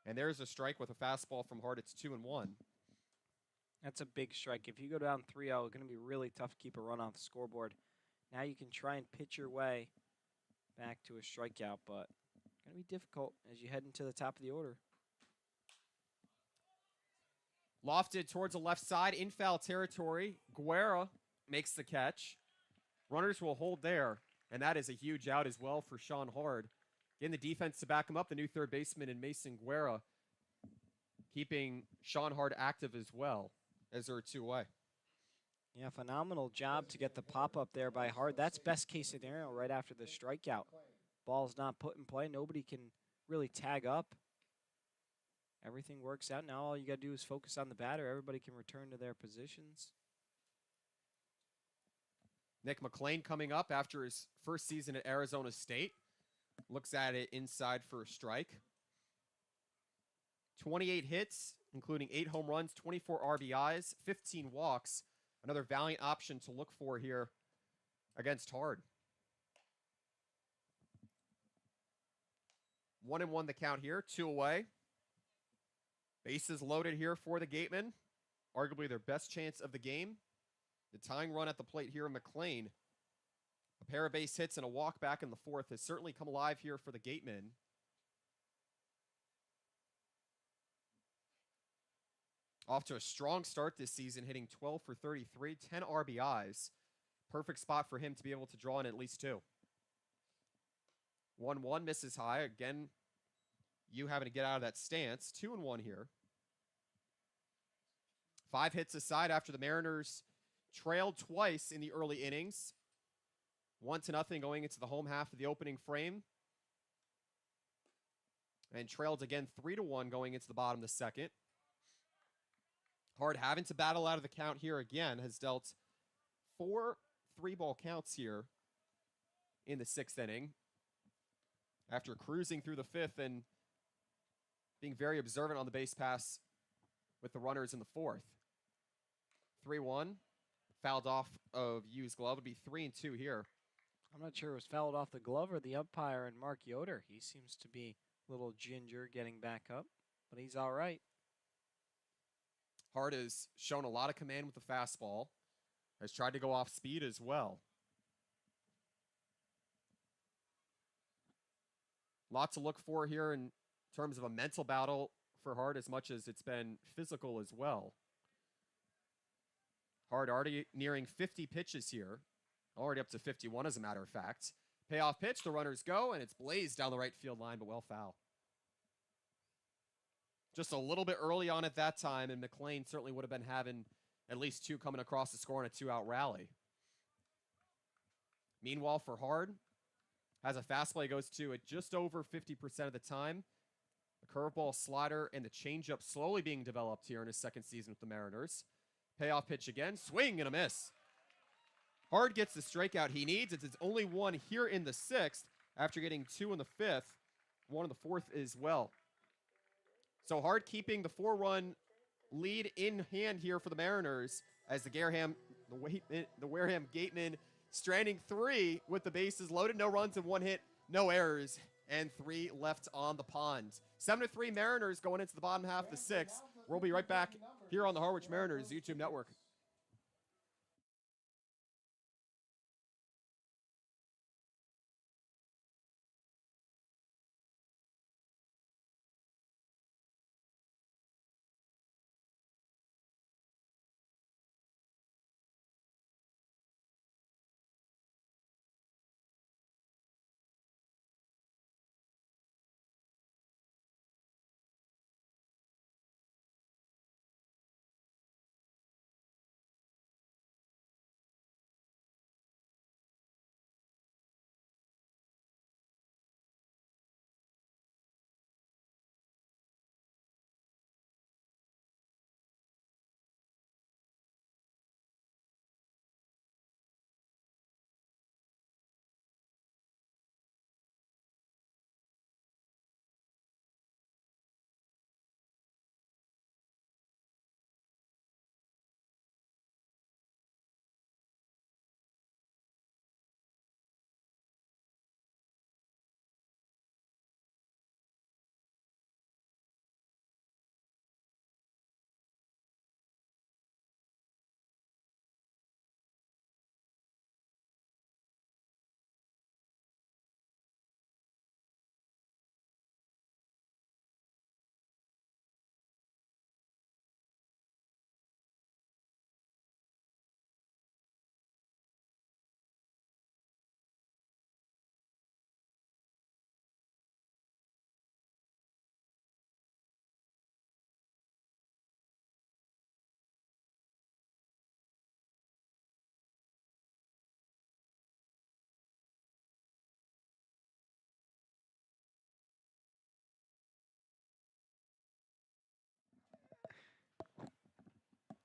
Speaker 2: And there's a strike with a fastball from Hard. It's 2-1.
Speaker 1: That's a big strike. If you go down 3-0, it's going to be really tough to keep a run off the scoreboard. Now you can try and pitch your way back to a strikeout, but it's going to be difficult as you head into the top of the order.
Speaker 2: Lofted towards the left side in foul territory. Guerra makes the catch. Runners will hold there, and that is a huge out as well for Sean Hard. Getting the defense to back him up, the new third baseman in Mason Guerra, keeping Sean Hard active as well as they're 2 away.
Speaker 1: Yeah, phenomenal job to get the pop-up there by Hard. That's best case scenario right after the strikeout. Ball's not put in play. Nobody can really tag up. Everything works out. Now all you got to do is focus on the batter. Everybody can return to their positions.
Speaker 2: Nick McLean coming up after his first season at Arizona State. Looks at it inside for a strike. 28 hits, including 8 home runs, 24 RBIs, 15 walks, Another valiant option to look for here against Hard. 1-1 the count here, 2 away. Bases loaded here for the Gatemen. Arguably their best chance of the game. The tying run at the plate here in McLean. A pair of base hits and a walk back in the fourth has certainly come alive here for the Gatemen. Off to a strong start this season, hitting 12 for 33, 10 RBIs. Perfect spot for him to be able to draw in at least 2. 1-1 misses high. Again, you having to get out of that stance. 2-1 here. 5 hits aside after the Mariners trailed twice in the early innings. 1-0 going into the home half of the opening frame. And trailed again 3-1 going into the bottom of the second. Hard having to battle out of the count here again, has dealt 4 3-ball counts here in the 6th inning. After cruising through the 5th and being very observant on the base pass with the runners in the 4th. 3-1, fouled off of Yu's glove. Would be 3-2 here.
Speaker 1: I'm not sure it was fouled off the glove or the umpire and Mark Yoder. He seems to be a little ginger getting back up, but he's all right.
Speaker 2: Hard has shown a lot of command with the fastball. Has tried to go off speed as well. Lot to look for here in terms of a mental battle for Hard as much as it's been physical as well. Hard already nearing 50 pitches here. Already up to 51 as a matter of fact. Payoff pitch, the runners go, and it's blazed down the right field line, but well foul. Just a little bit early on at that time, and McLean certainly would have been having at least 2 coming across the score in a 2-out rally. Meanwhile, for Hard, has a fastball he goes to at just over 50% of the time. The curveball, slider, and the changeup slowly being developed here in his 2nd season with the Mariners. Payoff pitch again, swing and a miss. Hard gets the strikeout he needs. It's his only 1 here in the 6th after getting 2 in the 5th, 1 in the 4th as well. So Hard keeping the 4-run lead in hand here for the Mariners as the Wareham Gatemen stranding 3 with the bases loaded. No runs and 1 hit, no errors, and 3 left on the pond. 7-3 Mariners going into the bottom half of the 6th. We'll be right back here on the Harwich Mariners YouTube network.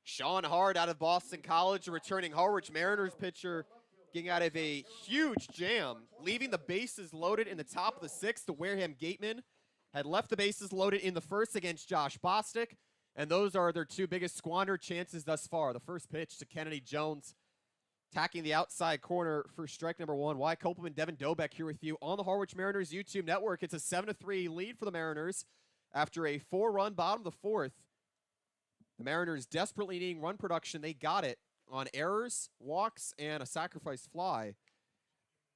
Speaker 2: Sean Hard out of Boston College, a returning Harwich Mariners pitcher, getting out of a huge jam, leaving the bases loaded in the top of the 6th. The Wareham Gatemen had left the bases loaded in the 1st against Josh Bostic. And those are their two biggest squandered chances thus far. The first pitch to Kennedy Jones, attacking the outside corner for strike number 1. Wyatt Kopelman, Devin Dobek here with you on the Harwich Mariners YouTube network. It's a 7-3 lead for the Mariners after a 4-run bottom of the 4th. The Mariners desperately needing run production. They got it on errors, walks, and a sacrifice fly,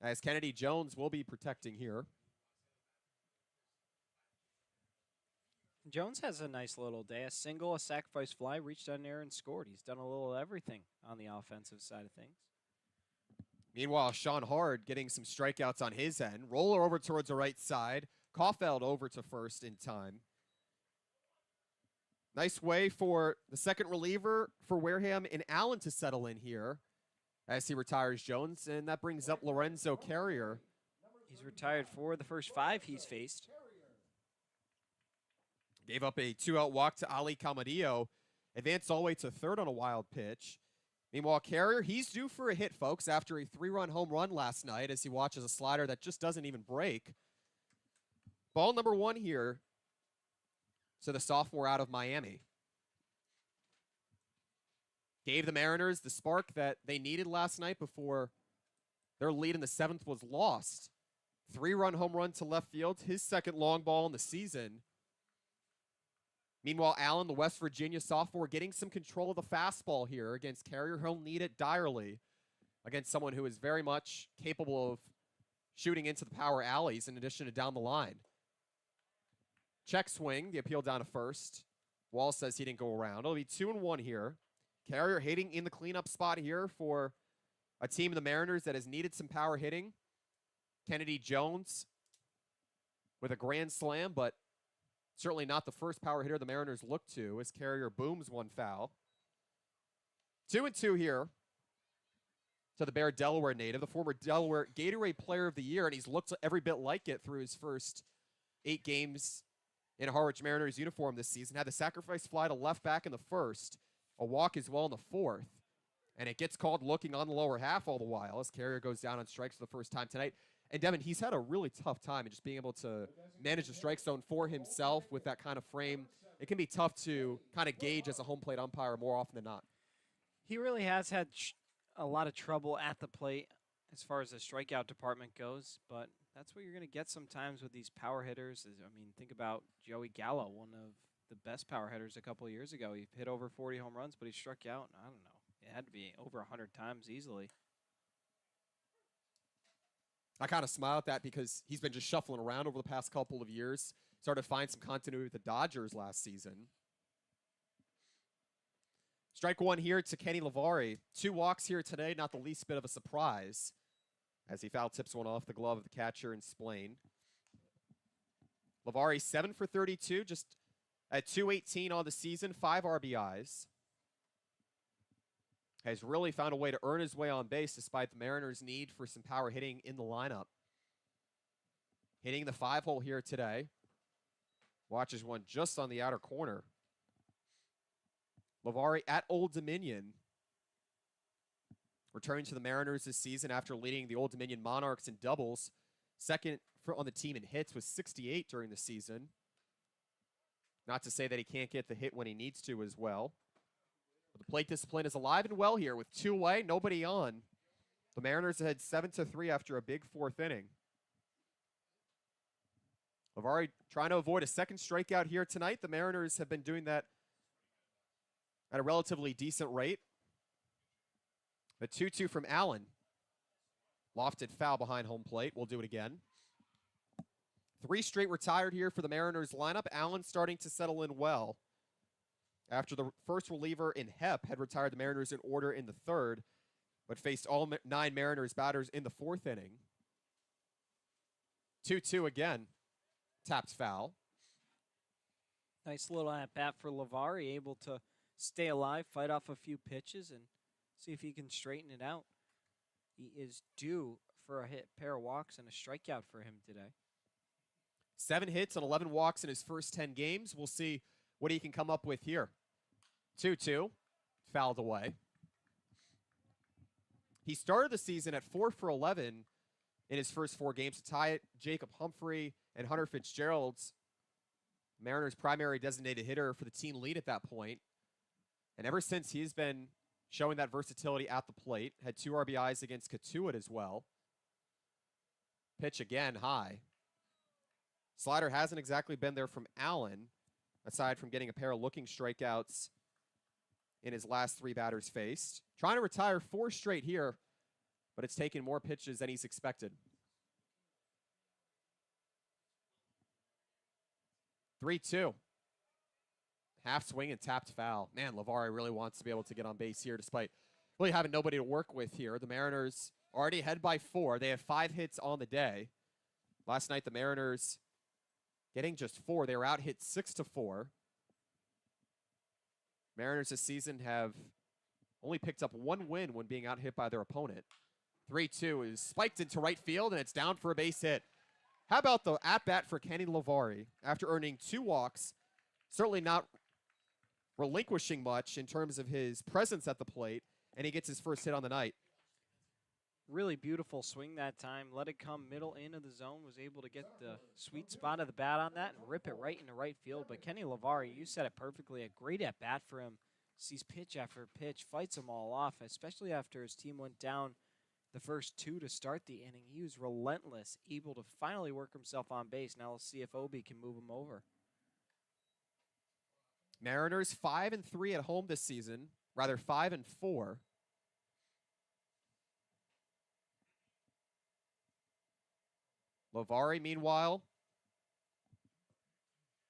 Speaker 2: as Kennedy Jones will be protecting here.
Speaker 1: Jones has a nice little day. A single, a sacrifice fly, reached on air and scored. He's done a little of everything on the offensive side of things.
Speaker 2: Meanwhile, Sean Hard getting some strikeouts on his end. Roller over towards the right side. Caulfield over to first in time. Nice way for the second reliever for Wareham and Allen to settle in here as he retires Jones, and that brings up Lorenzo Carrier.
Speaker 1: He's retired for the first 5 he's faced.
Speaker 2: Gave up a 2-out walk to Ali Camadillo. Advanced all the way to third on a wild pitch. Meanwhile, Carrier, he's due for a hit, folks, after a 3-run home run last night as he watches a slider that just doesn't even break. Ball number 1 here to the sophomore out of Miami. Gave the Mariners the spark that they needed last night before their lead in the 7th was lost. 3-run home run to left field, his second long ball in the season. Meanwhile, Allen, the West Virginia sophomore, getting some control of the fastball here against Carrier. He'll need it direly against someone who is very much capable of shooting into the power alleys in addition to down the line. Check swing, the appeal down to first. Wall says he didn't go around. It'll be 2-1 here. Carrier hitting in the cleanup spot here for a team of the Mariners that has needed some power hitting. Kennedy Jones with a grand slam, but certainly not the first power hitter the Mariners look to as Carrier booms one foul. 2-2 here to the Bear Delaware native, the former Delaware Gatorade Player of the Year, and he's looked every bit like it through his first 8 games in a Harwich Mariners uniform this season. Had the sacrifice fly to left back in the first, a walk as well in the 4th, and it gets called looking on the lower half all the while as Carrier goes down on strikes for the first time tonight. And Devin, he's had a really tough time in just being able to manage the strike zone for himself with that kind of frame. It can be tough to kind of gauge as a home plate umpire more often than not.
Speaker 1: He really has had a lot of trouble at the plate as far as the strikeout department goes, but that's what you're going to get sometimes with these power hitters. I mean, think about Joey Gallo, one of the best power hitters a couple of years ago. He hit over 40 home runs, but he struck out, I don't know, it had to be over 100 times easily.
Speaker 2: I kind of smile at that because he's been just shuffling around over the past couple of years. Started to find some continuity with the Dodgers last season. Strike 1 here to Kenny Lavari. 2 walks here today, not the least bit of a surprise, as he foul tips one off the glove of the catcher in Splain. Lavari 7 for 32, just at 218 on the season, 5 RBIs. Has really found a way to earn his way on base despite the Mariners' need for some power hitting in the lineup. Hitting the 5-hole here today. Watches one just on the outer corner. Lavari at Old Dominion. Returning to the Mariners this season after leading the Old Dominion Monarchs in doubles. Second on the team in hits with 68 during the season. Not to say that he can't get the hit when he needs to as well. The plate discipline is alive and well here with 2 away, nobody on. The Mariners had 7-3 after a big 4th inning. Lavari trying to avoid a second strikeout here tonight. The Mariners have been doing that at a relatively decent rate. The 2-2 from Allen. Lofted foul behind home plate. We'll do it again. 3 straight retired here for the Mariners lineup. Allen starting to settle in well. After the first reliever in Hep had retired the Mariners in order in the 3rd, but faced all 9 Mariners batters in the 4th inning. 2-2 again. Taps foul.
Speaker 1: Nice little at-bat for Lavari, able to stay alive, fight off a few pitches, and see if he can straighten it out. He is due for a hit, pair of walks, and a strikeout for him today.
Speaker 2: 7 hits and 11 walks in his first 10 games. We'll see what he can come up with here. 2-2, fouled away. He started the season at 4 for 11 in his first 4 games to tie it. Jacob Humphrey and Hunter Fitzgerald's Mariners' primary designated hitter for the team lead at that point. And ever since he's been showing that versatility at the plate, had 2 RBIs against Katuitt as well. Pitch again high. Slider hasn't exactly been there from Allen, aside from getting a pair of looking strikeouts in his last 3 batters faced. Trying to retire 4 straight here, but it's taken more pitches than he's expected. 3-2. Half swing and tapped foul. Man, Lavari really wants to be able to get on base here despite really having nobody to work with here. The Mariners already ahead by 4. They have 5 hits on the day. Last night, the Mariners getting just 4. They were out hit 6-4. Mariners this season have only picked up 1 win when being out hit by their opponent. 3-2 is spiked into right field, and it's down for a base hit. How about the at-bat for Kenny Lavari after earning 2 walks? Certainly not relinquishing much in terms of his presence at the plate, and he gets his first hit on the night.
Speaker 1: Really beautiful swing that time. Let it come middle into the zone. Was able to get the sweet spot of the bat on that and rip it right into right field. But Kenny Lavari, you said it perfectly. A great at-bat for him. Sees pitch after pitch, fights them all off, especially after his team went down the first 2 to start the inning. He was relentless, able to finally work himself on base. Now we'll see if Obi can move him over.
Speaker 2: Mariners 5-3 at home this season, rather 5-4. Lavari, meanwhile,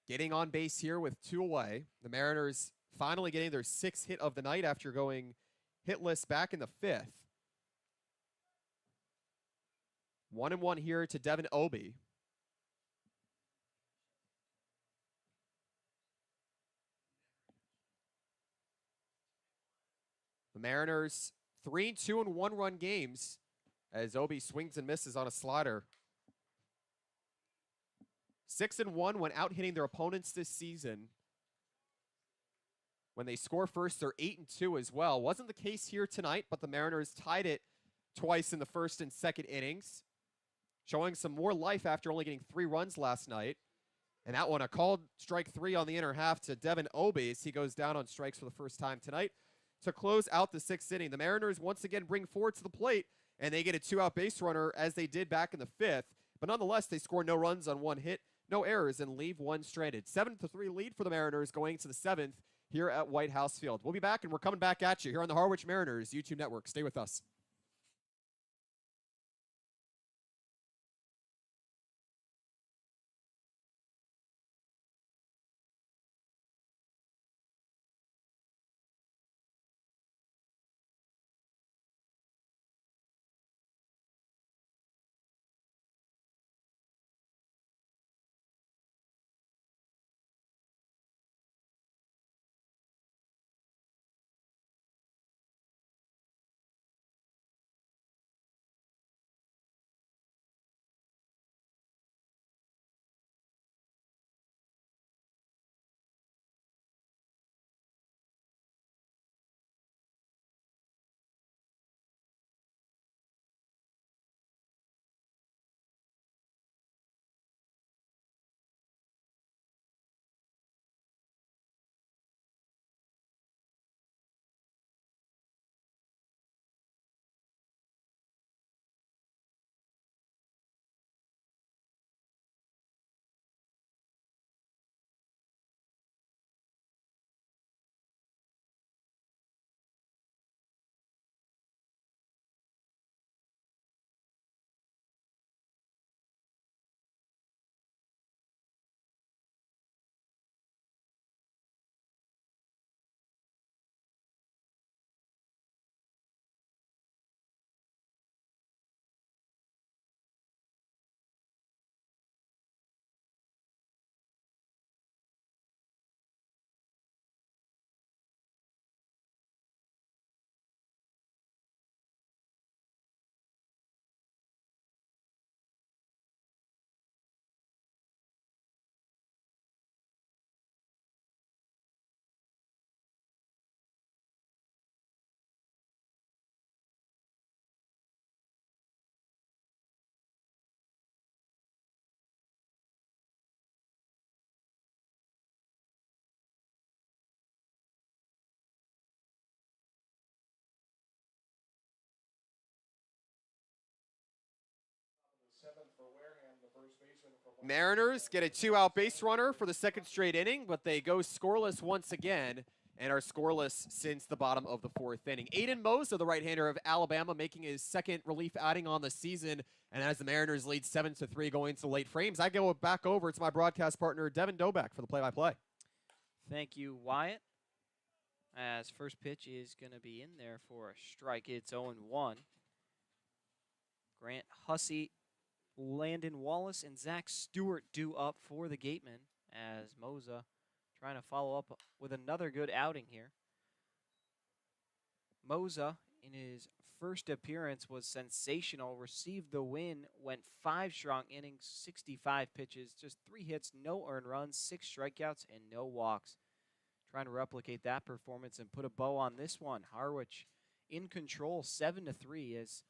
Speaker 2: getting on base here with 2 away. The Mariners finally getting their 6th hit of the night after going hitless back in the 5th. 1-1 here to Devin Obi. The Mariners 3-2 in 1-run games as Obi swings and misses on a slider. 6-1 when out hitting their opponents this season. When they score first, they're 8-2 as well. Wasn't the case here tonight, but the Mariners tied it twice in the first and second innings, showing some more life after only getting 3 runs last night. And that one, a called strike 3 on the inner half to Devin Obi as he goes down on strikes for the first time tonight to close out the 6th inning. The Mariners once again bring forward to the plate, and they get a 2-out base runner as they did back in the 5th. But nonetheless, they score no runs on 1 hit, no errors, and leave 1 stranded. 7-3 lead for the Mariners going to the 7th here at White House Field. We'll be back, and we're coming back at you here on the Harwich Mariners YouTube network. Stay with us.
Speaker 3: for Wareham, the first baseman from
Speaker 2: Mariners get a 2-out base runner for the second straight inning, but they go scoreless once again and are scoreless since the bottom of the 4th inning. Aiden Mosa, the right-hander of Alabama, making his second relief outing on the season. And as the Mariners lead 7-3 going into late frames, I go back over to my broadcast partner, Devin Doback, for the play-by-play.
Speaker 1: Thank you, Wyatt. As first pitch is going to be in there for a strike. It's 0-1. Grant Hussey, Landon Wallace, and Zach Stewart due up for the Gatemen as Mosa trying to follow up with another good outing here. Mosa, in his first appearance, was sensational, received the win, went 5 strong innings, 65 pitches, just 3 hits, no earned runs, 6 strikeouts, and no walks. Trying to replicate that performance and put a bow on this one. Harwich in control, 7-3, as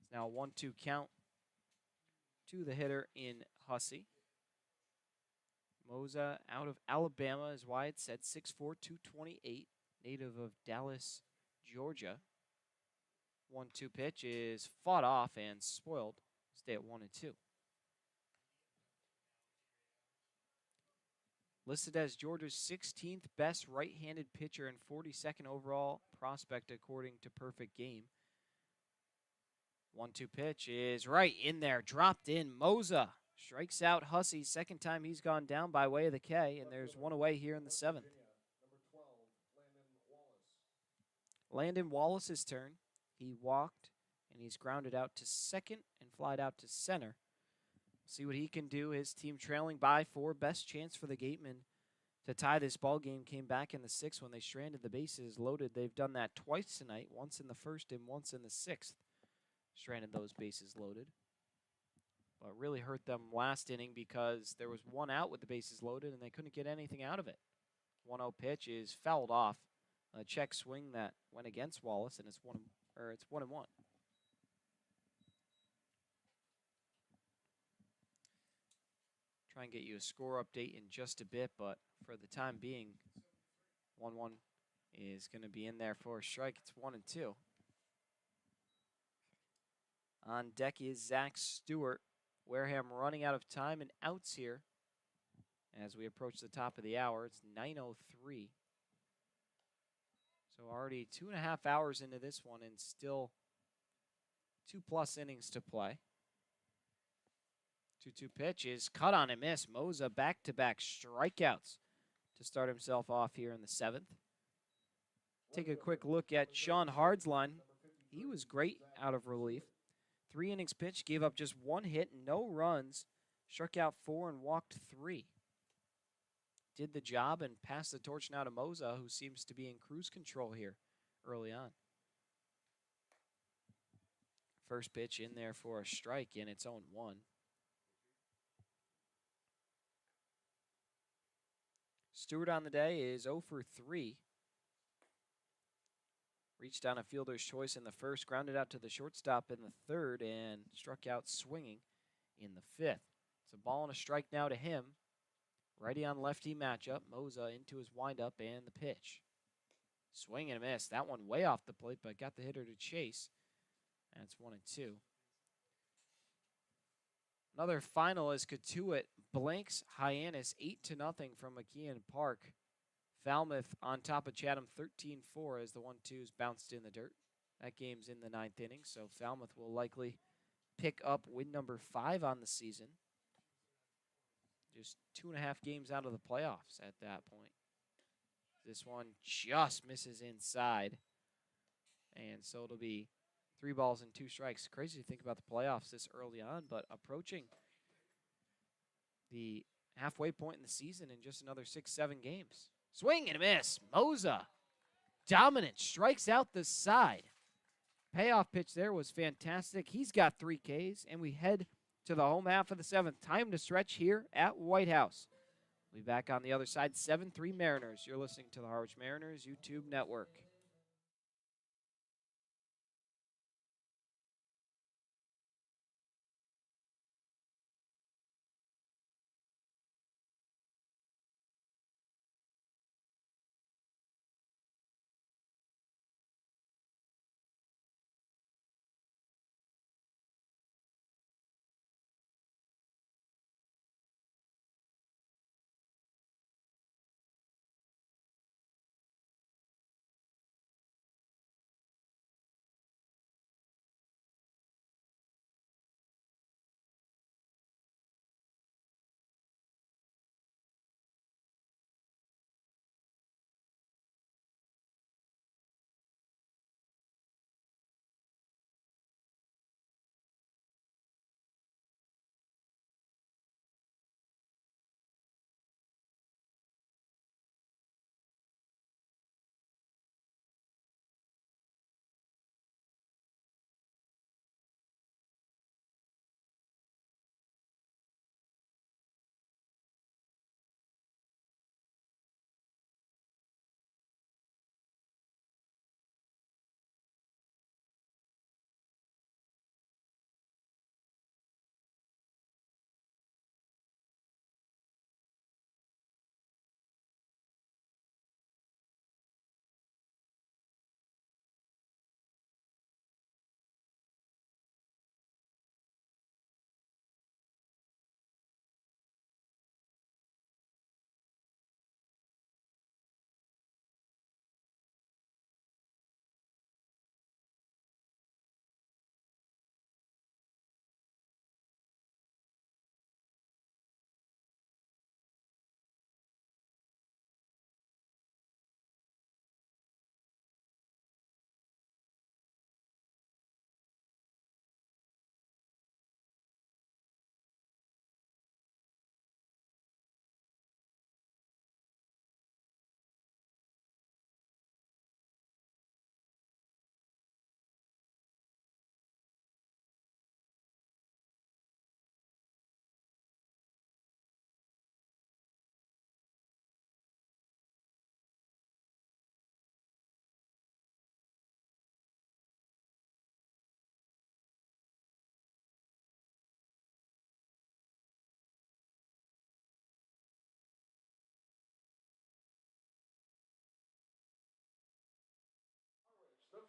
Speaker 1: it's now a 1-2 count to the hitter in Hussey. Mosa out of Alabama, as Wyatt said, 6'4", 228, native of Dallas, Georgia. 1-2 pitch is fought off and spoiled. Stay at 1-2. Listed as Georgia's 16th best right-handed pitcher and 42nd overall prospect according to Perfect Game. 1-2 pitch is right in there, dropped in. Mosa strikes out Hussey, second time he's gone down by way of the K, and there's one away here in the 7th.
Speaker 3: Number 12, Landon Wallace.
Speaker 1: Landon Wallace's turn. He walked, and he's grounded out to second and flied out to center. See what he can do. His team trailing by 4. Best chance for the Gatemen to tie this ball game came back in the 6th when they stranded the bases loaded. They've done that twice tonight, once in the 1st and once in the 6th. Stranded those bases loaded. But really hurt them last inning because there was 1 out with the bases loaded and they couldn't get anything out of it. 1-0 pitch is fouled off. A check swing that went against Wallace, and it's 1-1. Try and get you a score update in just a bit, but for the time being, 1-1 is going to be in there for a strike. It's 1-2. On deck is Zach Stewart. Wareham running out of time and outs here as we approach the top of the hour. It's 9:03. So already 2.5 hours into this one and still 2+ innings to play. 2-2 pitch is cut on and miss. Mosa back-to-back strikeouts to start himself off here in the 7th. Take a quick look at Sean Hard's line. He was great out of relief. 3 innings pitched, gave up just 1 hit, no runs, struck out 4 and walked 3. Did the job and passed the torch now to Mosa, who seems to be in cruise control here early on. First pitch in there for a strike, and it's 0-1. Stewart on the day is 0 for 3. Reached on a fielder's choice in the 1st, grounded out to the shortstop in the 3rd, and struck out swinging in the 5th. It's a ball and a strike now to him. Righty on lefty matchup. Mosa into his windup and the pitch. Swing and a miss. That one way off the plate, but got the hitter to chase. And it's 1-2. Another final is Katuitt blanks Hyannis 8-0 from McKeon Park. Falmouth on top of Chatham 13-4 as the 1-2s bounced in the dirt. That game's in the 9th inning, so Falmouth will likely pick up win number 5 on the season. Just 2.5 games out of the playoffs at that point. This one just misses inside. And so it'll be 3 balls and 2 strikes. Crazy to think about the playoffs this early on, but approaching the halfway point in the season in just another 6-7 games. Swing and a miss. Mosa, dominant, strikes out the side. Payoff pitch there was fantastic. He's got 3 Ks, and we head to the home half of the 7th. Time to stretch here at White House. We'll be back on the other side, 7-3 Mariners. You're listening to the Harwich Mariners YouTube Network.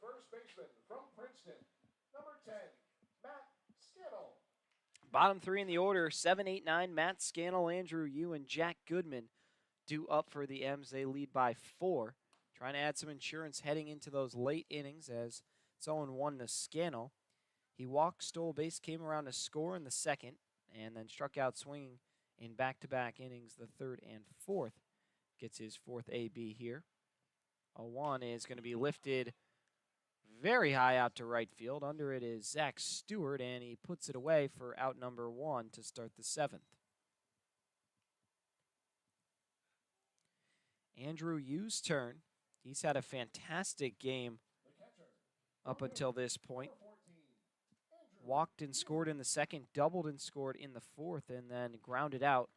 Speaker 3: first baseman from Princeton, number 10, Matt Skittle.
Speaker 1: Bottom three in the order, 7, 8, 9, Matt Scannell, Andrew Yu, and Jack Goodman due up for the M's. They lead by 4. Trying to add some insurance heading into those late innings as it's 0-1 to Scannell. He walked, stole base, came around to score in the second, and then struck out swinging in back-to-back innings, the third and fourth. Gets his fourth AB here. 0-1 is going to be lifted very high out to right field. Under it is Zach Stewart, and he puts it away for out number 1 to start the 7th. Andrew Yu's turn. He's had a fantastic game up until this point. Walked and scored in the second, doubled and scored in the fourth, and then grounded out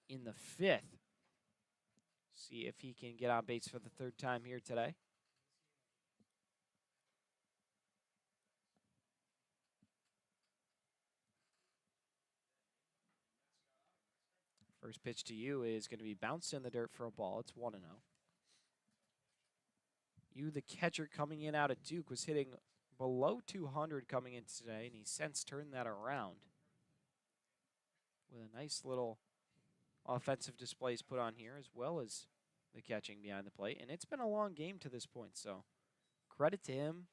Speaker 1: in the fifth. See if he can get on base for the third time here today. First pitch to you is going to be bounced in the dirt for a ball. It's 1-0. You, the catcher coming in out of Duke, was hitting below 200 coming in today, and he's since turned that around with a nice little offensive displays put on here, as well as the catching behind the plate. And it's been a long game to this point, so credit to him,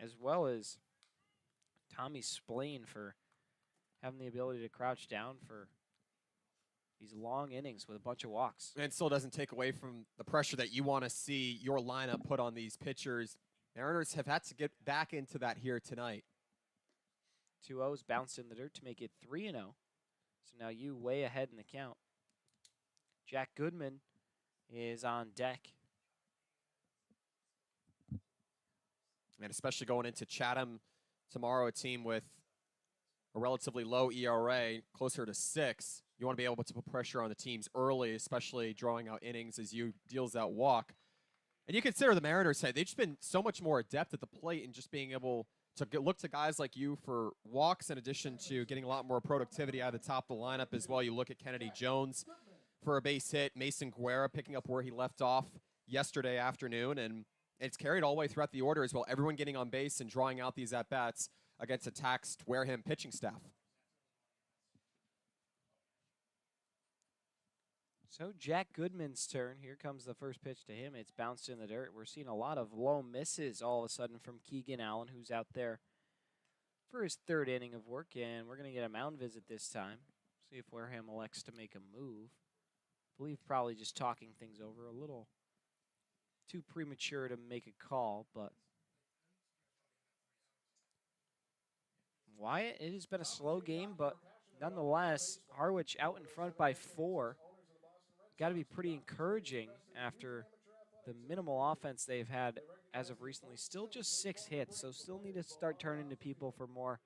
Speaker 1: as well as Tommy Splain for having the ability to crouch down for these long innings with a bunch of walks.
Speaker 2: And it still doesn't take away from the pressure that you want to see your lineup put on these pitchers. Mariners have had to get back into that here tonight.
Speaker 1: 2-0's bounced in the dirt to make it 3-0. So now you way ahead in the count. Jack Goodman is on deck.
Speaker 2: And especially going into Chatham tomorrow, a team with a relatively low ERA, closer to 6. You want to be able to put pressure on the teams early, especially drawing out innings as you deals out walk. And you consider the Mariners, they've just been so much more adept at the plate and just being able to look to guys like you for walks, in addition to getting a lot more productivity out of the top of the lineup as well. You look at Kennedy Jones for a base hit, Mason Guerra picking up where he left off yesterday afternoon, and it's carried all the way throughout the order as well. Everyone getting on base and drawing out these at-bats against a taxed Wareham pitching staff.
Speaker 1: So Jack Goodman's turn. Here comes the first pitch to him. It's bounced in the dirt. We're seeing a lot of low misses all of a sudden from Keegan Allen, who's out there for his third inning of work, and we're going to get a mound visit this time. See if Wareham elects to make a move. I believe probably just talking things over, a little too premature to make a call, but Wyatt, it has been a slow game, but nonetheless, Harwich out in front by 4. Got to be pretty encouraging after the minimal offense they've had as of recently. Still just 6 hits, so still need to start turning to people for more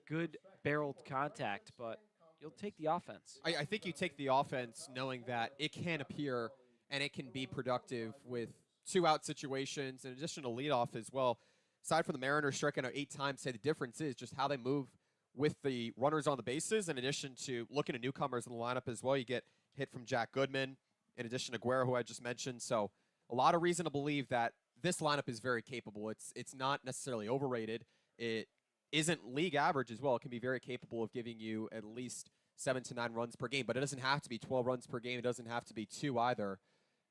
Speaker 1: good barreled contact, but you'll take the offense.
Speaker 2: I think you take the offense knowing that it can appear and it can be productive with 2-out situations, in addition to leadoff as well. Aside from the Mariners striking out 8 times, say the difference is just how they move with the runners on the bases, in addition to looking at newcomers in the lineup as well. You get hit from Jack Goodman, in addition to Guerra, who I just mentioned. So a lot of reason to believe that this lineup is very capable. It's not necessarily overrated. It isn't league average as well. It can be very capable of giving you at least 7 to 9 runs per game, but it doesn't have to be 12 runs per game. It doesn't have to be 2 either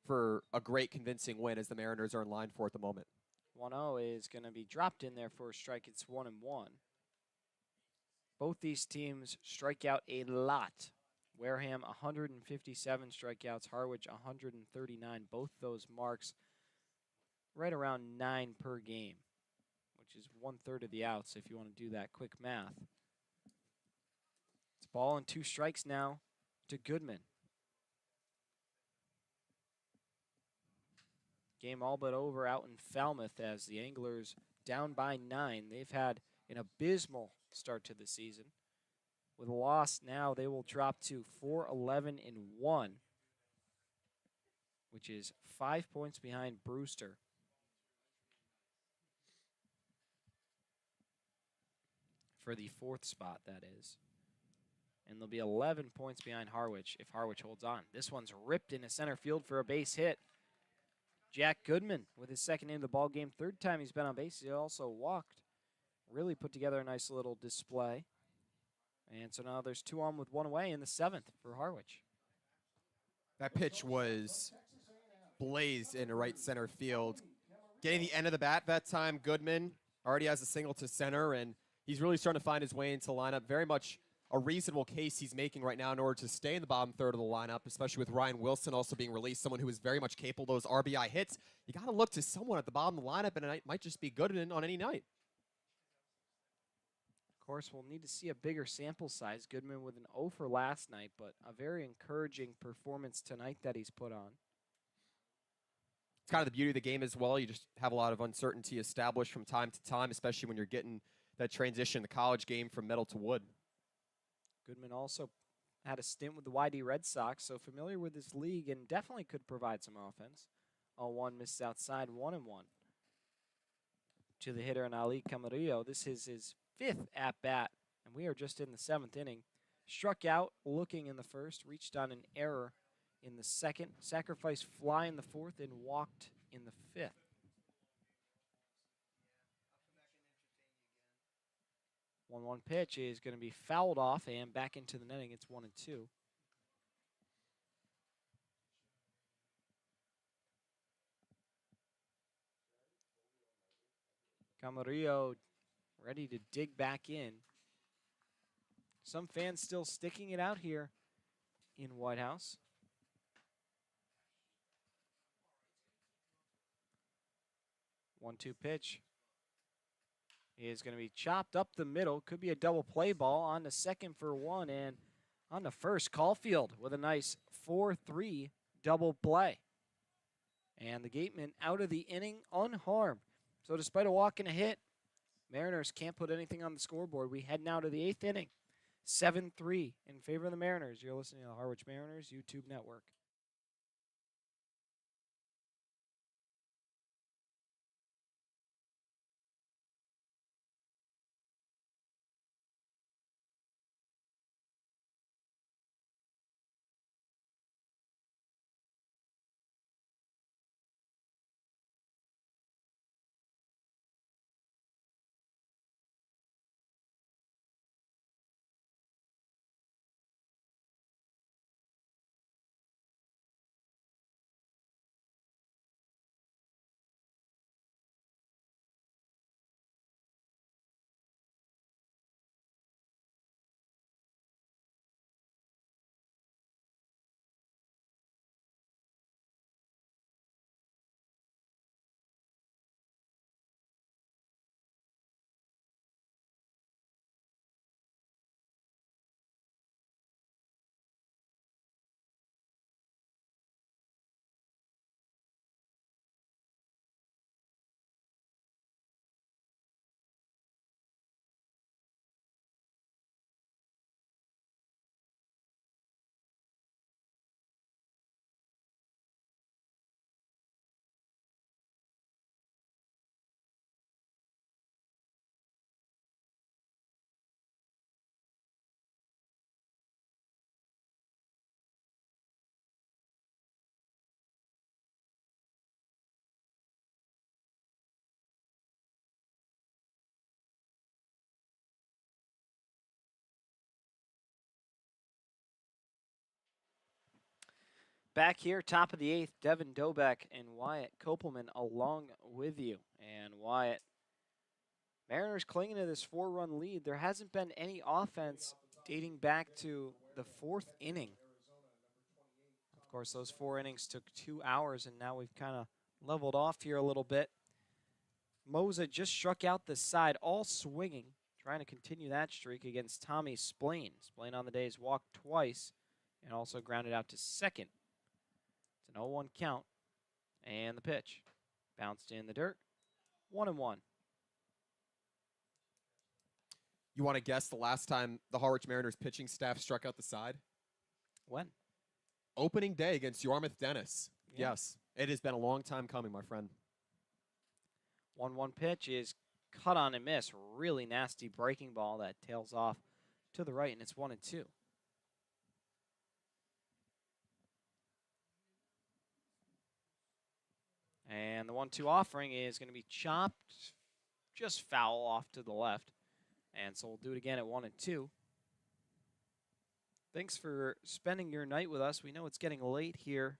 Speaker 2: for a great convincing win, as the Mariners are in line for at the moment.
Speaker 1: 1-0 is going to be dropped in there for a strike. It's 1-1. Both these teams strike out a lot. Wareham 157 strikeouts, Harwich 139. Both those marks right around 9 per game, which is 1/3 of the outs if you want to do that quick math. It's ball and 2 strikes now to Goodman. Game all but over out in Falmouth as the Anglers down by 9. They've had an abysmal start to the season. With a loss now, they will drop to 4-11-1, which is 5 points behind Brewster. For the 4th spot, that is. And they'll be 11 points behind Harwich if Harwich holds on. This one's ripped into center field for a base hit. Jack Goodman with his second in the ball game. Third time he's been on base. He also walked. Really put together a nice little display. And so now there's 2 on with 1 away in the 7th for Harwich.
Speaker 2: That pitch was blazed into right center field. Getting the end of the bat that time, Goodman already has a single to center, and he's really starting to find his way into the lineup. Very much a reasonable case he's making right now in order to stay in the bottom third of the lineup, especially with Ryan Wilson also being released, someone who is very much capable of those RBI hits. You got to look to someone at the bottom of the lineup, and it might just be Goodman on any night.
Speaker 1: Of course, we'll need to see a bigger sample size. Goodman with an 0 for last night, but a very encouraging performance tonight that he's put on.
Speaker 2: It's kind of the beauty of the game as well. You just have a lot of uncertainty established from time to time, especially when you're getting that transition in the college game from metal to wood.
Speaker 1: Goodman also had a stint with the YD Red Sox, so familiar with this league and definitely could provide some offense. 0-1 misses outside, 1-1. To the hitter in Ali Camarillo. This is his 5th at-bat, and we are just in the 7th inning. Struck out looking in the first, reached on an error in the second, sacrificed fly in the 4th, and walked in the 5th. One pitch is going to be fouled off and back into the netting. It's 1-2. Camarillo ready to dig back in. Some fans still sticking it out here in White House. 1-2 pitch is going to be chopped up the middle. Could be a double play ball on the second for 1, and on the first, Caulfield with a nice 4-3 double play. And the Gatemen out of the inning unharmed. So despite a walk and a hit, Mariners can't put anything on the scoreboard. We head now to the 8th inning. 7-3 in favor of the Mariners. You're listening to the Harwich Mariners YouTube Network. Back here, top of the 8th, Devin Dobeck and Wyatt Kopelman along with you. And Wyatt, Mariners clinging to this 4-run lead. There hasn't been any offense dating back to the 4th inning. Of course, those 4 innings took 2 hours, and now we've kind of leveled off here a little bit. Moza just struck out the side, all swinging, trying to continue that streak against Tommy Splain. Splain on the day has walked twice and also grounded out to second. It's an 0-1 count, and the pitch bounced in the dirt. 1-1.
Speaker 2: You want to guess the last time the Harwich Mariners pitching staff struck out the side?
Speaker 1: When?
Speaker 2: Opening day against Yarmouth Dennis.
Speaker 1: Yeah.
Speaker 2: Yes, it has been a long time coming, my friend.
Speaker 1: 1-1 pitch is cut on and miss. Really nasty breaking ball that tails off to the right, and it's 1-2. And the 1-2 offering is going to be chopped just foul off to the left. And so we'll do it again at 1-2. Thanks for spending your night with us. We know it's getting late here.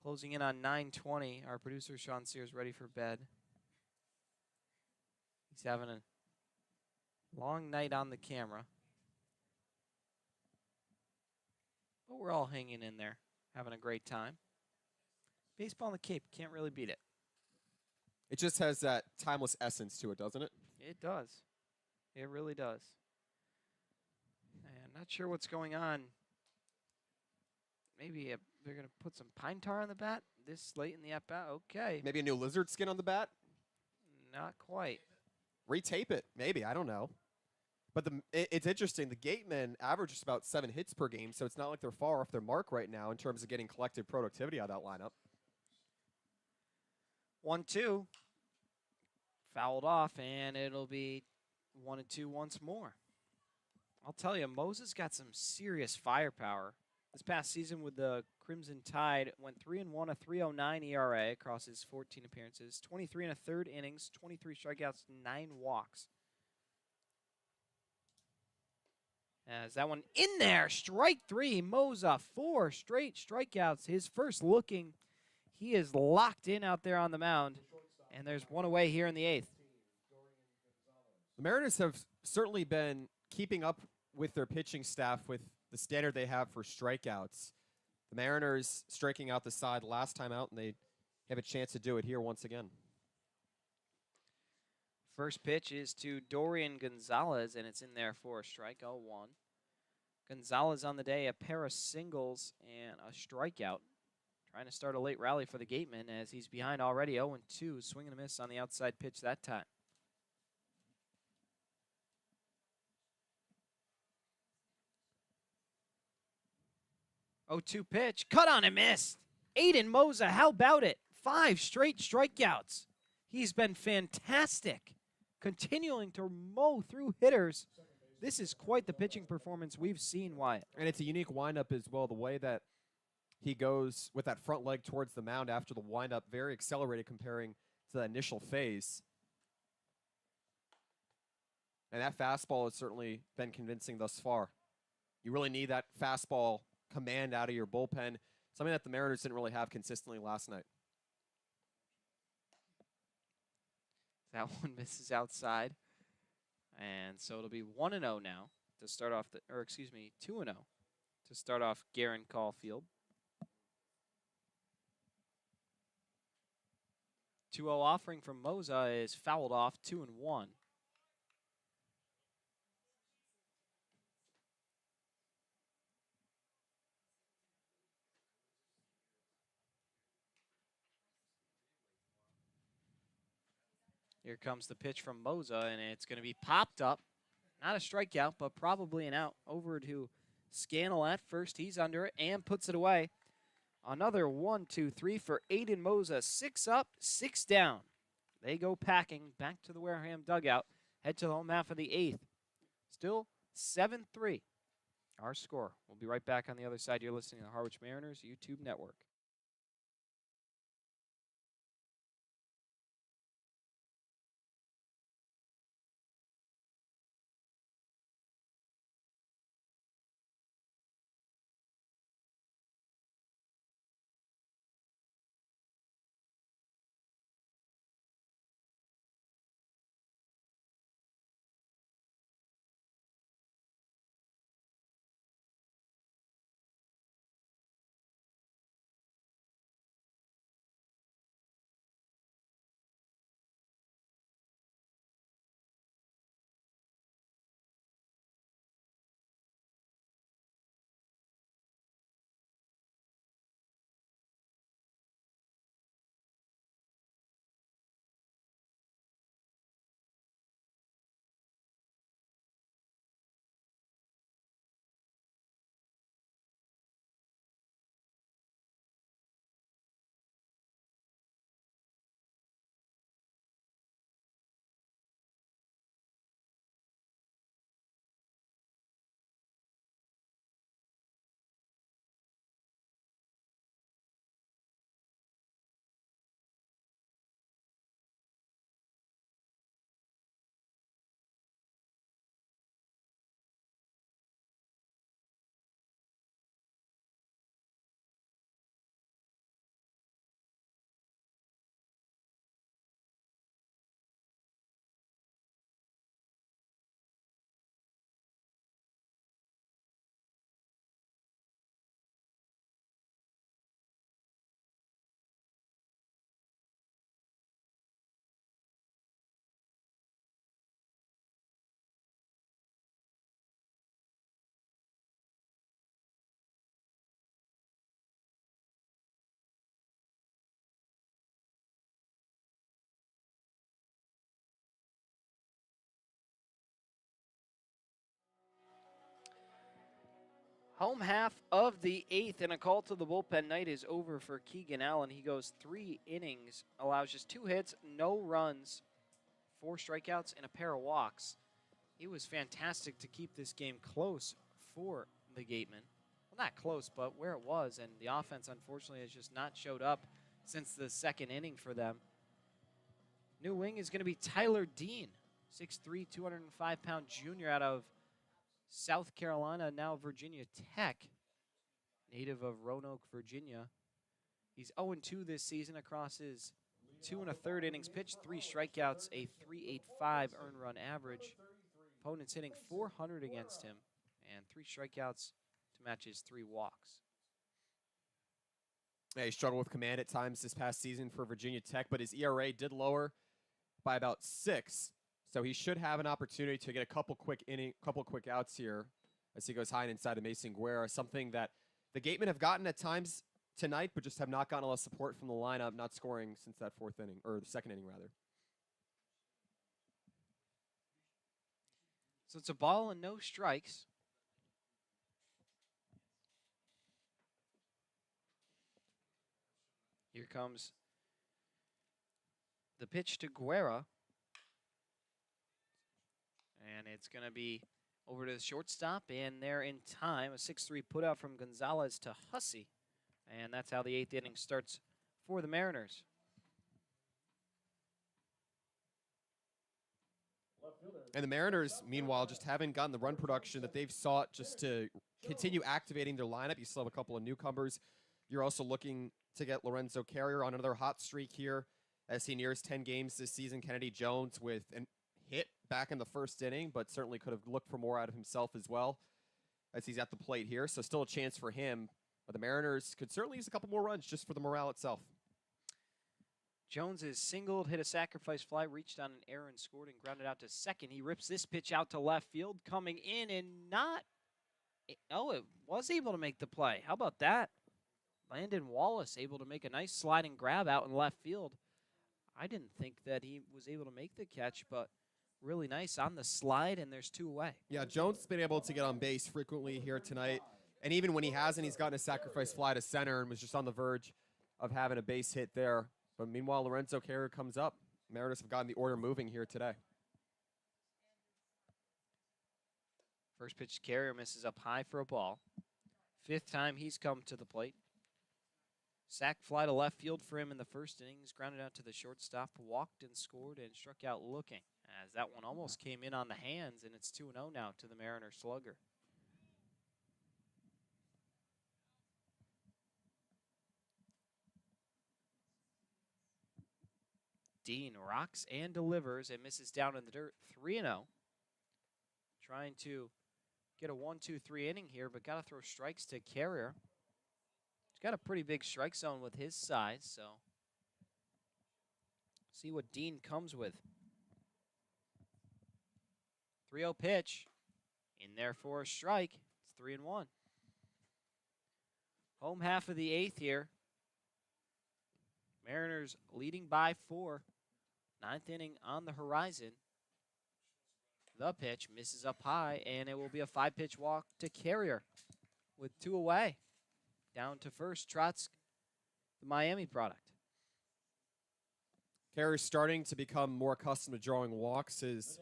Speaker 1: Closing in on 9:20. Our producer, Sean Sears, ready for bed. He's having a long night on the camera. But we're all hanging in there, having a great time. Baseball in the Cape, can't really beat it.
Speaker 2: It just has that timeless essence to it, doesn't it?
Speaker 1: It does. It really does. I'm not sure what's going on. Maybe they're going to put some pine tar on the bat this late in the at-bat. Okay.
Speaker 2: Maybe a new lizard skin on the bat?
Speaker 1: Not quite.
Speaker 2: Retape it, maybe. I don't know. But it's interesting. The Gatemen average just about 7 hits per game, so it's not like they're far off their mark right now in terms of getting collective productivity out of that lineup.
Speaker 1: 1-2. Fouled off, and it'll be 1-2 once more. I'll tell you, Moses got some serious firepower. This past season with the Crimson Tide, went 3-1, a 3.09 ERA across his 14 appearances, 23 1/3 innings, 23 strikeouts, 9 walks. As that one in there, strike 3, Moza, 4 straight strikeouts. His first looking. He is locked in out there on the mound, and there's one away here in the 8th.
Speaker 2: The Mariners have certainly been keeping up with their pitching staff with the standard they have for strikeouts. The Mariners striking out the side last time out, and they have a chance to do it here once again.
Speaker 1: First pitch is to Dorian Gonzalez, and it's in there for a strike, 0-1. Gonzalez on the day, a pair of singles and a strikeout. Trying to start a late rally for the Gatemen as he's behind already, 0-2. Swing and a miss on the outside pitch that time. 0-2 pitch, cut on and missed. Aiden Moza, how about it? 5 straight strikeouts. He's been fantastic, continuing to mow through hitters. This is quite the pitching performance we've seen, Wyatt.
Speaker 2: And it's a unique windup as well, the way that he goes with that front leg towards the mound after the windup, very accelerated comparing to the initial phase. And that fastball has certainly been convincing thus far. You really need that fastball command out of your bullpen, something that the Mariners didn't really have consistently last night.
Speaker 1: That one misses outside. And so it'll be 1-0 now to start off 2-0 to start off Garen Caulfield. 2-0 offering from Moza is fouled off, 2-1. Here comes the pitch from Moza, and it's going to be popped up. Not a strikeout, but probably an out. Over to Scannell at first. He's under it and puts it away. Another 1-2-3 for Aiden Moza. 6 up, 6 down. They go packing back to the Wareham dugout. Head to the home half of the 8th. Still 7-3. Our score. We'll be right back on the other side. You're listening to the Harwich Mariners YouTube Network. Home half of the 8th, and a call to the bullpen. Night is over for Keegan Allen. He goes 3 innings, allows just 2 hits, no runs, 4 strikeouts, and a pair of walks. He was fantastic to keep this game close for the Gatemen. Well, not close, but where it was, and the offense, unfortunately, has just not showed up since the 2nd inning for them. New wing is going to be Tyler Dean, 6'3", 205-pound junior out of South Carolina, now Virginia Tech, native of Roanoke, Virginia. He's 0-2 this season across his 2 1/3 innings pitched, 3 strikeouts, a 3.85 earned run average. Opponents hitting .400 against him, and 3 strikeouts to match his 3 walks.
Speaker 2: Yeah, he struggled with command at times this past season for Virginia Tech, but his ERA did lower by about 6. So he should have an opportunity to get a couple quick outs here as he goes high and inside of Mason Guerra, something that the Gatemen have gotten at times tonight, but just have not gotten a lot of support from the lineup, not scoring since that 4th inning, or the 2nd inning, rather.
Speaker 1: So it's a ball and no strikes. Here comes the pitch to Guerra. And it's going to be over to the shortstop, and they're in time. A 6-3 putout from Gonzalez to Hussey. And that's how the 8th inning starts for the Mariners.
Speaker 2: And the Mariners, meanwhile, just haven't gotten the run production that they've sought just to continue activating their lineup. You still have a couple of newcomers. You're also looking to get Lorenzo Carrier on another hot streak here as he nears 10 games this season. Kennedy Jones with an hit back in the 1st inning, but certainly could have looked for more out of himself as well as he's at the plate here. So still a chance for him. But the Mariners could certainly use a couple more runs just for the morale itself.
Speaker 1: Jones is singled, hit a sacrifice fly, reached on an error and scored and grounded out to second. He rips this pitch out to left field, coming in and not... Oh, it was able to make the play. How about that? Landon Wallace able to make a nice sliding grab out in left field. I didn't think that he was able to make the catch, but really nice on the slide, and there's 2 away.
Speaker 2: Yeah, Jones has been able to get on base frequently here tonight. And even when he hasn't, he's gotten a sacrifice fly to center and was just on the verge of having a base hit there. But meanwhile, Lorenzo Carrier comes up. Mariners have gotten the order moving here today.
Speaker 1: First pitch, Carrier misses up high for a ball. 5th time he's come to the plate. Sack fly to left field for him in the 1st inning. He's grounded out to the shortstop, walked and scored, and struck out looking, as that one almost came in on the hands, and it's 2-0 now to the Mariner slugger. Dean rocks and delivers and misses down in the dirt. 3-0. Trying to get a 1-2-3 inning here, but got to throw strikes to Carrier. He's got a pretty big strike zone with his size, so see what Dean comes with. 3-0 pitch. In there for a strike. It's 3-1. Home half of the 8th here. Mariners leading by 4. 9th inning on the horizon. The pitch misses up high, and it will be a 5-pitch walk to Carrier with 2 away. Down to first trots the Miami product.
Speaker 2: Carrier's starting to become more accustomed to drawing walks. His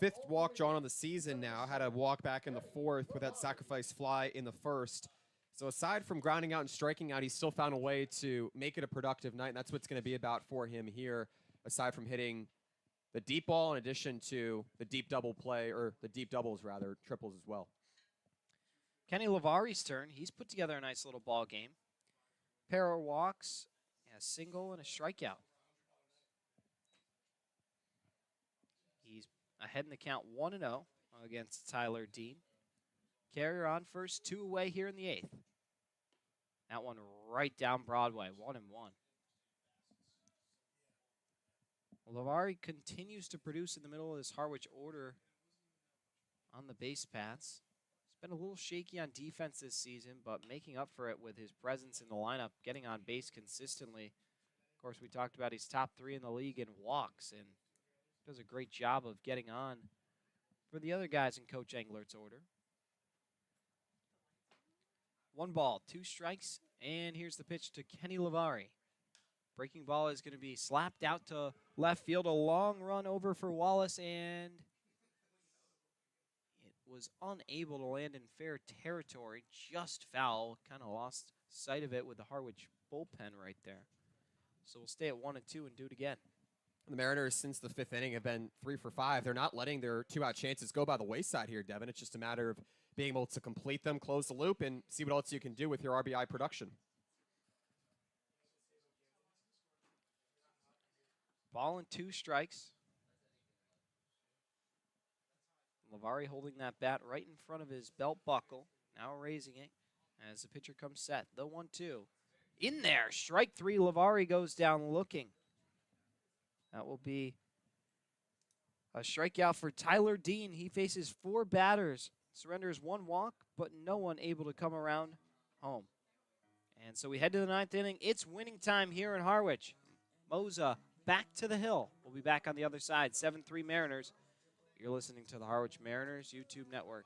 Speaker 2: 5th walk drawn on the season now. Had a walk back in the 4th with that sacrifice fly in the 1st. So aside from grounding out and striking out, he's still found a way to make it a productive night, and that's what's going to be about for him here, aside from hitting the deep ball in addition to the deep double play, or the deep doubles, rather, triples as well.
Speaker 1: Kenny Lavari's turn. He's put together a nice little ball game. Pair of walks, a single, and a strikeout. He's ahead in the count 1-0 against Tyler Dean. Carrier on first, 2 away here in the 8th. That one right down Broadway, 1-1. Lavari continues to produce in the middle of this Harwich order on the base paths. He's been a little shaky on defense this season, but making up for it with his presence in the lineup, getting on base consistently. Of course, we talked about he's top 3 in the league in walks, and does a great job of getting on for the other guys in Coach Englert's order. 1 ball, 2 strikes, and here's the pitch to Kenny Lavari. Breaking ball is going to be slapped out to left field. A long run over for Wallace, and it was unable to land in fair territory. Just foul. Kind of lost sight of it with the Harwich bullpen right there. So we'll stay at 1-2 and do it again.
Speaker 2: The Mariners, since the 5th inning, have been 3 for 5. They're not letting their 2-out chances go by the wayside here, Devin. It's just a matter of being able to complete them, close the loop, and see what else you can do with your RBI production.
Speaker 1: Ball and 2 strikes. Lavari holding that bat right in front of his belt buckle. Now raising it as the pitcher comes set. The 1-2. In there. Strike 3. Lavari goes down looking. That will be a strikeout for Tyler Dean. He faces 4 batters. Surrenders 1 walk, but no one able to come around home. And so we head to the 9th inning. It's winning time here in Harwich. Moza back to the hill. We'll be back on the other side. 7-3 Mariners. You're listening to the Harwich Mariners YouTube network.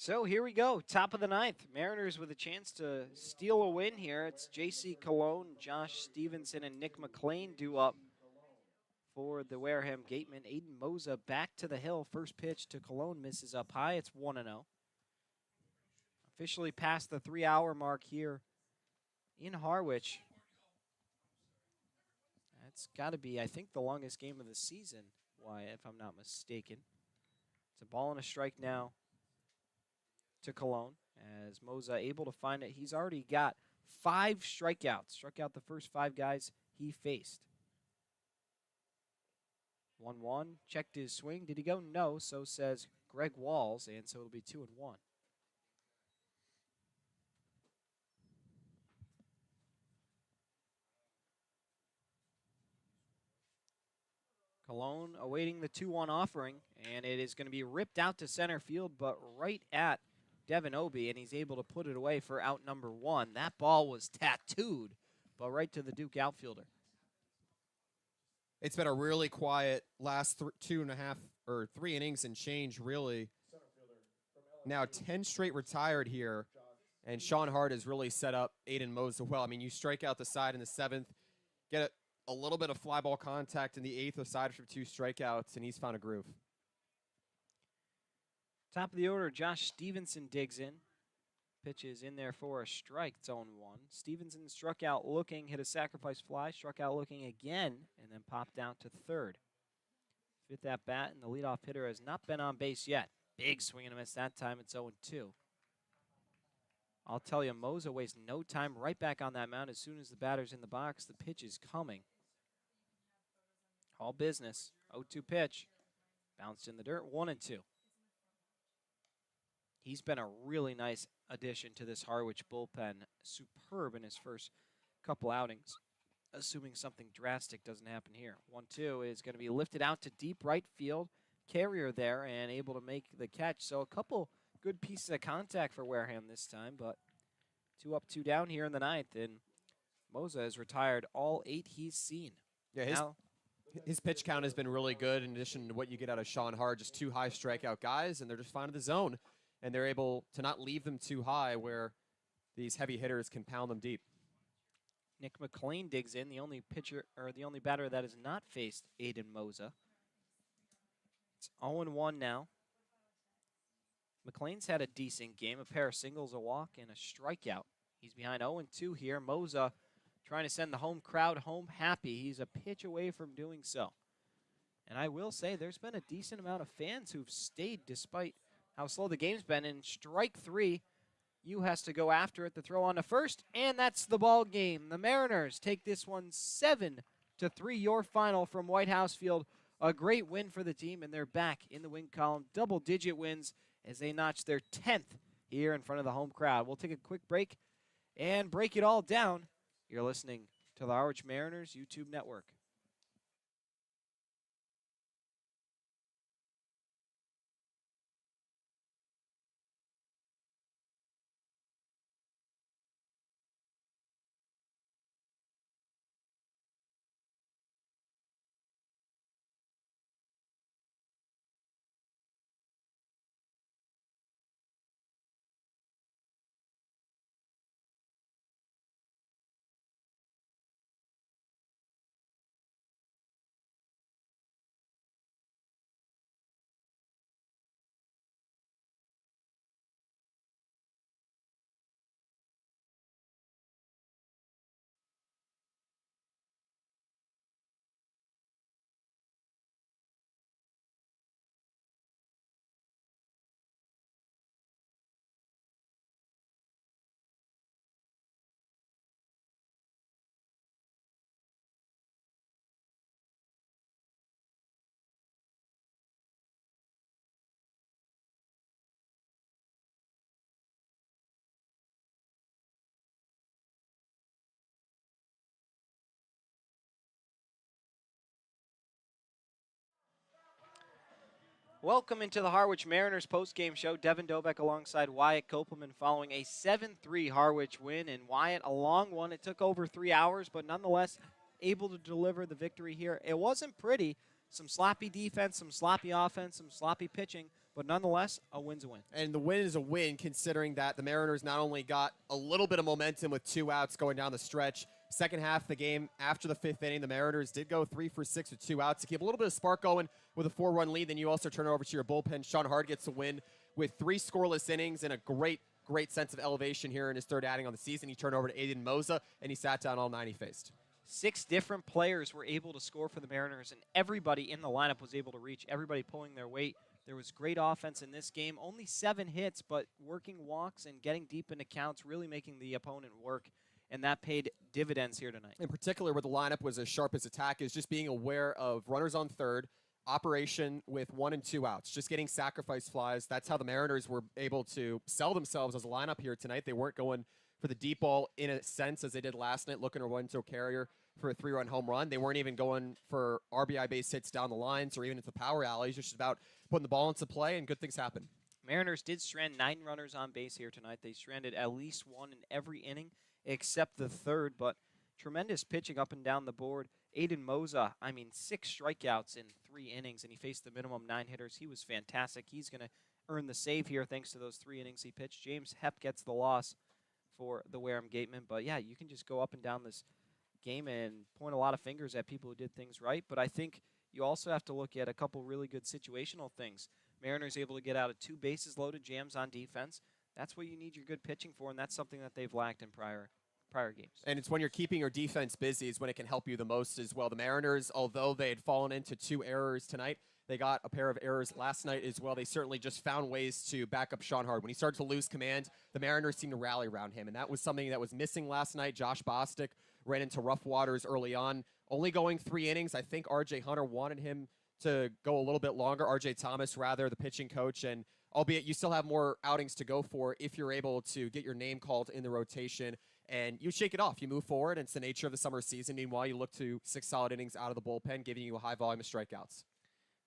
Speaker 1: So here we go, top of the 9th. Mariners with a chance to steal a win here. It's J.C. Cologne, Josh Stevenson, and Nick McLean due up for the Wareham Gatemen. Aiden Moza back to the hill. First pitch to Cologne misses up high. It's 1-0. Officially past the 3-hour mark here in Harwich. That's got to be, I think, the longest game of the season, if I'm not mistaken. It's a ball and a strike now to Cologne, as Moza able to find it. He's already got 5 strikeouts. Struck out the first 5 guys he faced. 1-1. Checked his swing. Did he go? No. So says Greg Walls, and so it'll be 2-1. Cologne awaiting the 2-1 offering, and it is going to be ripped out to center field, but right at Devin Obie, and he's able to put it away for out number 1. That ball was tattooed, but right to the Duke outfielder.
Speaker 2: It's been a really quiet last 3 innings and change, really. Now 10 straight retired here, and Sean Hart has really set up Aiden Moza well. I mean, you strike out the side in the 7th, get a little bit of fly ball contact in the 8th aside from 2 strikeouts, and he's found a groove.
Speaker 1: Top of the order, Josh Stevenson digs in. Pitch is in there for a strike. It's 0-1. Stevenson struck out looking, hit a sacrifice fly, struck out looking again, and then popped out to third. 5th at bat, and the leadoff hitter has not been on base yet. Big swing and a miss that time. It's 0-2. I'll tell you, Moza wastes no time. Right back on that mound as soon as the batter's in the box. The pitch is coming. All business. 0-2 pitch. Bounced in the dirt. 1-2. He's been a really nice addition to this Harwich bullpen. Superb in his first couple outings, assuming something drastic doesn't happen here. 1-2 is going to be lifted out to deep right field. Carrier there and able to make the catch. So a couple good pieces of contact for Wareham this time, but 2 up, 2 down here in the ninth, and Moza has retired all 8 he's seen.
Speaker 2: Yeah, his pitch count has been really good in addition to what you get out of Sean Hart, just 2 high strikeout guys, and they're just finding the zone, and they're able to not leave them too high where these heavy hitters can pound them deep.
Speaker 1: Nick McLean digs in, the only batter that has not faced Aiden Moza. It's 0-1 now. McLean's had a decent game, a pair of singles, a walk, and a strikeout. He's behind 0-2 here. Moza trying to send the home crowd home happy. He's a pitch away from doing so. And I will say there's been a decent amount of fans who've stayed despite how slow the game's been. In strike 3, Yu has to go after it, the throw on to first, and that's the ball game. The Mariners take this one 7-3, your final from White House Field. A great win for the team, and they're back in the win column. Double-digit wins as they notch their 10th here in front of the home crowd. We'll take a quick break and break it all down. You're listening to the Harwich Mariners YouTube network. Welcome into the Harwich Mariners postgame show. Devin Dobeck alongside Wyatt Kopelman following a 7-3 Harwich win. And Wyatt, a long one. It took over 3 hours, but nonetheless able to deliver the victory here. It wasn't pretty. Some sloppy defense, some sloppy offense, some sloppy pitching, but nonetheless, a win's a win.
Speaker 2: And the win is a win considering that the Mariners not only got a little bit of momentum with 2 outs going down the stretch. Second half of the game, after the 5th inning, the Mariners did go 3 for 6 with 2 outs to keep a little bit of spark going with a 4-run lead. Then you also turn it over to your bullpen. Sean Hart gets the win with 3 scoreless innings and a great sense of elevation here in his 3rd outing on the season. He turned over to Aiden Moza, and he sat down all 9 he faced.
Speaker 1: 6 different players were able to score for the Mariners, and everybody in the lineup was able to reach, everybody pulling their weight. There was great offense in this game. Only 7 hits, but working walks and getting deep into counts, really making the opponent work. And that paid dividends here tonight.
Speaker 2: In particular, where the lineup was as sharp as attack is just being aware of runners on third, operation with 1 and 2 outs, just getting sacrifice flies. That's how the Mariners were able to sell themselves as a lineup here tonight. They weren't going for the deep ball in a sense as they did last night, looking to run to a carrier for a 3-run home run. They weren't even going for RBI base hits down the lines or even into the power alleys. Just about putting the ball into play, and good things happen.
Speaker 1: Mariners did strand 9 runners on base here tonight. They stranded at least 1 in every inning except the 3rd, but tremendous pitching up and down the board. Aiden Moza, 6 strikeouts in 3 innings, and he faced the minimum 9 hitters. He was fantastic. He's going to earn the save here thanks to those 3 innings he pitched. James Hepp gets the loss for the Wareham Gatemen. But, yeah, you can just go up and down this game and point a lot of fingers at people who did things right. But I think you also have to look at a couple really good situational things. Mariners able to get out of 2 bases loaded jams on defense. That's what you need your good pitching for, and that's something that they've lacked in prior games.
Speaker 2: And it's when you're keeping your defense busy is when it can help you the most as well. The Mariners, although they had fallen into 2 errors tonight, they got a pair of errors last night as well. They certainly just found ways to back up Sean Hart. When he started to lose command, the Mariners seemed to rally around him, and that was something that was missing last night. Josh Bostic ran into rough waters early on, only going 3 innings. I think R.J. Hunter wanted him to go a little bit longer, R.J. Thomas, rather, the pitching coach, and albeit you still have more outings to go for if you're able to get your name called in the rotation, and you shake it off. You move forward, and it's the nature of the summer season. Meanwhile, you look to 6 solid innings out of the bullpen, giving you a high volume of strikeouts.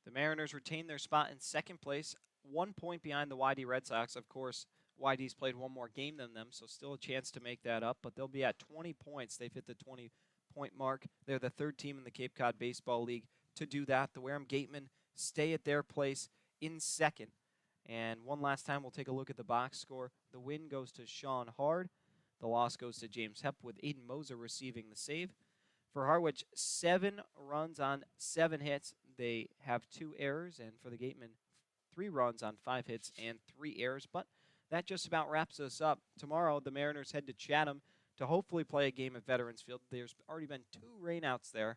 Speaker 1: The Mariners retain their spot in 2nd place, 1 point behind the YD Red Sox. Of course, YD's played one more game than them, so still a chance to make that up. But they'll be at 20 points. They've hit the 20-point mark. They're the third team in the Cape Cod Baseball League to do that. The Wareham Gatemen stay at their place in second. And one last time, we'll take a look at the box score. The win goes to Sean Hard. The loss goes to James Hepp, with Aiden Moser receiving the save. For Harwich, 7 runs on 7 hits. They have 2 errors, and for the Gatemen, 3 runs on 5 hits and 3 errors. But that just about wraps us up. Tomorrow, the Mariners head to Chatham to hopefully play a game at Veterans Field. There's already been 2 rainouts there.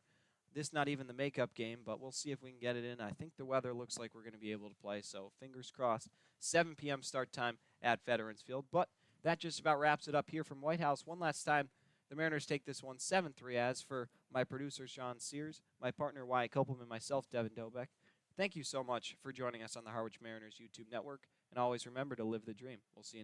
Speaker 1: This not even the makeup game, but we'll see if we can get it in. I think the weather looks like we're going to be able to play, so fingers crossed. 7 p.m. start time at Veterans Field. But that just about wraps it up here from White House. One last time, the Mariners take this one 7-3. As for my producer, Sean Sears, my partner, Wyatt Copeland, and myself, Devin Dobek, thank you so much for joining us on the Harwich Mariners YouTube network. And always remember to live the dream. We'll see you next time.